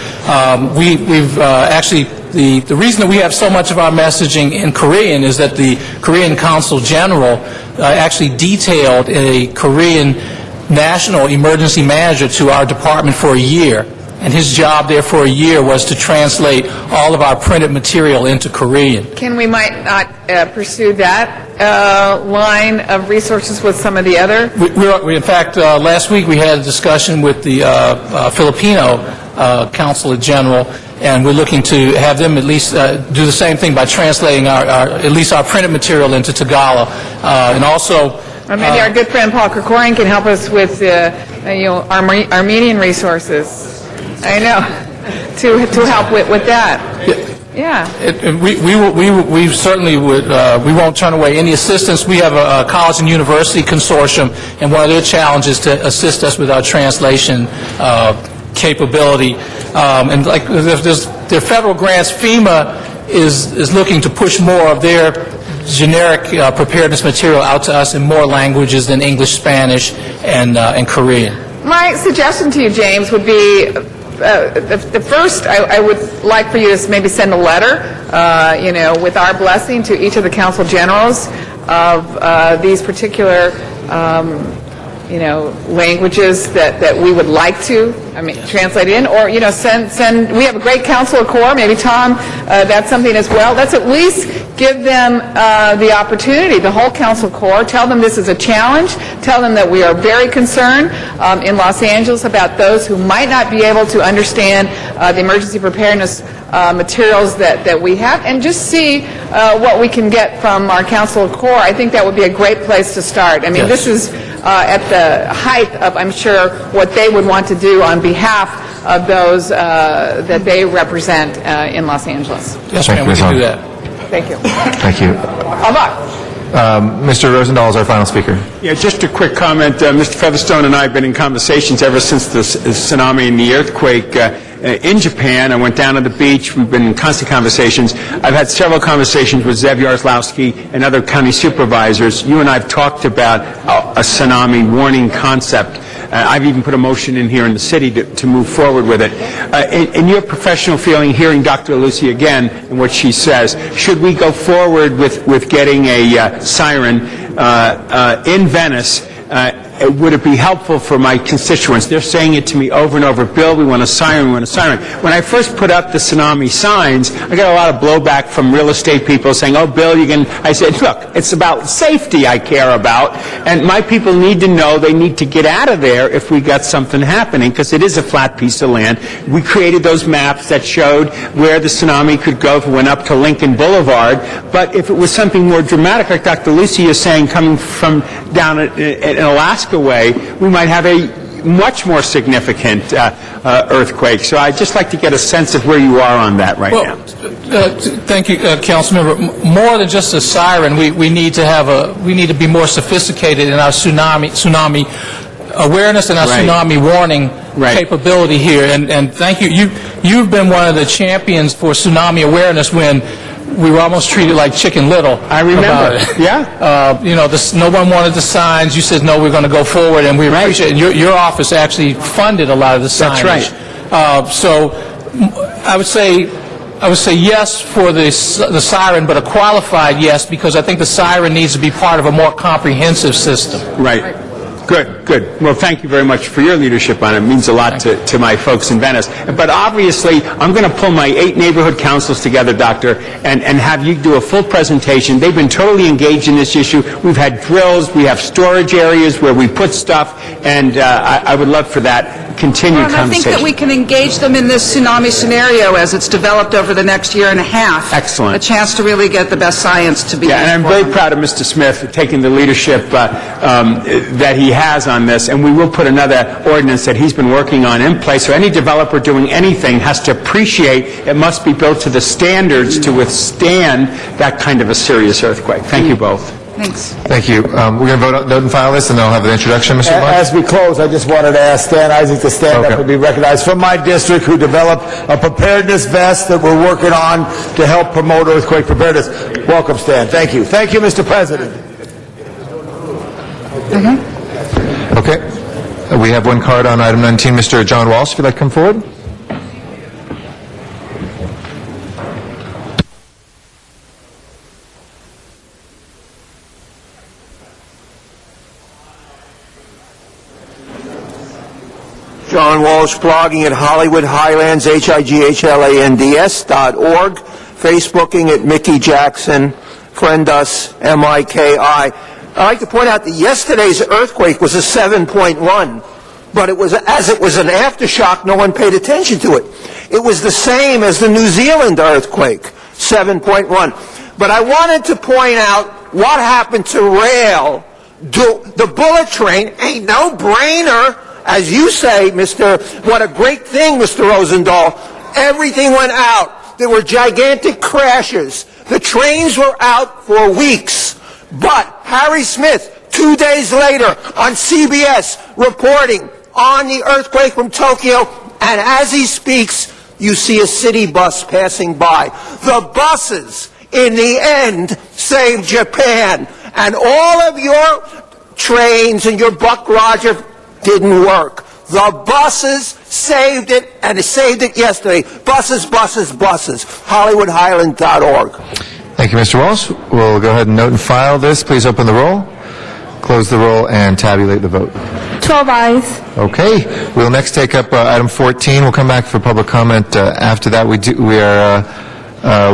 we've actually, the reason that we have so much of our messaging in Korean is that the Korean Consul General actually detailed a Korean national emergency manager to our department for a year. And his job there for a year was to translate all of our printed material into Korean. We might not pursue that line of resources with some of the other? In fact, last week we had a discussion with the Filipino Consulate General, and we're looking to have them at least do the same thing by translating at least our printed material into Tagalog. And also... Or maybe our good friend Paul Krikorian can help us with Armenian resources. I know, to help with that. Yeah. We certainly would, we won't turn away any assistance. We have a college and university consortium, and one of their challenges is to assist us with our translation capability. And like, there's federal grants. FEMA is looking to push more of their generic preparedness material out to us in more languages than English, Spanish, and Korean. My suggestion to you, James, would be the first, I would like for you to maybe send a letter, with our blessing to each of the council generals of these particular, languages that we would like to, translate in, or, send, we have a great council of core, maybe Tom, that's something as well. Let's at least give them the opportunity, the whole council core, tell them this is a challenge, tell them that we are very concerned in Los Angeles about those who might not be able to understand the emergency preparedness materials that we have, and just see what we can get from our council of core. I think that would be a great place to start. Yes. This is at the height of, I'm sure, what they would want to do on behalf of those that they represent in Los Angeles. Yes, ma'am, we can do that. Thank you. Thank you. Mr. Rosendahl is our final speaker. Yeah, just a quick comment. Mr. Featherstone and I have been in conversations ever since the tsunami and the earthquake in Japan. I went down to the beach. We've been in constant conversations. I've had several conversations with Zev Yaroslavsky and other county supervisors. You and I have talked about a tsunami warning concept. I've even put a motion in here in the city to move forward with it. In your professional feeling, hearing Dr. Lucy again and what she says, should we go forward with getting a siren in Venice? Would it be helpful for my constituents? They're saying it to me over and over, Bill, we want a siren, we want a siren. When I first put up the tsunami signs, I got a lot of blowback from real estate people saying, oh, Bill, I said, look, it's about safety I care about, and my people need to know they need to get out of there if we got something happening, because it is a flat piece of land. We created those maps that showed where the tsunami could go if it went up to Lincoln Boulevard, but if it was something more dramatic, like Dr. Lucy is saying, coming from down in Alaska way, we might have a much more significant earthquake. So I'd just like to get a sense of where you are on that right now. Thank you, Councilmember. More than just a siren, we need to be more sophisticated in our tsunami awareness and our tsunami warning capability here. And thank you. You've been one of the champions for tsunami awareness when we were almost treated like Chicken Little. I remember. Yeah. No one wanted the signs. You said, no, we're going to go forward, and we appreciate it. Your office actually funded a lot of the signage. That's right. So I would say yes for the siren, but a qualified yes, because I think the siren needs to be part of a more comprehensive system. Right. Good. Well, thank you very much for your leadership on it. It means a lot to my folks in Venice. But obviously, I'm going to pull my 8 neighborhood councils together, Doctor, and have you do a full presentation. They've been totally engaged in this issue. We've had drills. We have storage areas where we put stuff, and I would love for that continued conversation. I think that we can engage them in this tsunami scenario as it's developed over the next year and a half. Excellent. A chance to really get the best science to be and I'm very proud of Mr. Smith for taking the leadership that he has on this, and we will put another ordinance that he's been working on in place. So any developer doing anything has to appreciate it must be built to the standards to withstand that kind of a serious earthquake. Thank you both. Thanks. Thank you. We're going to vote on, note and file this, and then I'll have the introduction, Mr. Labange. As we close, I just wanted to ask Stan Isaac to stand up and be recognized from my district, who developed a preparedness vest that we're working on to help promote earthquake preparedness. Welcome, Stan. Thank you. Thank you, Mr. President. Okay. We have one card on item 19. Mr. John Walsh, if you'd like to come forward. John Walsh, blogging at Hollywood Highlands, HIGHLANDS.org, Facebooking at Mickey Jackson, friend us, MIKI. I'd like to point out that yesterday's earthquake was a 7.1, but it was an aftershock, no one paid attention to it. It was the same as the New Zealand earthquake, 7.1. But I wanted to point out what happened to rail. The bullet train ain't no brainer. As you say, what a great thing, Mr. Rosendahl. Everything went out. There were gigantic crashes. The trains were out for weeks. But Harry Smith, 2 days later on CBS, reporting on the earthquake from Tokyo, and as he speaks, you see a city bus passing by. The buses, in the end, saved Japan. And all of your trains and your Buck Roger didn't work. The buses saved it, and it saved it yesterday. Buses, buses, buses. HollywoodHighland.org. Thank you, Mr. Walsh. We'll go ahead and note and file this. Please open the roll, close the roll, and tabulate the vote. 12 ayes. Okay. We'll next take up item 14. We'll come back for public comment after that. We are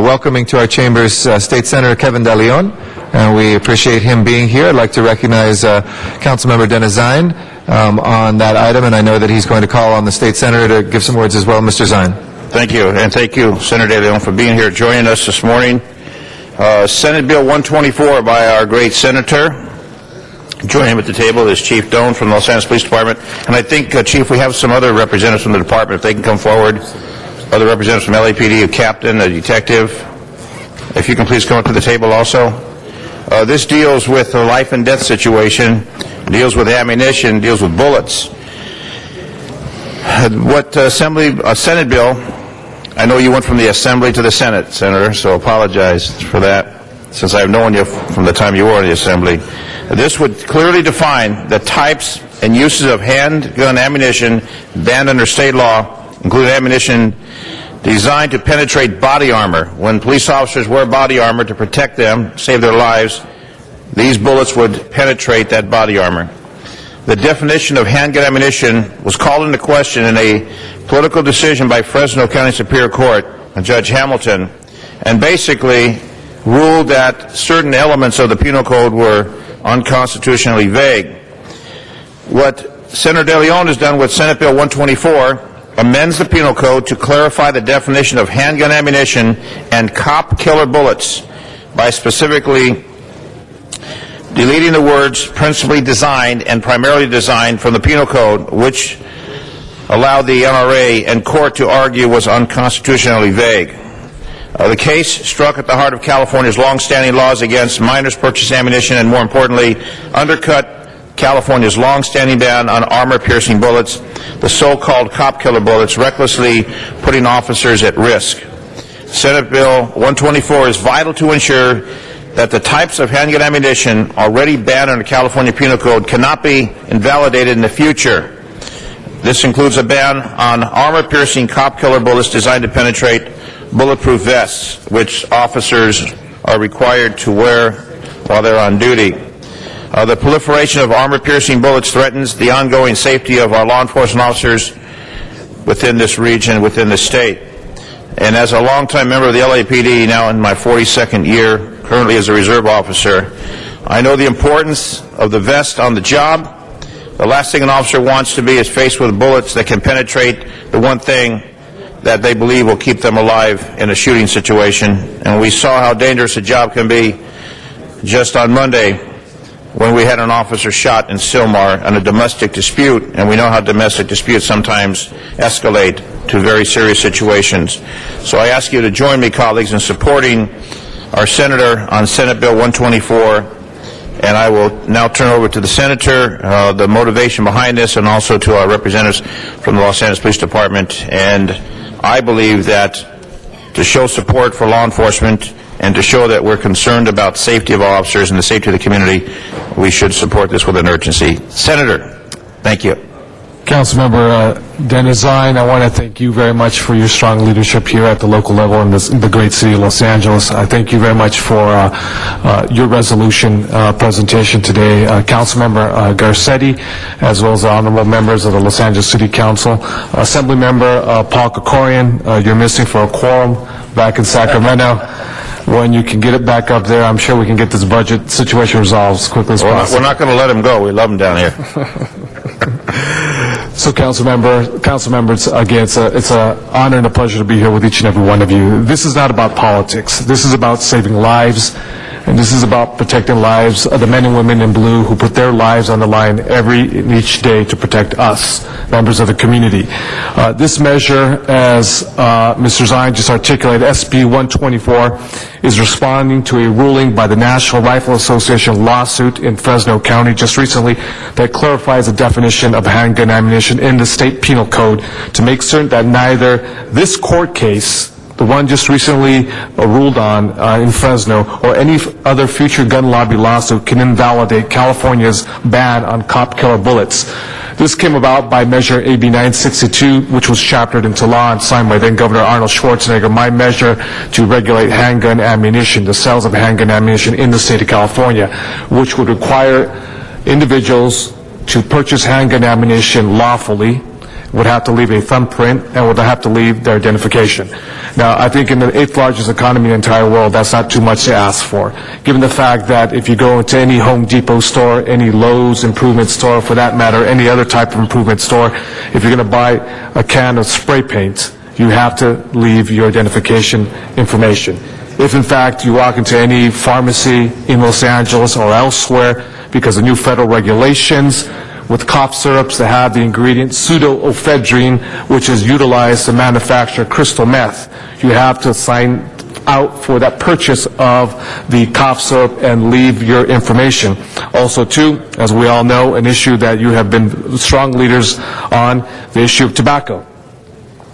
welcoming to our chambers State Senator Kevin De Leon, and we appreciate him being here. I'd like to recognize Councilmember Dennis Zine on that item, and I know that he's going to call on the State Senator to give some words as well. Mr. Zine. Thank you, and thank you, Senator De Leon, for being here, joining us this morning. Senate Bill 124 by our great senator. Joining him at the table is Chief Doan from the Los Angeles Police Department, and I think, Chief, we have some other representatives from the department. If they can come forward, other representatives from LAPD, a captain, a detective. If you can please come up to the table also. This deals with a life and death situation, deals with ammunition, deals with bullets. What Senate bill, I know you went from the Assembly to the Senate, Senator, so apologize for that, since I've known you from the time you were in the Assembly. This would clearly define the types and uses of handgun ammunition banned under state law, including ammunition designed to penetrate body armor. When police officers wear body armor to protect them, save their lives, these bullets would penetrate that body armor. The definition of handgun ammunition was called into question in a political decision by Fresno County Superior Court, Judge Hamilton, and basically ruled that certain elements of the Penal Code were unconstitutionally vague. What Senator De Leon has done with Senate Bill 124 amends the Penal Code to clarify the definition of handgun ammunition and cop killer bullets by specifically deleting the words principally designed and primarily designed from the Penal Code, which allowed the NRA and court to argue was unconstitutionally vague. The case struck at the heart of California's long-standing laws against minors purchasing ammunition and, more importantly, undercut California's long-standing ban on armor-piercing bullets, the so-called cop killer bullets, recklessly putting officers at risk. Senate Bill 124 is vital to ensure that the types of handgun ammunition already banned under California Penal Code cannot be invalidated in the future. This includes a ban on armor-piercing cop killer bullets designed to penetrate bulletproof vests, which officers are required to wear while they're on duty. The proliferation of armor-piercing bullets threatens the ongoing safety of our law enforcement officers within this region, within the state. And as a longtime member of the LAPD, now in my 42nd year, currently as a reserve officer, I know the importance of the vest on the job. The last thing an officer wants to be is faced with bullets that can penetrate the one thing that they believe will keep them alive in a shooting situation. And we saw how dangerous a job can be just on Monday when we had an officer shot in Sylmar on a domestic dispute, and we know how domestic disputes sometimes escalate to very serious situations. So I ask you to join me, colleagues, in supporting our senator on Senate Bill 124 And I will now turn over to the Senator, the motivation behind this, and also to our representatives from the Los Angeles Police Department. And I believe that to show support for law enforcement and to show that we're concerned about safety of our officers and the safety of the community, we should support this with an urgency. Senator, thank you. Councilmember Dennis Zine, I want to thank you very much for your strong leadership here at the local level in the great city of Los Angeles. I thank you very much for your resolution presentation today. Councilmember Garcetti, as well as the honorable members of the Los Angeles City Council. Assemblymember Paul Krikorian, you're missing for a quorum back in Sacramento. When you can get it back up there, I'm sure we can get this budget situation resolved as quickly as possible. We're not going to let him go. We love him down here. So, council members, again, it's an honor and a pleasure to be here with each and every one of you. This is not about politics. This is about saving lives, and this is about protecting lives of the men and women in blue who put their lives on the line each day to protect us, members of the community. This measure, as Mr. Zine just articulated, SB 124, is responding to a ruling by the National Rifle Association lawsuit in Fresno County just recently that clarifies the definition of handgun ammunition in the state penal code to make certain that neither this court case, the one just recently ruled on in Fresno, or any other future gun lobby lawsuit can invalidate California's ban on cop killer bullets. This came about by Measure AB 962, which was chaptered into law and signed by then Governor Arnold Schwarzenegger, my measure to regulate handgun ammunition, the sales of handgun ammunition in the state of California, which would require individuals to purchase handgun ammunition lawfully, would have to leave a thumbprint, and would have to leave their identification. Now, I think in the 8th largest economy in the entire world, that's not too much to ask for, given the fact that if you go into any Home Depot store, any Lowe's improvement store, for that matter, any other type of improvement store, if you're going to buy a can of spray paint, you have to leave your identification information. If, in fact, you walk into any pharmacy in Los Angeles or elsewhere, because of new federal regulations, with cough syrups that have the ingredient pseudoephedrine, which is utilized to manufacture crystal meth, you have to sign out for that purchase of the cough syrup and leave your information. Also, too, as we all know, an issue that you have been strong leaders on, the issue of tobacco.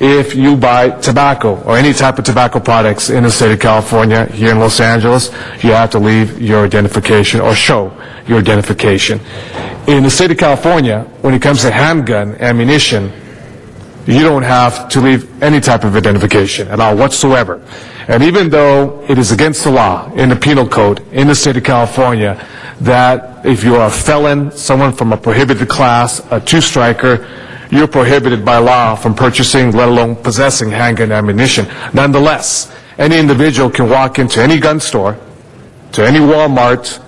If you buy tobacco or any type of tobacco products in the state of California, here in Los Angeles, you have to leave your identification or show your identification. In the state of California, when it comes to handgun ammunition, you don't have to leave any type of identification at all whatsoever. And even though it is against the law in the penal code in the state of California that if you are a felon, someone from a prohibited class, a two-striker, you're prohibited by law from purchasing, let alone possessing handgun ammunition. Nonetheless, any individual can walk into any gun store, to any Walmart,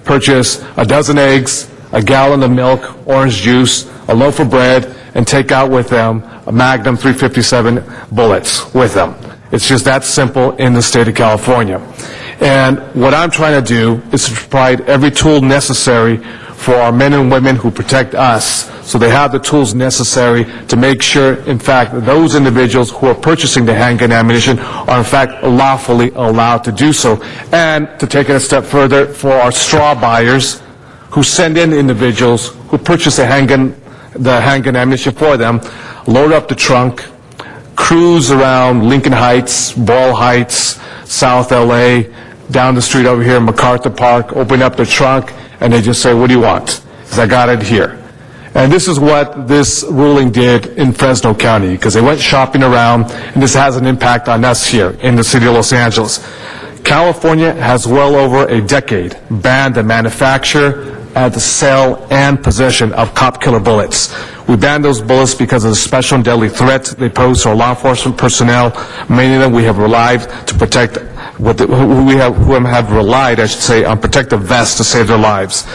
purchase a dozen eggs, a gallon of milk, orange juice, a loaf of bread, and take out with them a Magnum 357 bullets with them. It's just that simple in the state of California. And what I'm trying to do is to provide every tool necessary for our men and women who protect us, so they have the tools necessary to make sure, in fact, those individuals who are purchasing the handgun ammunition are, in fact, lawfully allowed to do so. And to take it a step further, for our straw buyers who send in individuals who purchase the handgun ammunition for them, load up the trunk, cruise around Lincoln Heights, Ball Heights, South L.A., down the street over here in MacArthur Park, open up the trunk, and they just say, "What do you want?" Because I got it here. And this is what this ruling did in Fresno County, because they went shopping around, and this has an impact on us here in the city of Los Angeles. California has well over a decade banned the manufacture, the sale, and possession of cop killer bullets. We banned those bullets because of the special and deadly threat they pose to our law enforcement personnel. Many of them we have relied to protect, who have relied, I should say, on protective vests to save their lives.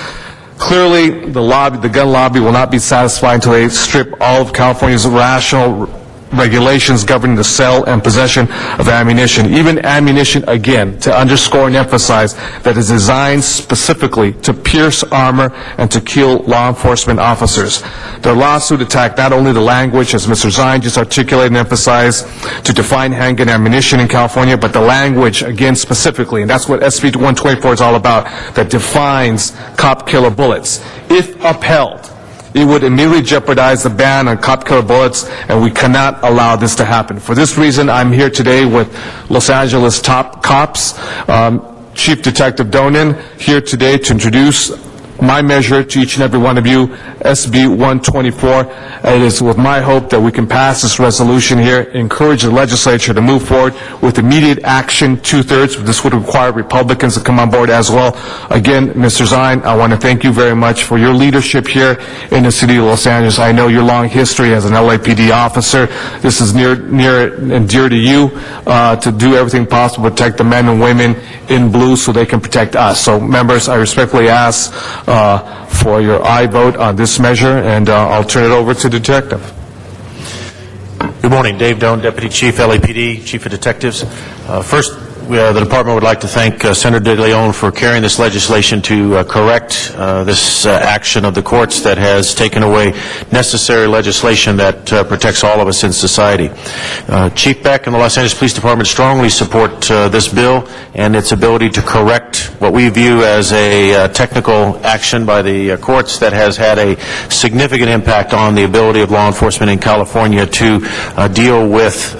Clearly, the gun lobby will not be satisfied until they strip all of California's rational regulations governing the sale and possession of ammunition, even ammunition, again, to underscore and emphasize that is designed specifically to pierce armor and to kill law enforcement officers. Their lawsuit attacked not only the language, as Mr. Zine just articulated and emphasized, to define handgun ammunition in California, but the language, again, specifically, and that's what SB 124 is all about, that defines cop killer bullets. If upheld, it would immediately jeopardize the ban on cop killer bullets, and we cannot allow this to happen. For this reason, I'm here today with Los Angeles top cops, Chief Detective Donin, here today to introduce my measure to each and every one of you, SB 124. It is with my hope that we can pass this resolution here, encourage the legislature to move forward with immediate action, 2/3. This would require Republicans to come on board as well. Again, Mr. Zine, I want to thank you very much for your leadership here in the city of Los Angeles. I know your long history as an LAPD officer. This is near and dear to you, to do everything possible to protect the men and women in blue so they can protect us. So, members, I respectfully ask for your aye vote on this measure, and I'll turn it over to the detective. Good morning. Dave Doan, Deputy Chief, LAPD, Chief of Detectives. First, the department would like to thank Senator De Leon for carrying this legislation to correct this action of the courts that has taken away necessary legislation that protects all of us in society. Chief Beck and the Los Angeles Police Department strongly support this bill and its ability to correct what we view as a technical action by the courts that has had a significant impact on the ability of law enforcement in California to deal with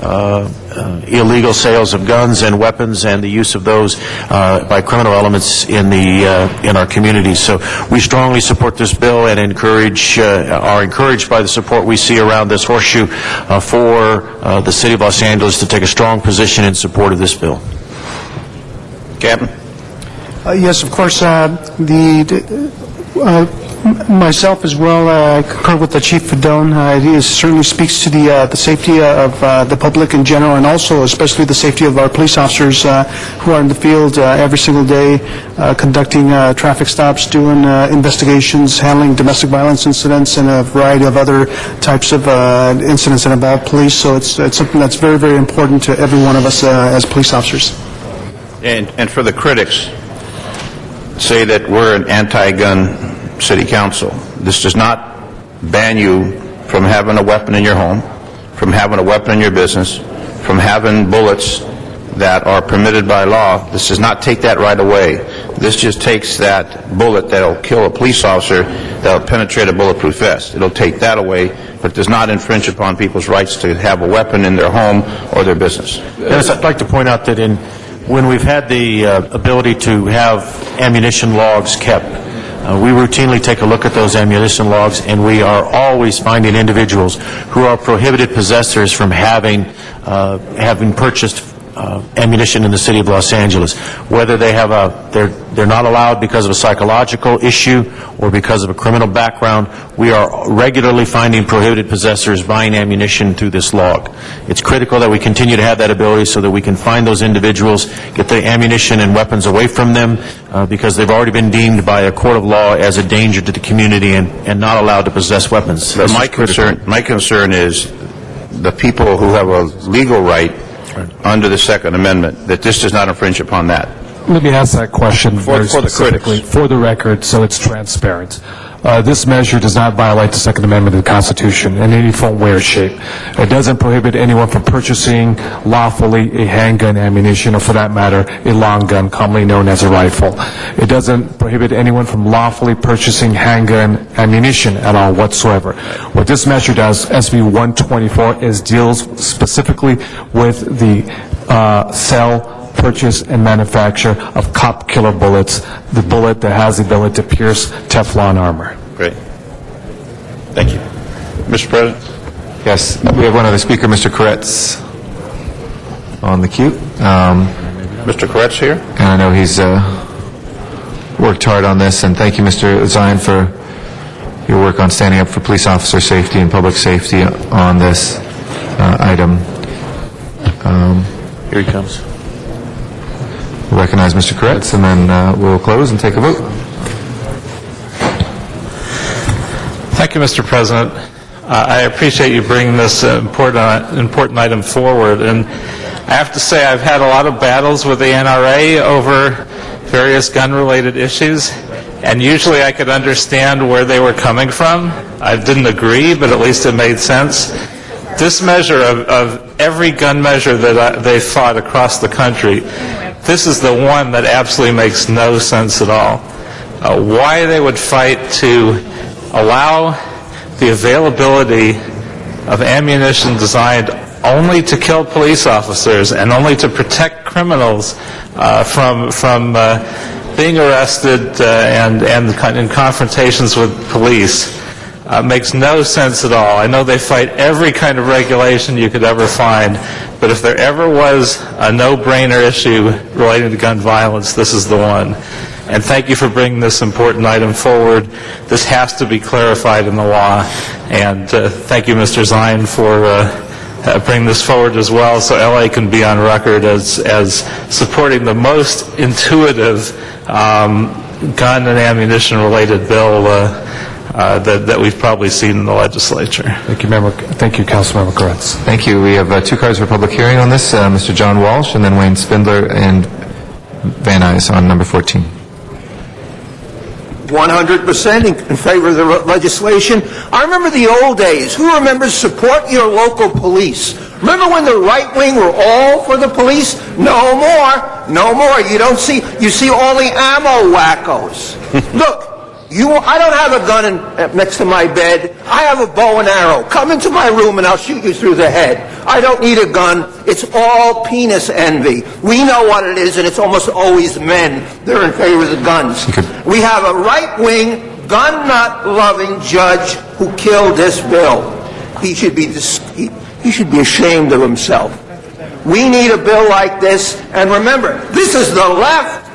illegal sales of guns and weapons and the use of those by criminal elements in our communities. So we strongly support this bill and are encouraged by the support we see around this horseshoe for the City of Los Angeles to take a strong position in support of this bill. Captain? Yes, of course. Myself as well, I concur with the Chief Doan. It certainly speaks to the safety of the public in general, and also especially the safety of our police officers who are in the field every single day, conducting traffic stops, doing investigations, handling domestic violence incidents, and a variety of other types of incidents that involve police. So it's something that's very, very important to every one of us as police officers. And for the critics, say that we're an anti-gun city council. This does not ban you from having a weapon in your home, from having a weapon in your business, from having bullets that are permitted by law. This does not take that right away. This just takes that bullet that'll kill a police officer, that'll penetrate a bulletproof vest. It'll take that away, but does not infringe upon people's rights to have a weapon in their home or their business. Yes, I'd like to point out that when we've had the ability to have ammunition logs kept, we routinely take a look at those ammunition logs, and we are always finding individuals who are prohibited possessors from having purchased ammunition in the city of Los Angeles. Whether they have they're not allowed because of a psychological issue or because of a criminal background, we are regularly finding prohibited possessors buying ammunition through this log. It's critical that we continue to have that ability so that we can find those individuals, get the ammunition and weapons away from them, because they've already been deemed by a court of law as a danger to the community and not allowed to possess weapons. But my concern is the people who have a legal right under the Second Amendment, that this does not infringe upon that. Let me ask that question For the critics. for the record, so it's transparent. This measure does not violate the Second Amendment of the Constitution in any form, way, or shape. It doesn't prohibit anyone from purchasing lawfully a handgun ammunition, or for that matter, a long gun, commonly known as a rifle. It doesn't prohibit anyone from lawfully purchasing handgun ammunition at all whatsoever. What this measure does, SB 124, is deals specifically with the sale, purchase, and manufacture of cop killer bullets, the bullet that has the ability to pierce Teflon armor. Great. Thank you. Mr. President? Yes, we have one other speaker, Mr. Koretz, on the queue. Mr. Koretz here? And I know he's worked hard on this, and thank you, Mr. Zine, for your work on standing up for police officer safety and public safety on this item. Here he comes. We'll recognize Mr. Koretz, and then we'll close and take a vote. Thank you, Mr. President. I appreciate you bringing this important item forward. And I have to say I've had a lot of battles with the NRA over various gun-related issues, and usually I could understand where they were coming from. I didn't agree, but at least it made sense. This measure of every gun measure that they fought across the country, this is the one that absolutely makes no sense at all. Why they would fight to allow the availability of ammunition designed only to kill police officers and only to protect criminals from being arrested and in confrontations with police makes no sense at all. I know they fight every kind of regulation you could ever find, but if there ever was a no-brainer issue relating to gun violence, this is the one. And thank you for bringing this important item forward. This has to be clarified in the law. And thank you, Mr. Zine, for bringing this forward as well, so LA can be on record as supporting the most intuitive gun and ammunition-related bill that we've probably seen in the legislature. Thank you, Councilmember Koretz. Thank you. We have two cards for public hearing on this, Mr. John Walsh and then Wayne Spindler and Van Nuys on number 14. 100% in favor of the legislation. I remember the old days. Who remembers support your local police? Remember when the right wing were all for the police? No more. No more. You see all the ammo wackos. Look, I don't have a gun next to my bed. I have a bow and arrow. Come into my room and I'll shoot you through the head. I don't need a gun. It's all penis envy. We know what it is, and it's almost always men. They're in favor of the guns. We have a right-wing, gun-not-loving judge who killed this bill. He should be ashamed of himself. We need a bill like this, and remember, this is the left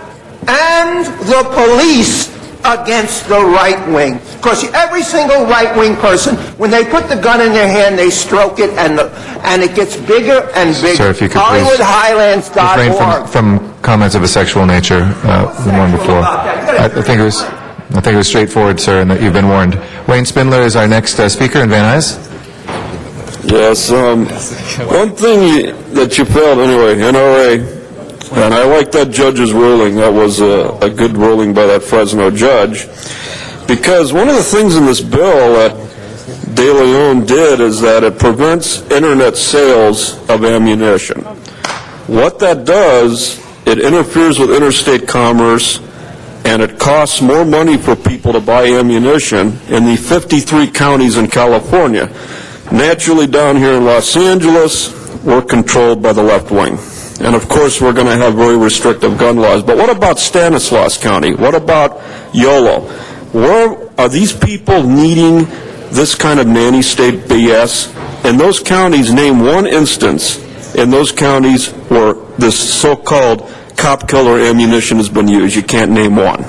and the police against the right wing. Because every single right wing person, when they put the gun in their hand, they stroke it, and it gets bigger and bigger. Sir, if you could please HollywoodHighlands.org. from comments of a sexual nature, the one before. I think it was straightforward, sir, and that you've been warned. Wayne Spindler is our next speaker, and Van Nuys. Yes, one thing that you failed anyway, NRA, and I like that judge's ruling. That was a good ruling by that Fresno judge, because one of the things in this bill that De Leon did is that it prevents internet sales of ammunition. What that does, it interferes with interstate commerce, and it costs more money for people to buy ammunition in the 53 counties in California. Naturally, down here in Los Angeles, we're controlled by the left wing. And of course, we're going to have very restrictive gun laws. But what about Stanislaus County? What about Yolo? Where are these people needing this kind of nanny state BS? In those counties, name one instance in those counties where this so-called cop killer ammunition has been used. You can't name one.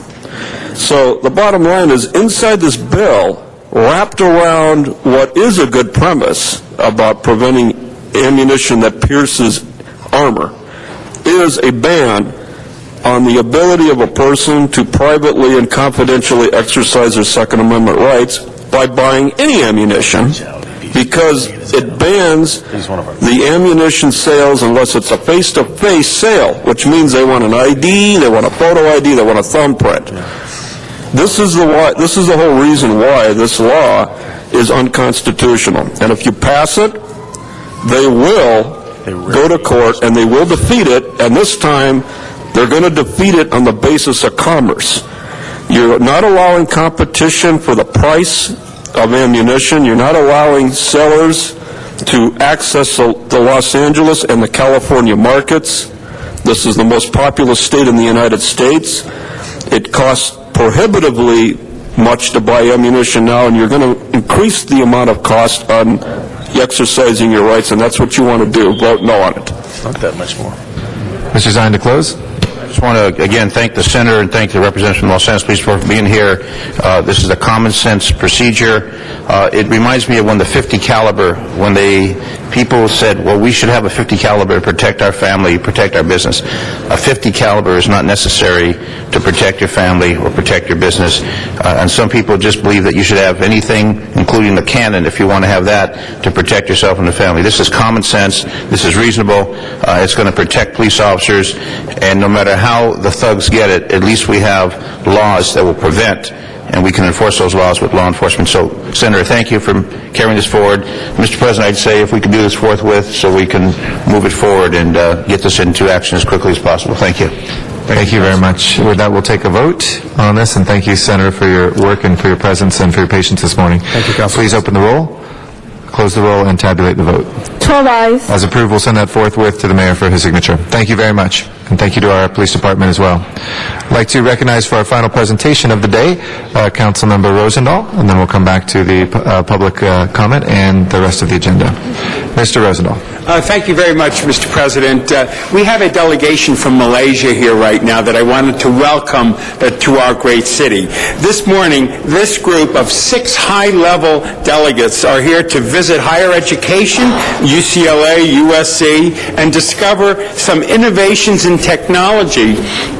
So the bottom line is, inside this bill, wrapped around what is a good premise about preventing ammunition that pierces armor, is a ban on the ability of a person to privately and confidentially exercise their Second Amendment rights by buying any ammunition, because it bans the ammunition sales unless it's a face-to-face sale, which means they want an ID, they want a photo ID, they want a thumbprint. This is the whole reason why this law is unconstitutional. And if you pass it, they will go to court and they will defeat it, and this time they're going to defeat it on the basis of commerce. You're not allowing competition for the price of ammunition. You're not allowing sellers to access the Los Angeles and the California markets. This is the most populous state in the United States. It costs prohibitively much to buy ammunition now, and you're going to increase the amount of cost on exercising your rights, and that's what you want to do. Vote no on it. Not that much more. Mr. Zine, to close. just want to, again, thank the senator and thank the representative from Los Angeles Police Department for being here. This is a common sense procedure. It reminds me of when the .50 caliber, when people said, well, we should have a .50 caliber to protect our family, protect our business. A .50 caliber is not necessary to protect your family or protect your business. And some people just believe that you should have anything, including the cannon, if you want to have that, to protect yourself and the family. This is common sense. This is reasonable. It's going to protect police officers. And no matter how the thugs get it, at least we have laws that will prevent, and we can enforce those laws with law enforcement. So, Senator, thank you for carrying this forward. Mr. President, I'd say if we could do this forthwith so we can move it forward and get this into action as quickly as possible. Thank you. Thank you very much. With that, we'll take a vote on this, and thank you, Senator, for your work and for your presence and for your patience this morning. Thank you, Council. Please open the roll, close the roll, and tabulate the vote. 12 ayes. As approved, we'll send that forthwith to the mayor for his signature. Thank you very much, and thank you to our police department as well. I'd like to recognize for our final presentation of the day, Councilmember Rosendahl, and then we'll come back to the public comment and the rest of the agenda. Mr. Rosendahl. Thank you very much, Mr. President. We have a delegation from Malaysia here right now that I wanted to welcome to our great city. This morning, this group of 6 high-level delegates are here to visit higher education, UCLA, USC, and discover some innovations in technology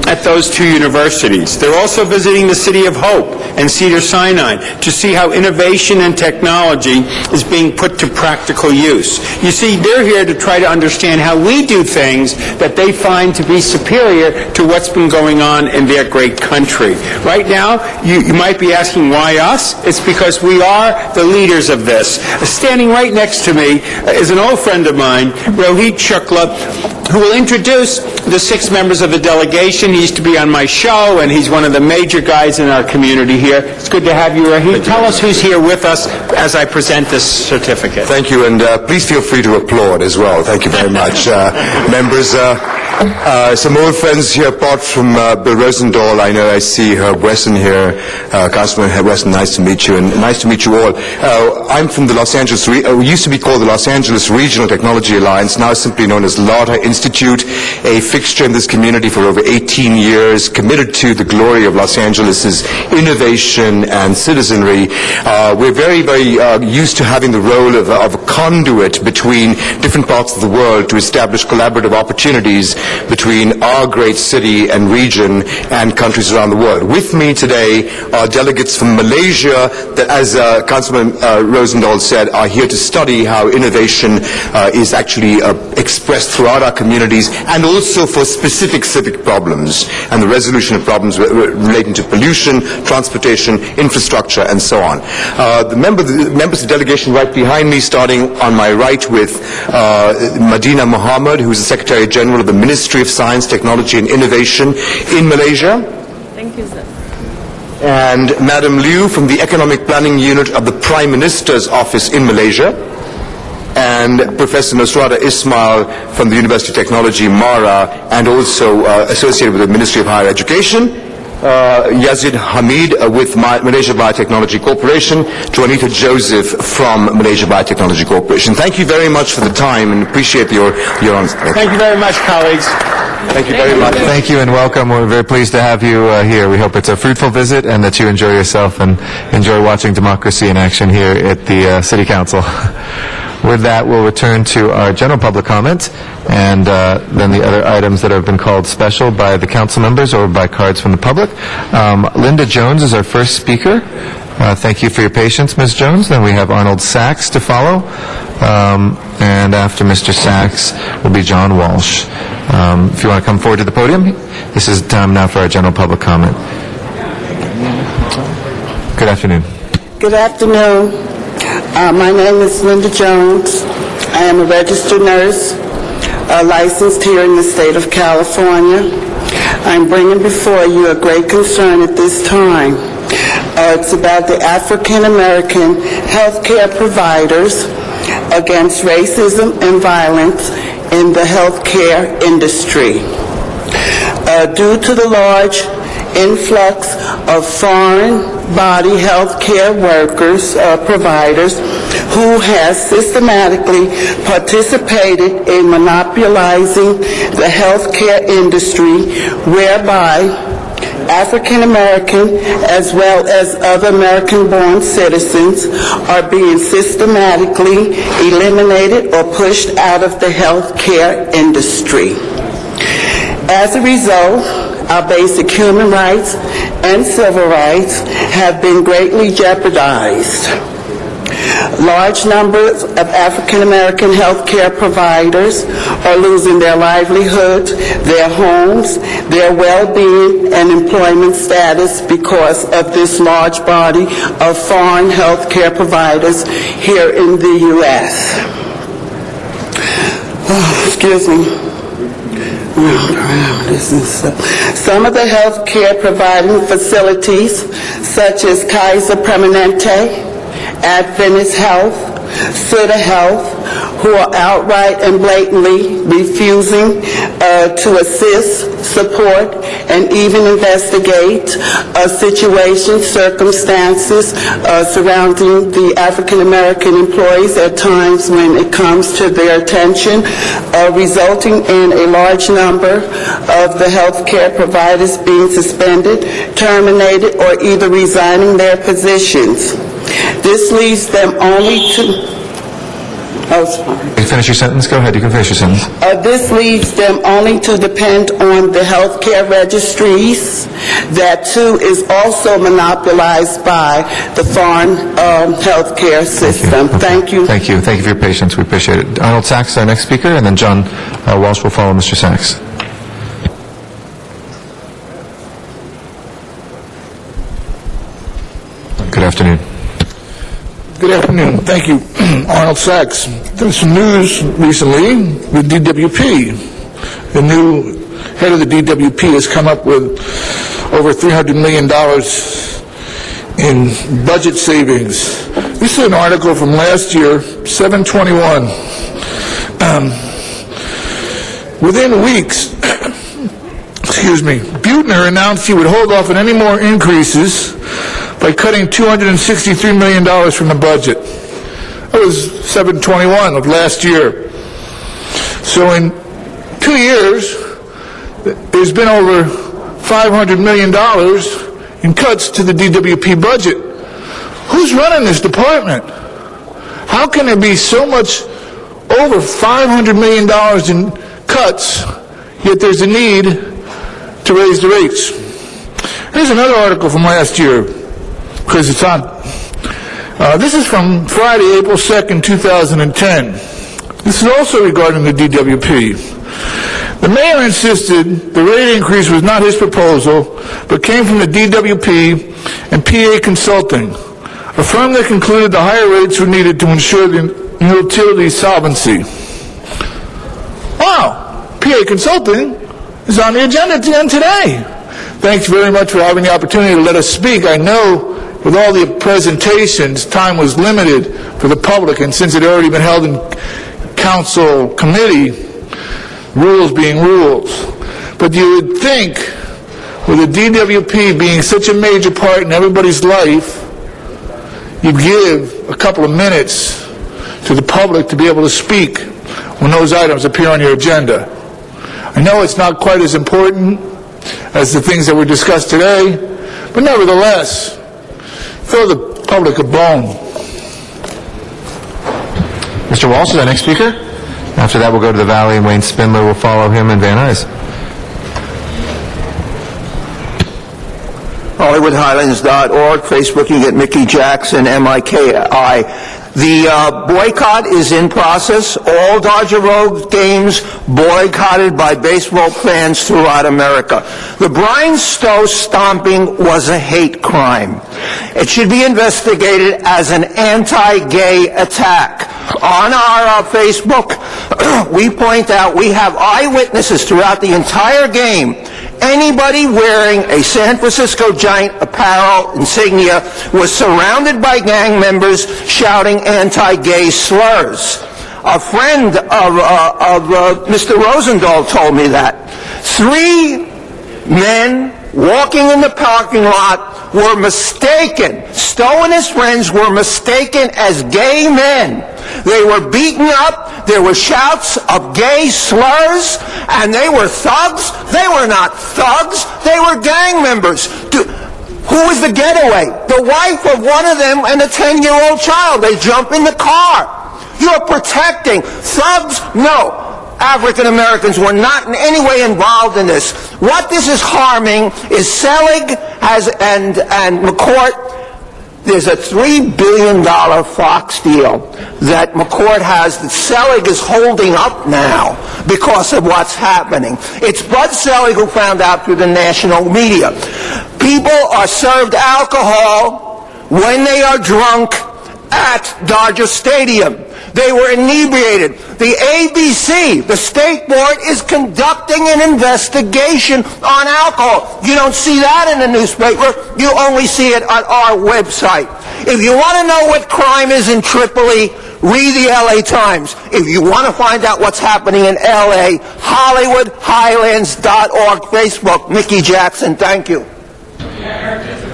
at those 2 universities. They're also visiting the City of Hope and Cedars-Sinai to see how innovation and technology is being put to practical use. You see, they're here to try to understand how we do things that they find to be superior to what's been going on in their great country. Right now, you might be asking, why us? It's because we are the leaders of this. Standing right next to me is an old friend of mine, Rohit Shukla, who will introduce the 6 members of the delegation. He used to be on my show, and he's one of the major guys in our community here. It's good to have you, Rohit. Tell us who's here with us as I present this certificate. Thank you, and please feel free to applaud as well. Thank you very much. Members, some old friends here, apart from Bill Rosendahl. I know I see Herb Wesson here. Councilman Herb Wesson, nice to meet you, and nice to meet you all. I'm from the Los Angeles, we used to be called the Los Angeles Regional Technology Alliance, now simply known as LATA Institute, a fixture in this community for over 18 years, committed to the glory of Los Angeles' innovation and citizenry. We're very, very used to having the role of a conduit between different parts of the world to establish collaborative opportunities between our great city and region and countries around the world. With me today are delegates from Malaysia that, as Councilman Rosendahl said, are here to study how innovation is actually expressed throughout our communities, and also for specific civic problems and the resolution of problems relating to pollution, transportation, infrastructure, and so on. The members of the delegation right behind me, starting on my right with Madina Muhammad, who is the Secretary General of the Ministry of Science, Technology and Innovation in Malaysia. Thank you, sir. And Madam Liu from the Economic Planning Unit of the Prime Minister's Office in Malaysia. And Professor Nosrata Ismail from the University of Technology, Mara, and also associated with the Ministry of Higher Education. Yazid Hamid with Malaysia Biotechnology Corporation, to Anita Joseph from Malaysia Biotechnology Corporation. Thank you very much for the time and appreciate your honesty. Thank you very much, colleagues. Thank you very much. Thank you and welcome. We're very pleased to have you here. We hope it's a fruitful visit and that you enjoy yourself and enjoy watching democracy in action here at the City Council. With that, we'll return to our general public comment and then the other items that have been called special by the council members or by cards from the public. Linda Jones is our first speaker. Thank you for your patience, Ms. Jones. Then we have Arnold Sachs to follow. And after Mr. Sachs will be John Walsh. If you want to come forward to the podium, this is time now for our general public comment. Good afternoon. Good afternoon. My name is Linda Jones. I am a registered nurse, licensed here in the state of California. I'm bringing before you a great concern at this time. It's about the African American healthcare providers against racism and violence in the healthcare industry. Due to the large influx of foreign body health care workers, providers, who has systematically participated in monopolizing the healthcare industry, whereby African American as well as other American-born citizens are being systematically eliminated or pushed out of the healthcare industry. As a result, our basic human rights and civil rights have been greatly jeopardized. Large numbers of African American healthcare providers are losing their livelihoods, their homes, their well-being, and employment status because of this large body of foreign healthcare providers here in the U.S. Excuse me. Some of the healthcare providing facilities, such as Kaiser Permanente, Adventist Health, Sutter Health, who are outright and blatantly refusing to assist, support, and even investigate situations, circumstances surrounding the African American employees at times when it comes to their attention, resulting in a large number of the healthcare providers being suspended, terminated, or either resigning their positions. This leaves them only to... Oh, sorry. Can you finish your sentence? Go ahead. You can finish your sentence. This leaves them only to depend on the healthcare registries. That, too, is also monopolized by the foreign healthcare system. Thank you. Thank you. Thank you for your patience. We appreciate it. Arnold Sachs, our next speaker, and then John Walsh will follow Mr. Sachs. Good afternoon. Good afternoon. Thank you. Arnold Sachs. There's some news recently with DWP. The new head of the DWP has come up with over $300 million in budget savings. This is an article from last year, 7/21. Within weeks, Buettner announced he would hold off on any more increases by cutting $263 million from the budget. That was 7/21 of last year. So in 2 years, there's been over $500 million in cuts to the DWP budget. Who's running this department? How can there be so much, over $500 million in cuts, yet there's a need to raise the rates? Here's another article from last year, because it's on. This is from Friday, April 2nd, 2010. This is also regarding the DWP. The mayor insisted the rate increase was not his proposal, but came from the DWP and PA Consulting, a firm that concluded the higher rates were needed to ensure the utility's solvency. Wow, PA Consulting is on the agenda again today. Thanks very much for having the opportunity to let us speak. I know with all the presentations, time was limited for the public, and since it had already been held in council committee, rules being rules. But you would think, with the DWP being such a major part in everybody's life, you'd give a couple of minutes to the public to be able to speak when those items appear on your agenda. I know it's not quite as important as the things that were discussed today, but nevertheless, throw the public a bone. Mr. Walsh is our next speaker. After that, we'll go to the Valley, and Wayne Spindler will follow him, and Van Nuys. HollywoodHighlands.org, Facebooking at Mickey Jackson, MIKI. The boycott is in process. All Dodger Road games boycotted by baseball fans throughout America. The Brian Stowe stomping was a hate crime. It should be investigated as an anti-gay attack. On our Facebook, we point out we have eyewitnesses throughout the entire game. Anybody wearing a San Francisco Giant apparel insignia was surrounded by gang members shouting anti-gay slurs. A friend of Mr. Rosendahl told me that. 3 men walking in the parking lot were mistaken. Stowe and his friends were mistaken as gay men. They were beaten up, there were shouts of gay slurs, and they were thugs. They were not thugs, they were gang members. Who was the getaway? The wife of one of them and a 10-year-old child. They jump in the car. You're protecting thugs? No. African Americans were not in any way involved in this. What this is harming is Selig and McCourt. There's a $3 billion Fox deal that McCourt has that Selig is holding up now because of what's happening. It's Bud Selig who found out through the national media. People are served alcohol when they are drunk at Dodger Stadium. They were inebriated. The ABC, the state board, is conducting an investigation on alcohol. You don't see that in the newspaper. You only see it on our website. If you want to know what crime is in Tripoli, read the LA Times. If you want to find out what's happening in LA, HollywoodHighlands.org, Facebook. Mickey Jackson, thank you.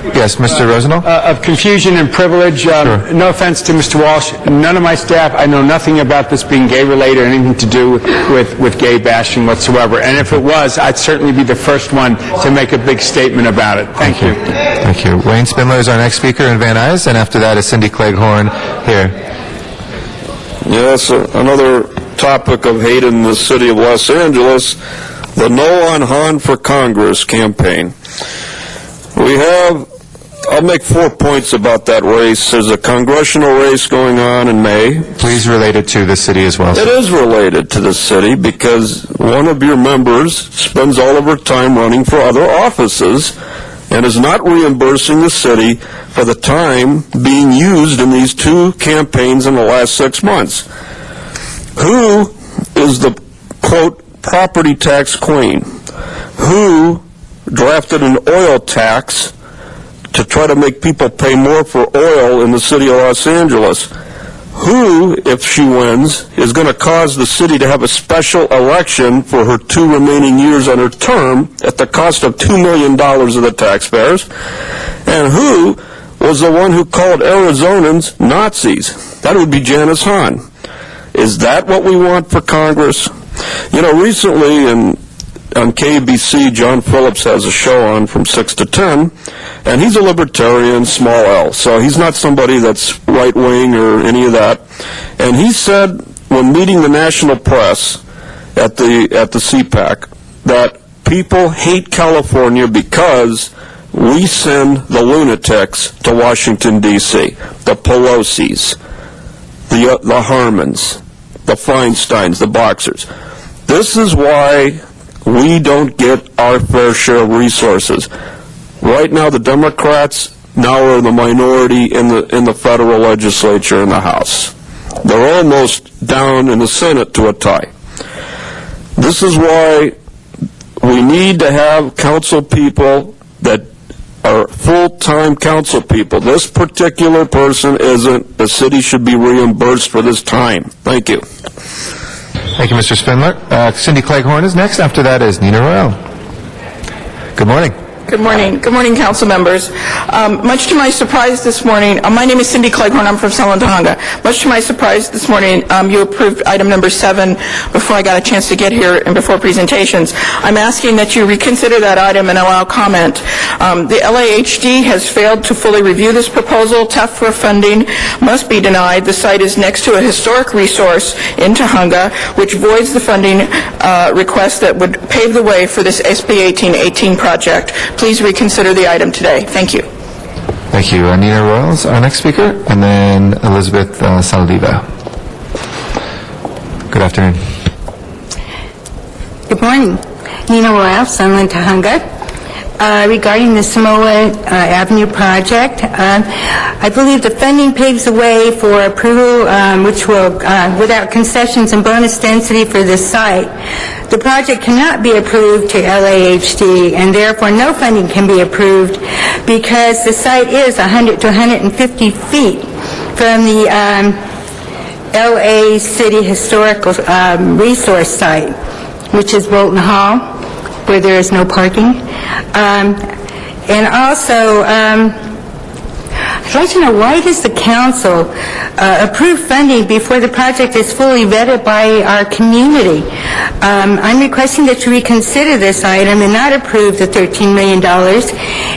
Yes, Mr. Rosendahl? Of confusion and privilege. No offense to Mr. Walsh. None of my staff, I know nothing about this being gay-related or anything to do with gay bashing whatsoever. And if it was, I'd certainly be the first one to make a big statement about it. Thank you. Thank you. Wayne Spindler is our next speaker in Van Nuys, and after that is Cindy Cleghorn here. Yes, another topic of hate in the city of Los Angeles, the No on Han for Congress campaign. I'll make 4 points about that race. There's a congressional race going on in May. Please relate it to the city as well, sir. It is related to the city because one of your members spends all of her time running for other offices and is not reimbursing the city for the time being used in these two campaigns in the last 6 months. Who is the, quote, property tax queen? Who drafted an oil tax to try to make people pay more for oil in the city of Los Angeles? Who, if she wins, is going to cause the city to have a special election for her 2 remaining years on her term at the cost of $2 million of the taxpayers? And who was the one who called Arizonans Nazis? That would be Janice Hahn. Is that what we want for Congress? You know, recently on KBC, John Phillips has a show on from 6 to 10, and he's a libertarian, small L, so he's not somebody that's right-wing or any of that. And he said, when meeting the national press at the CPAC, that people hate California because we send the lunatics to Washington, D.C., the Pelosi's, the Harmons, the Feinsteins, the Boxers. This is why we don't get our fair share of resources. Right now, the Democrats now are the minority in the federal legislature in the House. They're almost down in the Senate to a tie. This is why we need to have council people that are full-time council people. This particular person isn't. The city should be reimbursed for this time. Thank you. Thank you, Mr. Spindler. Cindy Cleghorn is next. After that is Nina Royale. Good morning. Good morning. Good morning, council members. Much to my surprise this morning, my name is Cindy Cleghorn. I'm from Selma, Tahunga. Much to my surprise this morning, you approved item number 7 before I got a chance to get here and before presentations. I'm asking that you reconsider that item and allow comment. The LAHD has failed to fully review this proposal. TEFRA funding must be denied. The site is next to a historic resource in Tahunga, which voids the funding request that would pave the way for this SB 1818 project. Please reconsider the item today. Thank you. Thank you. Nina Royale is our next speaker, and then Elizabeth Saldiva. Good afternoon. Good morning. Nina Royale, Sunland, Tahunga. Regarding the Samoa Avenue project, I believe the funding paves the way for approval, which will, without concessions and bonus density for this site. The project cannot be approved to LAHD, and therefore no funding can be approved because the site is 100 to 150 feet from the LA City Historical Resource Site, which is Bolton Hall, where there is no parking. And also, I'd like to know, why does the council approve funding before the project is fully vetted by our community? I'm requesting that you reconsider this item and not approve the $13 million.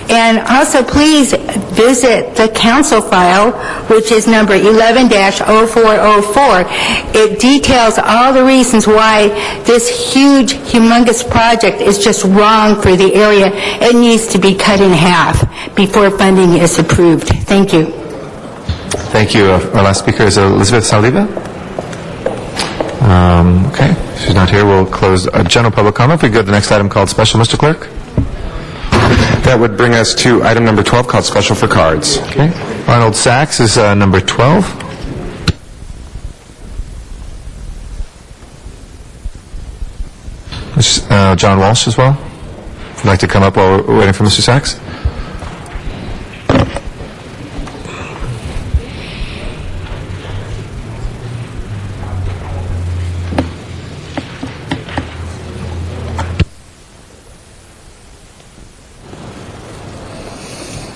And also, please visit the council file, which is number 11-0404. It details all the reasons why this huge, humongous project is just wrong for the area. It needs to be cut in half before funding is approved. Thank you. Thank you. Our last speaker is Elizabeth Saliba. Okay, she's not here. We'll close general public comment. If we go to the next item called special, Mr. Clerk. That would bring us to item number 12 called special for cards. Okay. Arnold Sachs is number 12. John Walsh as well. If you'd like to come up while we're waiting for Mr. Sachs.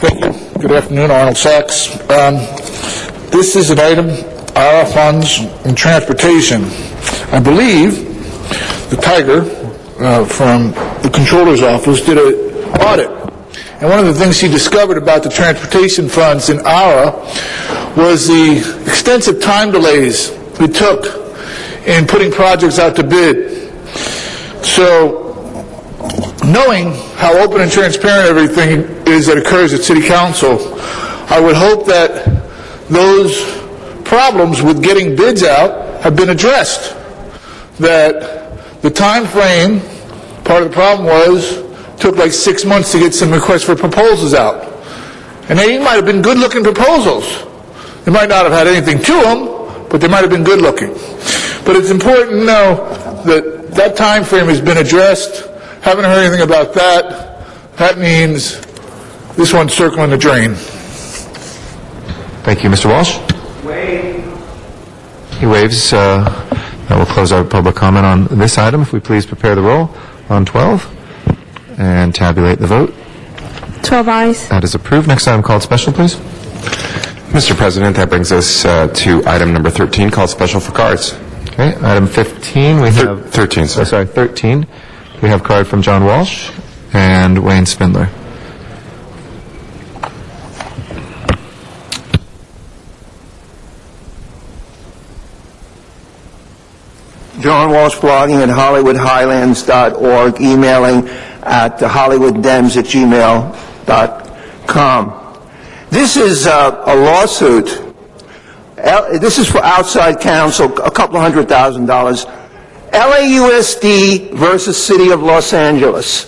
Thank you. Good afternoon, Arnold Sachs. This is an item, our funds in transportation. I believe the Tiger from the Comptroller's office did an audit. And one of the things he discovered about the transportation funds in ARA was the extensive time delays it took in putting projects out to bid. So, knowing how open and transparent everything is that occurs at City Council, I would hope that those problems with getting bids out have been addressed. That the time frame, part of the problem was, took like 6 months to get some requests for proposals out. And they might have been good-looking proposals. They might not have had anything to them, but they might have been good-looking. But it's important to know that that time frame has been addressed. Haven't heard anything about that. That means this one's circling the drain. Thank you. Mr. Walsh? He waves. That will close our public comment on this item. If we please prepare the roll on 12 and tabulate the vote. 12 ayes. That is approved. Next item called special, please. Mr. President, that brings us to item number 13 called special for cards. Okay. Item 15, we have... 13, sir. Sorry, 13. We have card from John Walsh and Wayne Spindler. John Walsh, blogging at HollywoodHighlands.org, emailing at HollywoodDems@gmail.com. This is a lawsuit. This is for outside counsel, a couple of $100,000. LAUSD versus City of Los Angeles.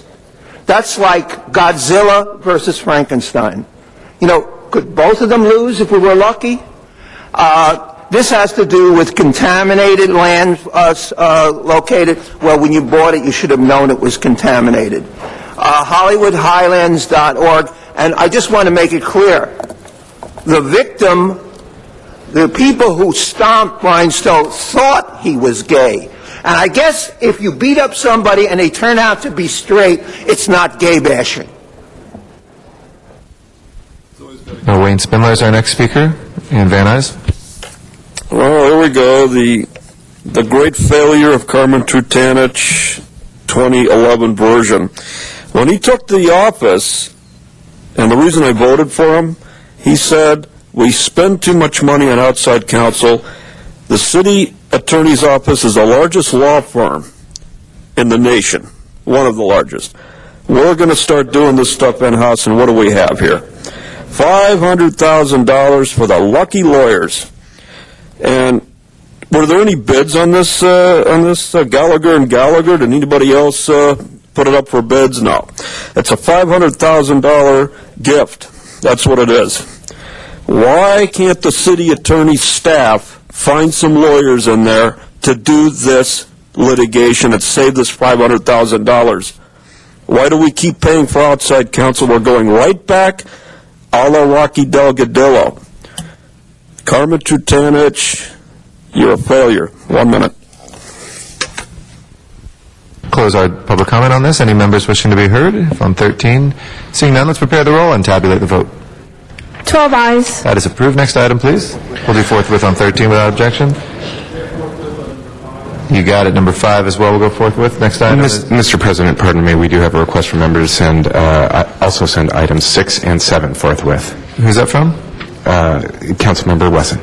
That's like Godzilla versus Frankenstein. You know, could both of them lose if we were lucky? This has to do with contaminated land located. Well, when you bought it, you should have known it was contaminated. HollywoodHighlands.org. And I just want to make it clear. The victim, the people who stomped Rhinestone thought he was gay. And I guess if you beat up somebody and they turn out to be straight, it's not gay bashing. Wayne Spindler is our next speaker. And Van Nuys. Well, here we go. The great failure of Carmen Trutanich 2011 version. When he took the office, and the reason I voted for him, he said, we spend too much money on outside counsel. The city attorney's office is the largest law firm in the nation, one of the largest. We're going to start doing this stuff in-house, and what do we have here? $500,000 for the lucky lawyers. And were there any bids on this Gallagher and Gallagher? Did anybody else put it up for bids? No. It's a $500,000 gift. That's what it is. Why can't the city attorney's staff find some lawyers in there to do this litigation and save this $500,000? Why do we keep paying for outside counsel? We're going right back a la Rocky Delgadillo. Carmen Trutanich, you're a failure. 1 minute. close our public comment on this. Any members wishing to be heard on 13? Seeing none, let's prepare the roll and tabulate the vote. 12 ayes. That is approved. Next item, please. We'll do forthwith on 13 without objection. You got it. Number 5 as well. We'll go forthwith. Next item. Mr. President, pardon me, we do have a request from members to send, also send items 6 and 7 forthwith. Who's that from? Councilmember Wesson.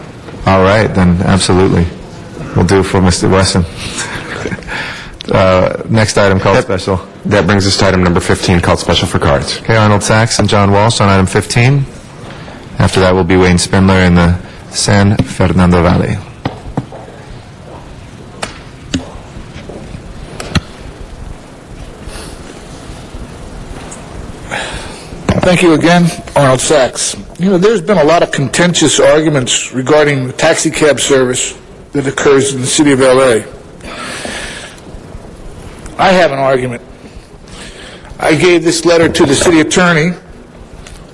All right, then absolutely. We'll do it for Mr. Wesson. Next item called special. That brings us to item number 15, called special for cards. Okay, Arnold Sachs and John Walsh on item 15. After that will be Wayne Spindler in the San Fernando Valley. Thank you again, Arnold Sachs. You know, there's been a lot of contentious arguments regarding the taxi cab service that occurs in the city of L.A. I have an argument. I gave this letter to the city attorney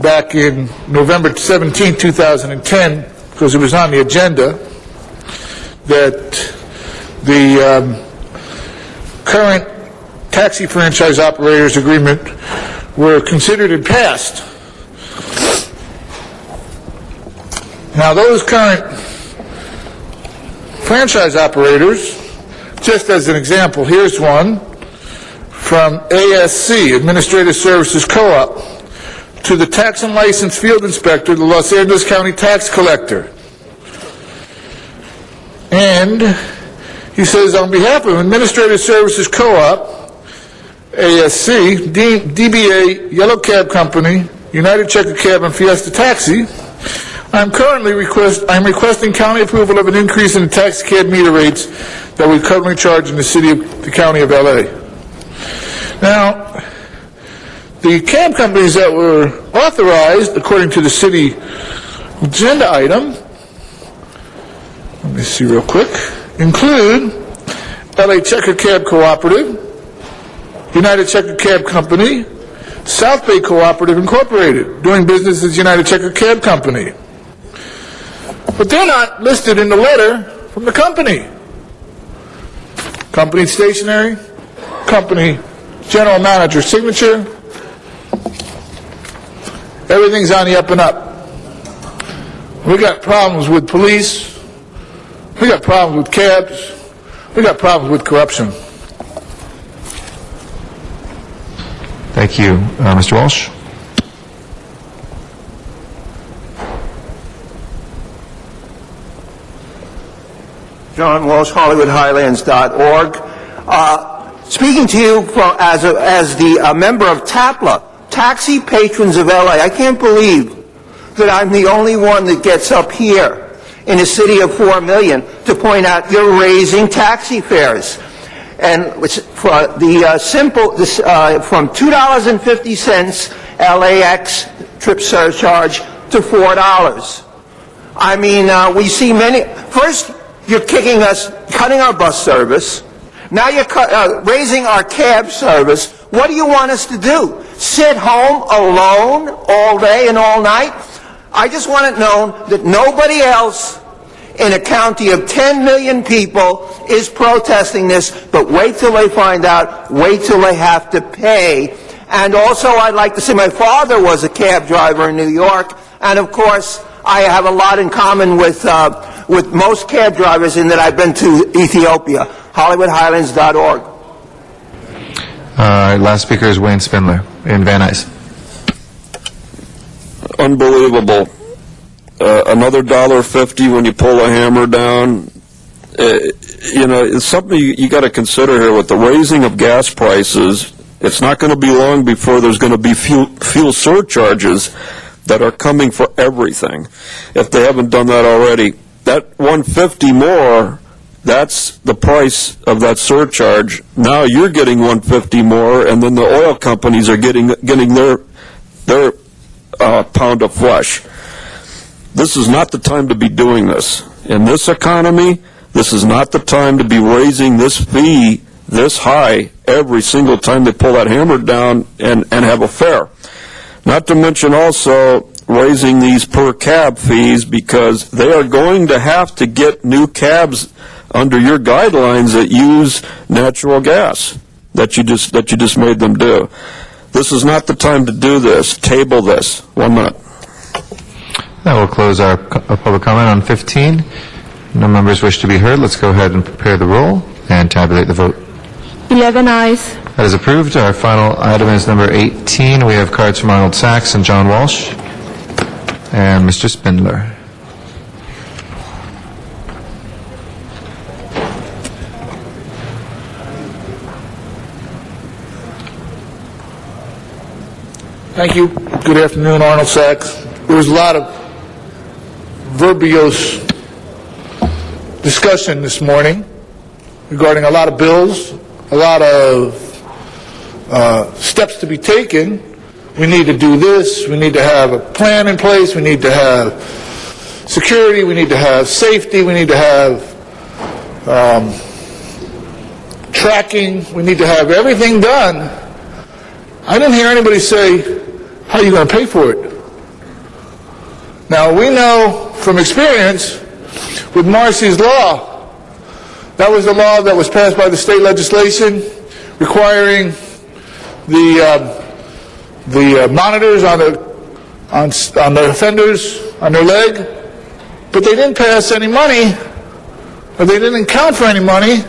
back in November 17, 2010, because it was on the agenda, that the current taxi franchise operators agreement were considered and passed. Now, those current franchise operators, just as an example, here's one from ASC, Administrative Services Co-op, to the tax and license field inspector, the Los Angeles County tax collector. And he says, on behalf of Administrative Services Co-op, ASC, DBA, Yellow Cab Company, United Checker Cab, and Fiesta Taxi, I'm requesting county approval of an increase in the taxi cab meter rates that we currently charge in the county of LA. Now, the cab companies that were authorized, according to the city agenda item, let me see real quick, include LA Checker Cab Cooperative, United Checker Cab Company, South Bay Cooperative Incorporated, doing business as United Checker Cab Company. But they're not listed in the letter from the company. Company stationery, company general manager signature, everything's on the up and up. We got problems with police, we got problems with cabs, we got problems with corruption. Thank you. Mr. Walsh? John Walsh, HollywoodHighlands.org. Speaking to you as the member of TAPLA, Taxi Patrons of LA, I can't believe that I'm the only one that gets up here in a city of 4 million to point out you're raising taxi fares. And for the from $2.50 LAX trip surcharge to $4. I mean, we see many. First, you're kicking us, cutting our bus service. Now you're raising our cab service. What do you want us to do? Sit home alone all day and all night? I just want it known that nobody else in a county of 10 million people is protesting this, but wait till they find out, wait till they have to pay. And also, I'd like to say my father was a cab driver in New York, and of course, I have a lot in common with most cab drivers in that I've been to Ethiopia. HollywoodHighlands.org. Last speaker is Wayne Spindler in Van Nuys. Unbelievable. Another $1.50 when you pull a hammer down. It's something you got to consider here with the raising of gas prices. It's not going to be long before there's going to be fuel surcharges that are coming for everything. If they haven't done that already, that $1.50 more, that's the price of that surcharge. Now you're getting $1.50 more, and then the oil companies are getting their pound of flesh. This is not the time to be doing this. In this economy, this is not the time to be raising this fee this high every single time they pull that hammer down and have a fare. Not to mention also raising these per cab fees, because they are going to have to get new cabs under your guidelines that use natural gas. that you just made them do. This is not the time to do this. Table this. 1 minute. That will close our public comment on 15. No members wish to be heard. Let's go ahead and prepare the roll and tabulate the vote. 11 ayes. That is approved. Our final item is number 18. We have cards from Arnold Sachs and John Walsh and Mr. Spindler. Thank you. Good afternoon, Arnold Sachs. There was a lot of verbose discussion this morning regarding a lot of bills, a lot of steps to be taken. We need to do this. We need to have a plan in place. We need to have security. We need to have safety. We need to have tracking. We need to have everything done. I didn't hear anybody say, how are you going to pay for it? Now, we know from experience with Marcy's Law, that was the law that was passed by the state legislation requiring the monitors on the offenders on their leg, but they didn't pass any money, or they didn't account for any money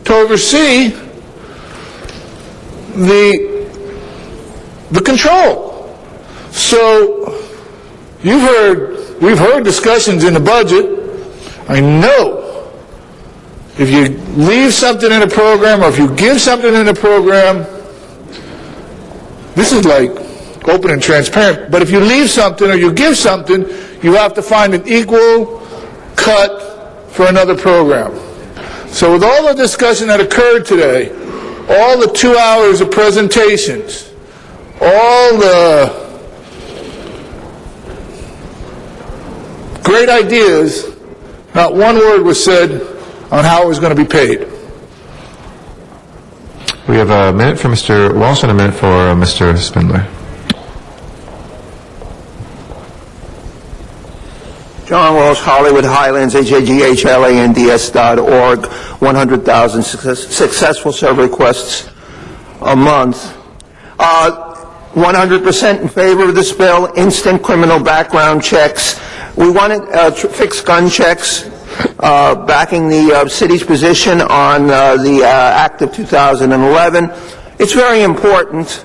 to oversee the control. So we've heard discussions in the budget. I know if you leave something in a program or if you give something in a program, this is like open and transparent, but if you leave something or you give something, you have to find an equal cut for another program. So with all the discussion that occurred today, all the 2 hours of presentations, all the great ideas, not one word was said on how it was going to be paid. We have a minute for Mr. Walsh and a minute for Mr. Spindler. John Walsh, Hollywood Highlands, HAGHLANDS.org, 100,000 successful server requests a month. 100% in favor of this bill, instant criminal background checks. We wanted fixed gun checks, backing the city's position on the Act of 2011. It's very important.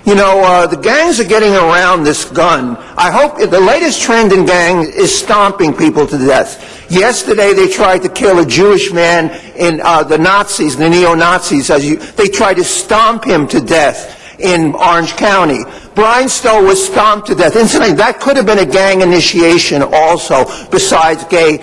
You know, the gangs are getting around this gun. I hope the latest trend in gangs is stomping people to death. Yesterday they tried to kill a Jewish man in the Nazis, the neo-Nazis. They tried to stomp him to death in Orange County. Brian Stowe was stomped to death. Incidentally, that could have been a gang initiation also, besides gay,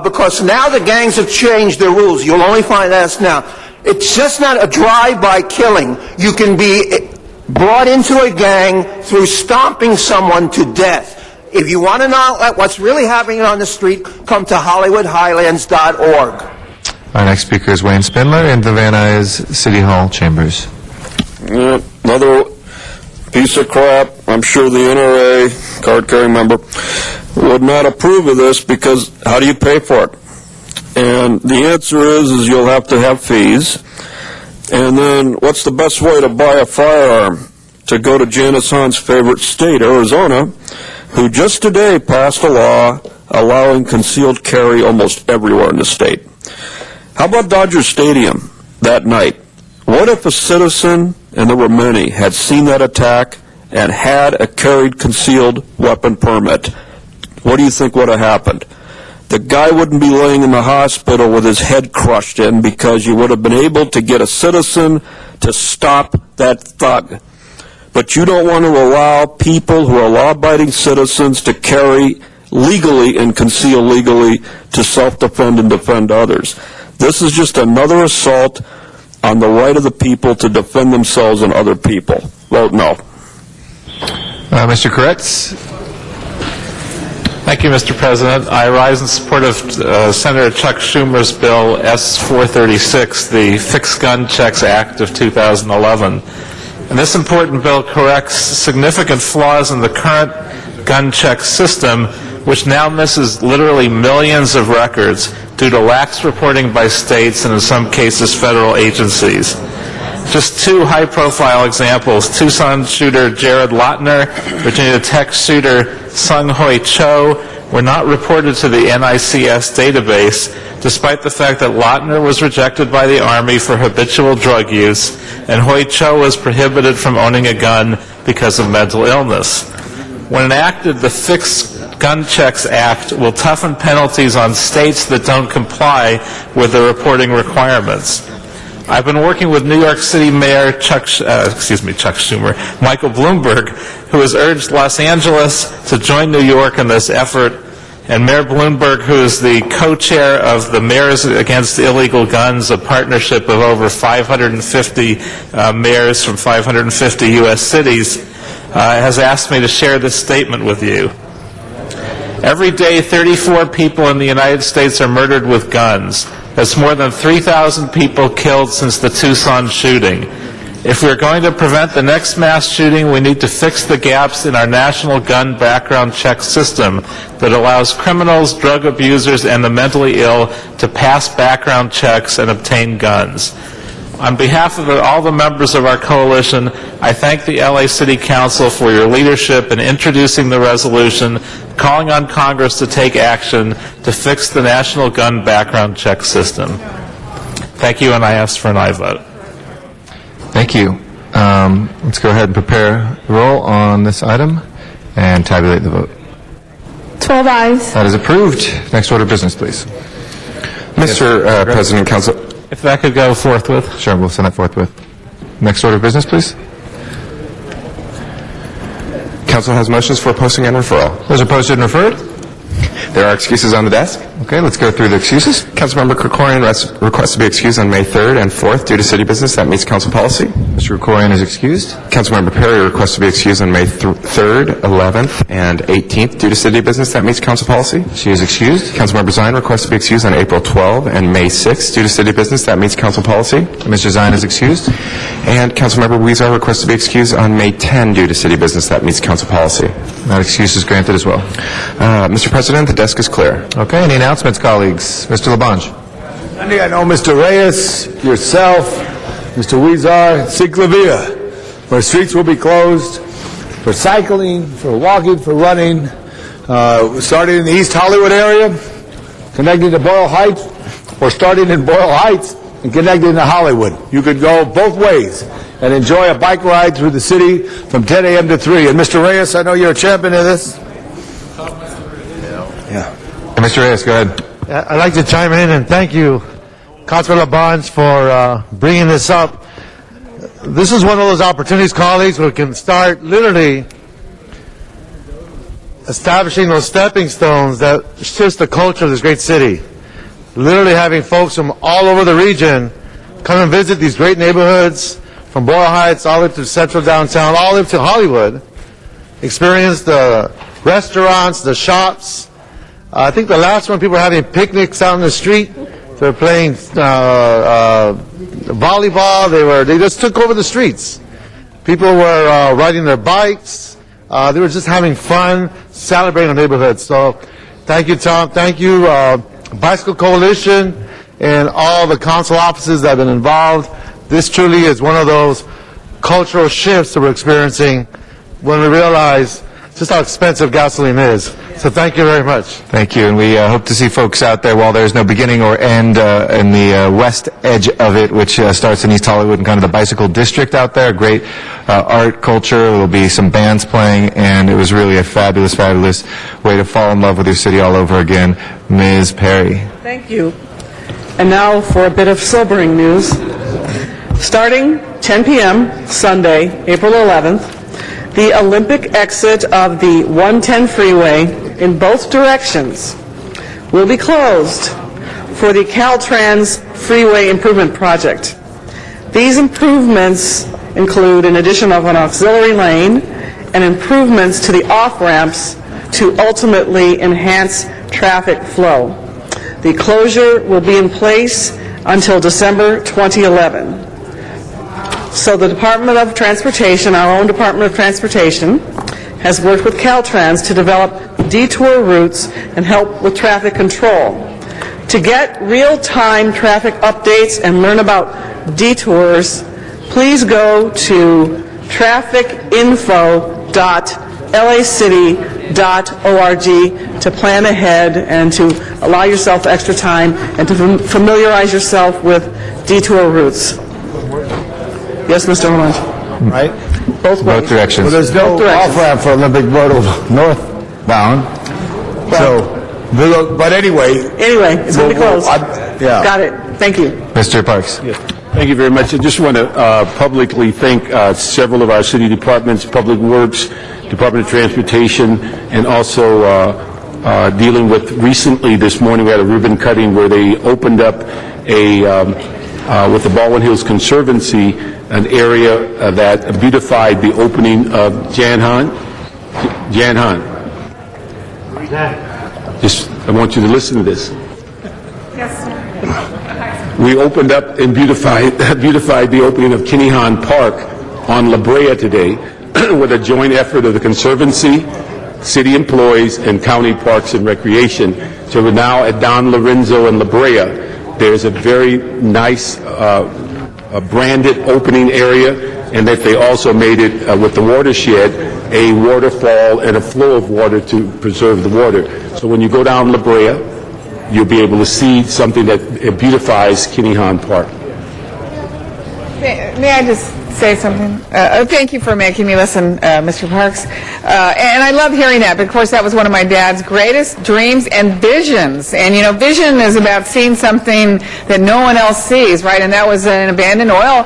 because now the gangs have changed their rules. You'll only find that now. It's just not a drive-by killing. You can be brought into a gang through stomping someone to death. If you want to know what's really happening on the street, come to HollywoodHighlands.org. Our next speaker is Wayne Spindler in the Van Nuys City Hall chambers. Another piece of crap. I'm sure the NRA, card-carrying member, would not approve of this because how do you pay for it? And the answer is you'll have to have fees. And then what's the best way to buy a firearm? To go to Janice Hahn's favorite state, Arizona, who just today passed a law allowing concealed carry almost everywhere in the state. How about Dodger Stadium that night? What if a citizen, and there were many, had seen that attack and had a carried concealed weapon permit? What do you think would have happened? The guy wouldn't be laying in the hospital with his head crushed in because you would have been able to get a citizen to stop that thug. But you don't want to allow people who are law-abiding citizens to carry legally and conceal legally to self-defend and defend others. This is just another assault on the right of the people to defend themselves and other people. Vote no. Mr. Koretz. Thank you, Mr. President. I rise in support of Senator Chuck Schumer's bill S-436, the Fixed Gun Checks Act of 2011. And this important bill corrects significant flaws in the current gun check system, which now misses literally millions of records due to lax reporting by states and in some cases federal agencies. Just two high-profile examples: Tucson shooter Jared Lautner, Virginia Tech shooter Sung Hoi Cho were not reported to the NICS database, despite the fact that Lautner was rejected by the Army for habitual drug use, and Hoi Cho was prohibited from owning a gun because of mental illness. When enacted, the Fixed Gun Checks Act will toughen penalties on states that don't comply with the reporting requirements. I've been working with New York City Mayor Chuck Schumer, Michael Bloomberg, who has urged Los Angeles to join New York in this effort, and Mayor Bloomberg, who is the co-chair of the Mayors Against Illegal Guns, a partnership of over 550 mayors from 550 U.S. cities, has asked me to share this statement with you. Every day, 34 people in the United States are murdered with guns. That's more than 3,000 people killed since the Tucson shooting. If we're going to prevent the next mass shooting, we need to fix the gaps in our national gun background check system that allows criminals, drug abusers, and the mentally ill to pass background checks and obtain guns. On behalf of all the members of our coalition, I thank the LA City Council for your leadership in introducing the resolution calling on Congress to take action to fix the national gun background check system. Thank you, and I ask for an aye vote. Thank you. Let's go ahead and prepare the roll on this item and tabulate the vote. 12 ayes. That is approved. Next order of business, please. Mr. President, Council. If that could go forthwith. Sure, we'll send that forthwith. Next order of business, please. Council has motions for posting and referral. Those are posted and referred. There are excuses on the desk. Okay, let's go through the excuses. Councilmember Krikorian requests to be excused on May 3rd and 4th due to city business. That meets council policy. Mr. Krikorian is excused. Councilmember Perry requests to be excused on May 3rd, 11th, and 18th due to city business. That meets council policy. She is excused. Councilmember Zine requests to be excused on April 12th and May 6th due to city business. That meets council policy. Mr. Zine is excused. And Councilmember Weezer requests to be excused on May 10 due to city business. That meets council policy. That excuse is granted as well. Mr. President, the desk is clear. Okay, any announcements, colleagues? Mr. Labange. I know Mr. Reyes, yourself, Mr. Weezer, Ciclavia, where streets will be closed for cycling, for walking, for running, starting in the East Hollywood area, connecting to Boyle Heights, or starting in Boyle Heights and connecting to Hollywood. You could go both ways and enjoy a bike ride through the city from 10 a.m. to 3. And Mr. Reyes, I know you're a champion of this. Yeah. Mr. Reyes, go ahead. I'd like to chime in and thank you, Councilor Labange, for bringing this up. This is one of those opportunities, colleagues, where we can start literally establishing those stepping stones that shifts the culture of this great city. Literally having folks from all over the region come and visit these great neighborhoods, from Boyle Heights all the way to central downtown, all the way to Hollywood, experience the restaurants, the shops. I think the last one, people were having picnics out in the street. They were playing volleyball. They just took over the streets. People were riding their bikes. They were just having fun, celebrating the neighborhood. So thank you, Tom. Thank you, Bicycle Coalition, and all the council offices that have been involved. This truly is one of those cultural shifts that we're experiencing when we realize just how expensive gasoline is. So thank you very much. Thank you, and we hope to see folks out there while there's no beginning or end in the west edge of it, which starts in East Hollywood and kind of the bicycle district out there. Great art, culture. There will be some bands playing, and it was really a fabulous, fabulous way to fall in love with your city all over again. Ms. Perry. Thank you. And now for a bit of sobering news. Starting 10 p.m. Sunday, April 11th, the Olympic exit of the 110 freeway in both directions will be closed for the Caltrans Freeway Improvement Project. These improvements include an addition of an auxiliary lane and improvements to the off-ramps to ultimately enhance traffic flow. The closure will be in place until December 2011. So the Department of Transportation, our own Department of Transportation, has worked with Caltrans to develop detour routes and help with traffic control. To get real-time traffic updates and learn about detours, please go to trafficinfo.lacity.org to plan ahead and to allow yourself extra time and to familiarize yourself with detour routes. Yes, Mr. Labange? Right? Both ways. Both directions. Well, there's no Both directions. off-ramp for Olympic Road northbound. So, but anyway. Anyway, it's going to be closed. Yeah. Got it. Thank you. Mr. Parks. Thank you very much. I just want to publicly thank several of our city departments, Public Works, Department of Transportation, and also dealing with recently this morning we had a ribbon cutting where they opened up with the Baldwin Hills Conservancy an area that beautified the opening of Janhan. Just, I want you to listen to this. We opened up and beautified the opening of Kinihan Park on La Brea today with a joint effort of the Conservancy, city employees, and County Parks and Recreation. So we're now at Don Lorenzo and La Brea. There's a very nice branded opening area, and that they also made it with the watershed a waterfall and a flow of water to preserve the water. So when you go down La Brea, you'll be able to see something that beautifies Kinihan Park. May I just say something? Thank you for making me listen, Mr. Parks. And I love hearing that, but of course that was one of my dad's greatest dreams and visions. And, you know, vision is about seeing something that no one else sees, right? And that was an abandoned oil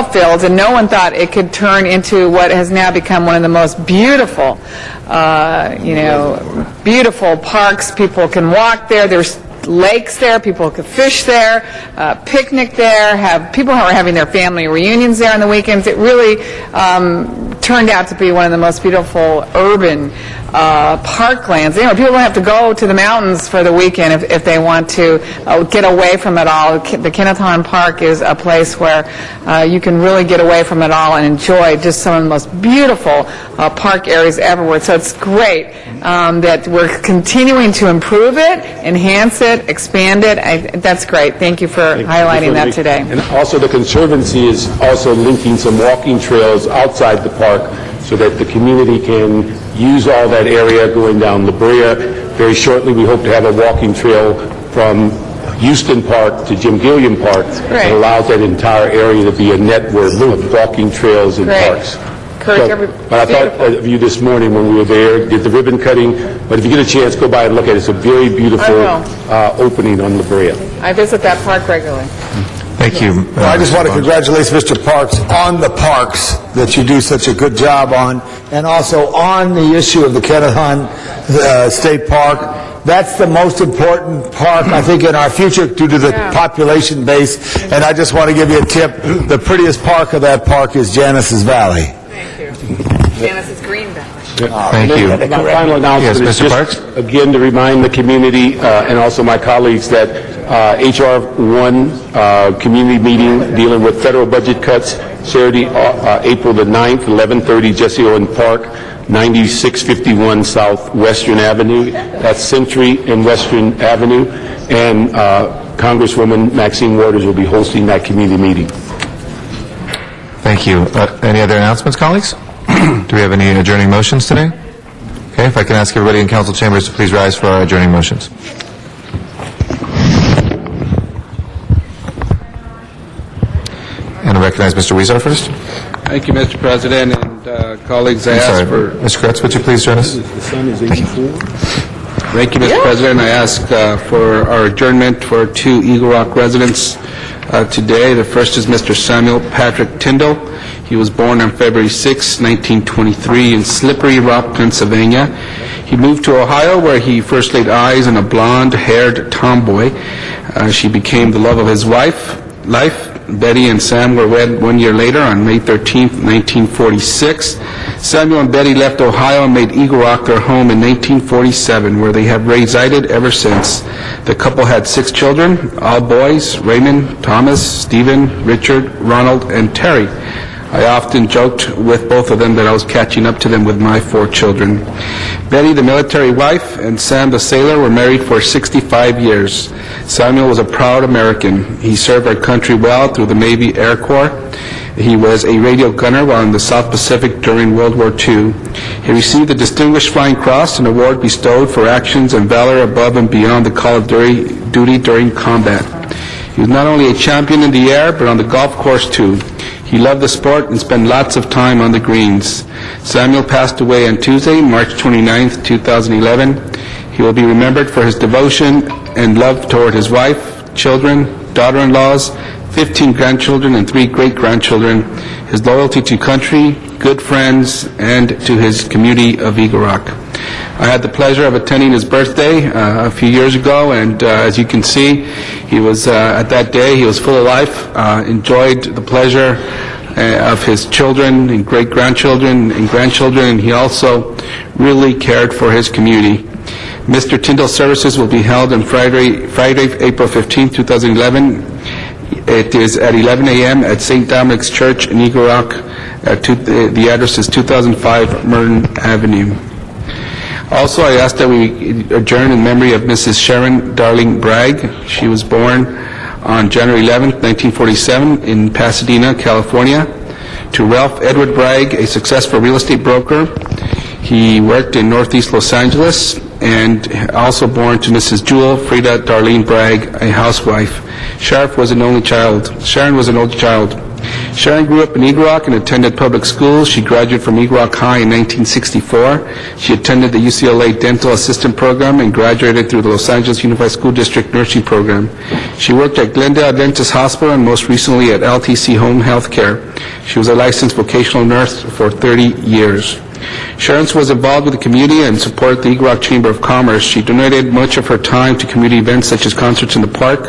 fields, and no one thought it could turn into what has now become one of the most beautiful, beautiful parks. People can walk there. There's lakes there, people could fish there, picnic there, people who are having their family reunions there on the weekends. It really turned out to be one of the most beautiful urban parklands. You know, people don't have to go to the mountains for the weekend if they want to get away from it all. The Kinihan Park is a place where you can really get away from it all and enjoy just some of the most beautiful park areas everywhere. So it's great that we're continuing to improve it, enhance it, expand it. That's great. Thank you for highlighting that today. And also the Conservancy is also linking some walking trails outside the park so that the community can use all that area going down La Brea. Very shortly we hope to have a walking trail from Houston Park to Jim Gilliam Park that allows that entire area to be a network of walking trails and parks. But I thought of you this morning when we were there, did the ribbon cutting, but if you get a chance, go by and look at it. It's a very beautiful opening on La Brea. I visit that park regularly. Thank you. Well, I just want to congratulate Mr. Parks on the parks that you do such a good job on, and also on the issue of the Kinihan State Park. That's the most important park, I think, in our future due to the population base. And I just want to give you a tip. The prettiest park of that park is Janice's Valley. Thank you. Janice's Green Valley. Thank you. My final announcement is just, again, to remind the community and also my colleagues that HR 1 community meeting dealing with federal budget cuts, Saturday, April the 9th, 11:30, Jesse Owen Park, 9651 South Western Avenue. That's Century and Western Avenue. And Congresswoman Maxine Waters will be hosting that community meeting. Thank you. Any other announcements, colleagues? Do we have any adjourning motions today? Okay, if I can ask everybody in council chambers to please rise for our adjourning motions. And I recognize Mr. Weezer first. Thank you, Mr. President, and colleagues. I'm sorry, Mr. Kretz, would you please join us? Thank you, Mr. President. I ask for our adjournment for two Eagle Rock residents today. The first is Mr. Samuel Patrick Tyndall. He was born on February 6, 1923 in Slippery Rock, Pennsylvania. He moved to Ohio where he first laid eyes on a blonde-haired tomboy. She became the love of his life. Betty and Sam were wed 1 year later on May 13, 1946. Samuel and Betty left Ohio and made Eagle Rock their home in 1947, where they have resided ever since. The couple had 6 children, all boys: Raymond, Thomas, Stephen, Richard, Ronald, and Terry. I often joked with both of them that I was catching up to them with my 4 children. Betty, the military wife, and Sam, the sailor, were married for 65 years. Samuel was a proud American. He served our country well through the Navy Air Corps. He was a radio gunner while in the South Pacific during World War II. He received the Distinguished Flying Cross, an award bestowed for actions and valor above and beyond the call of duty during combat. He was not only a champion in the air, but on the golf course too. He loved the sport and spent lots of time on the greens. Samuel passed away on Tuesday, March 29, 2011. He will be remembered for his devotion and love toward his wife, children, daughter-in-laws, 15 grandchildren, and 3 great-grandchildren, his loyalty to country, good friends, and to his community of Eagle Rock. I had the pleasure of attending his birthday a few years ago, and as you can see, he was at that day, he was full of life, enjoyed the pleasure of his children and great-grandchildren and grandchildren, and he also really cared for his community. Mr. Tyndall's services will be held on Friday, April 15, 2011. It is at 11 a.m. at St. Dominic's Church in Eagle Rock. The address is 2005 Merton Avenue. Also, I ask that we adjourn in memory of Mrs. Sharon Darling Bragg. She was born on January 11, 1947 in Pasadena, California. To Ralph Edward Bragg, a successful real estate broker. He worked in Northeast Los Angeles, and also born to Mrs. Jewel Frida Darlene Bragg, a housewife. Sharon was an only child. Sharon grew up in Eagle Rock and attended public schools. She graduated from Eagle Rock High in 1964. She attended the UCLA Dental Assistant Program and graduated through the Los Angeles Unified School District Nursing Program. She worked at Glendale Adventist Hospital and most recently at LTC Home Health Care. She was a licensed vocational nurse for 30 years. Sharon was involved with the community and supported the Eagle Rock Chamber of Commerce. She donated much of her time to community events such as concerts in the park,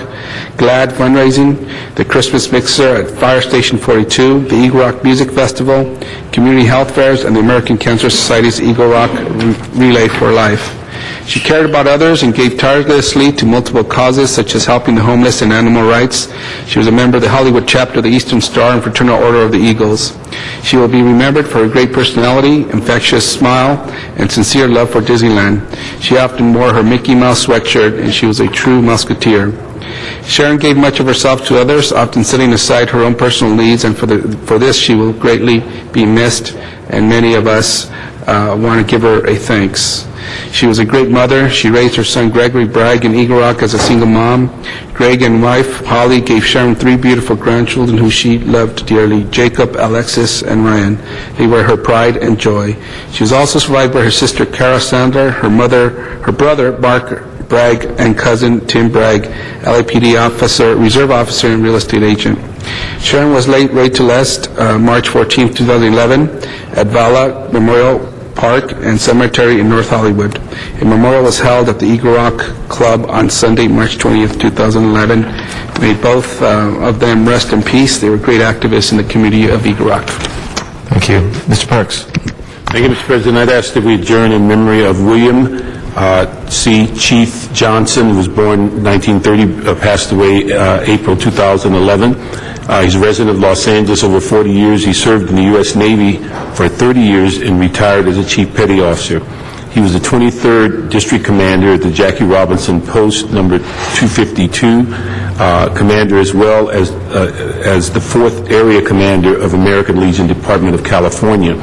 GLAD fundraising, the Christmas Mixer at Fire Station 42, the Eagle Rock Music Festival, community health fairs, and the American Cancer Society's Eagle Rock Relay for Life. She cared about others and gave tirelessly to multiple causes such as helping the homeless and animal rights. She was a member of the Hollywood chapter of the Eastern Star and Fraternal Order of the Eagles. She will be remembered for her great personality, infectious smile, and sincere love for Disneyland. She often wore her Mickey Mouse sweatshirt, and she was a true Musketeer. Sharon gave much of herself to others, often setting aside her own personal needs, and for this she will greatly be missed, and many of us want to give her a thanks. She was a great mother. She raised her son Gregory Bragg in Eagle Rock as a single mom. Greg and wife Holly gave Sharon 3 beautiful grandchildren who she loved dearly, Jacob, Alexis, and Ryan. They were her pride and joy. She was also survived by her sister Cara Sandler, her brother Mark Bragg, and cousin Tim Bragg, LAPD officer, reserve officer, and real estate agent. Sharon was laid to rest March 14, 2011 at Vala Memorial Park and Cemetery in North Hollywood. A memorial was held at the Eagle Rock Club on Sunday, March 20th, 2011. May both of them rest in peace. They were great activists in the community of Eagle Rock. Thank you. Mr. Parks. Thank you, Mr. President. I'd ask that we adjourn in memory of William C. Chief Johnson, who was born in 1930, passed away April 2011. He's a resident of Los Angeles over 40 years. He served in the U.S. Navy for 30 years and retired as a Chief Petty Officer. He was the 23rd District Commander at the Jackie Robinson Post, number 252, Commander as well as the 4th Area Commander of American Legion Department of California.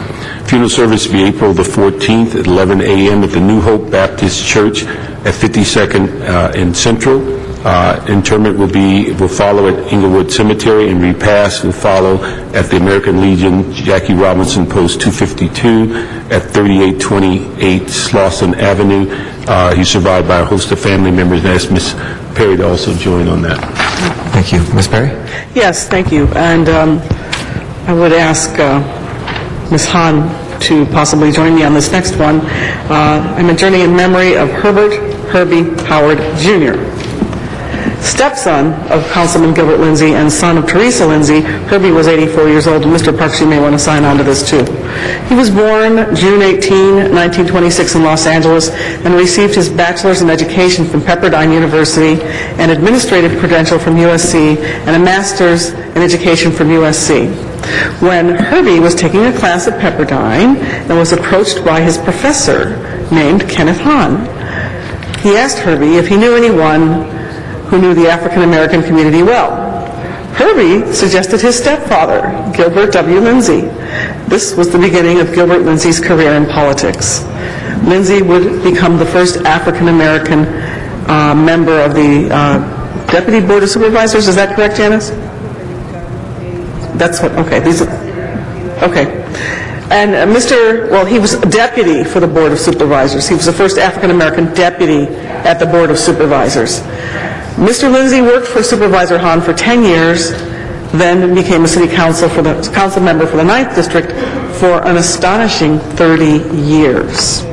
Funeral service will be April the 14th at 11 a.m. at the New Hope Baptist Church at 52nd in Central. Interment will follow at Inglewood Cemetery, and repast will follow at the American Legion Jackie Robinson Post 252 at 3828 Slauson Avenue. He's survived by a host of family members, and I asked Ms. Perry to also join on that. Thank you. Ms. Perry? Yes, thank you. And I would ask Ms. Hahn to possibly join me on this next one. I'm adjourning in memory of Herbert Herbie Howard, Jr., stepson of Councilman Gilbert Lindsay and son of Teresa Lindsay. Herbie was 84 years old, and Mr. Parks, you may want to sign on to this too. He was born June 18, 1926 in Los Angeles and received his bachelor's in education from Pepperdine University, an administrative credential from USC, and a master's in education from USC. when Herbie was taking a class at Pepperdine and was approached by his professor named Kenneth Hahn. He asked Herbie if he knew anyone who knew the African American community well. Herbie suggested his stepfather, Gilbert W. Lindsay. This was the beginning of Gilbert Lindsay's career in politics. Lindsay would become the first African American member of the Deputy Board of Supervisors. Is that correct, Janice? That's what, okay. Okay. And he was a deputy for the Board of Supervisors. He was the first African American deputy at the Board of Supervisors. Mr. Lindsay worked for Supervisor Hahn for 10 years, then became a city council member for the 9th District for an astonishing 30 years.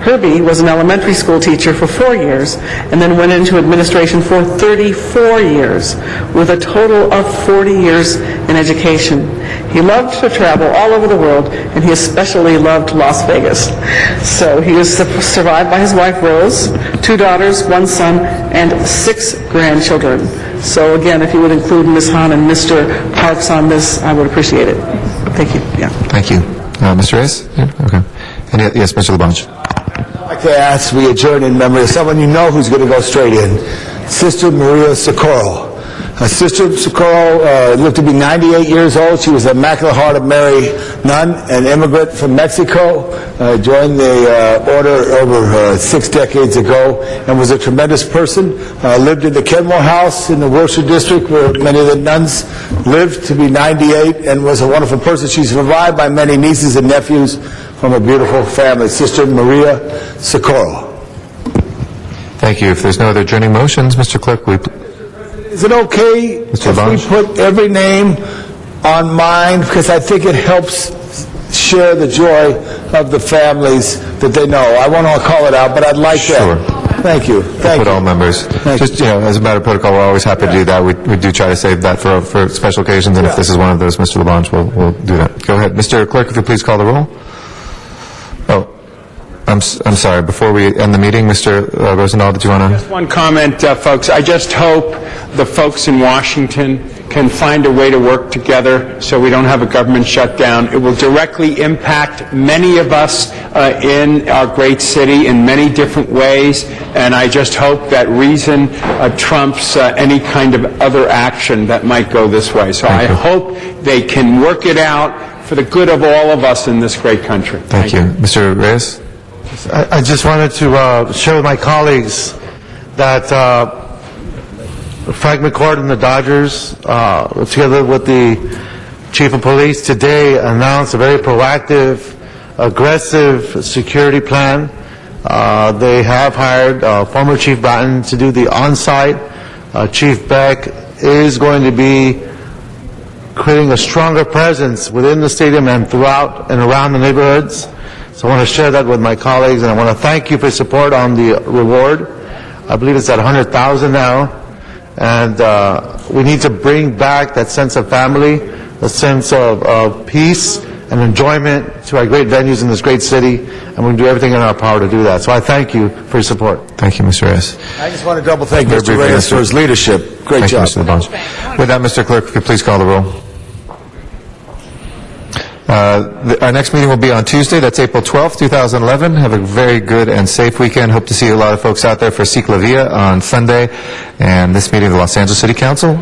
Herbie was an elementary school teacher for 4 years and then went into administration for 34 years, with a total of 40 years in education. He loved to travel all over the world, and he especially loved Las Vegas. So he is survived by his wife, Rose, 2 daughters, 1 son, and 6 grandchildren. So again, if you would include Ms. Hahn and Mr. Parks on this, I would appreciate it. Thank you. Yeah. Thank you. Mr. Reyes? Yeah, okay. And yes, Mr. LaBonge. I'd like to ask we adjourn in memory of someone you know who's going to go straight in, Sister Maria Socorro. Sister Socorro lived to be 98 years old. She was an Immaculate Heart of Mary nun, an immigrant from Mexico, joined the order over 6 decades ago, and was a tremendous person. Lived in the Kenmore House in the Worcester District, where many of the nuns lived, to be 98, and was a wonderful person. She's survived by many nieces and nephews from a beautiful family. Sister Maria Socorro. Thank you. If there's no other adjourning motions, Mr. Clerk, Is it okay if we put every name on mine? Because I think it helps share the joy of the families that they know. I won't call it out, but I'd like that. Thank you. Put all members. Just, as a matter of protocol, we're always happy to do that. We do try to save that for special occasions, and if this is one of those, Mr. LaBonge, we'll do that. Go ahead. Mr. Clerk, if you please call the roll. Oh, I'm sorry. Before we end the meeting, Mr. Rosendahl, did you want to? Just one comment, folks. I just hope the folks in Washington can find a way to work together so we don't have a government shutdown. It will directly impact many of us in our great city in many different ways, and I just hope that reason trumps any kind of other action that might go this way. So I hope they can work it out for the good of all of us in this great country. Thank you. Mr. Reyes? I just wanted to share with my colleagues that Frank McCourt and the Dodgers, together with the Chief of Police, today announced a very proactive, aggressive security plan. They have hired former Chief Bratton to do the on-site. Chief Beck is going to be creating a stronger presence within the stadium and throughout and around the neighborhoods. So I want to share that with my colleagues, and I want to thank you for your support on the reward. I believe it's at $100,000 now, and we need to bring back that sense of family, the sense of peace and enjoyment to our great venues in this great city, and we're going to do everything in our power to do that. So I thank you for your support. Thank you, Mr. Reyes. I just want to double thank Mr. Reyes for his leadership. Great job. Thank you, Mr. LaBonge. With that, Mr. Clerk, if you please call the roll. Our next meeting will be on Tuesday. That's April 12th, 2011. Have a very good and safe weekend. Hope to see a lot of folks out there for Ciclavia on Sunday. And this meeting of the Los Angeles City Council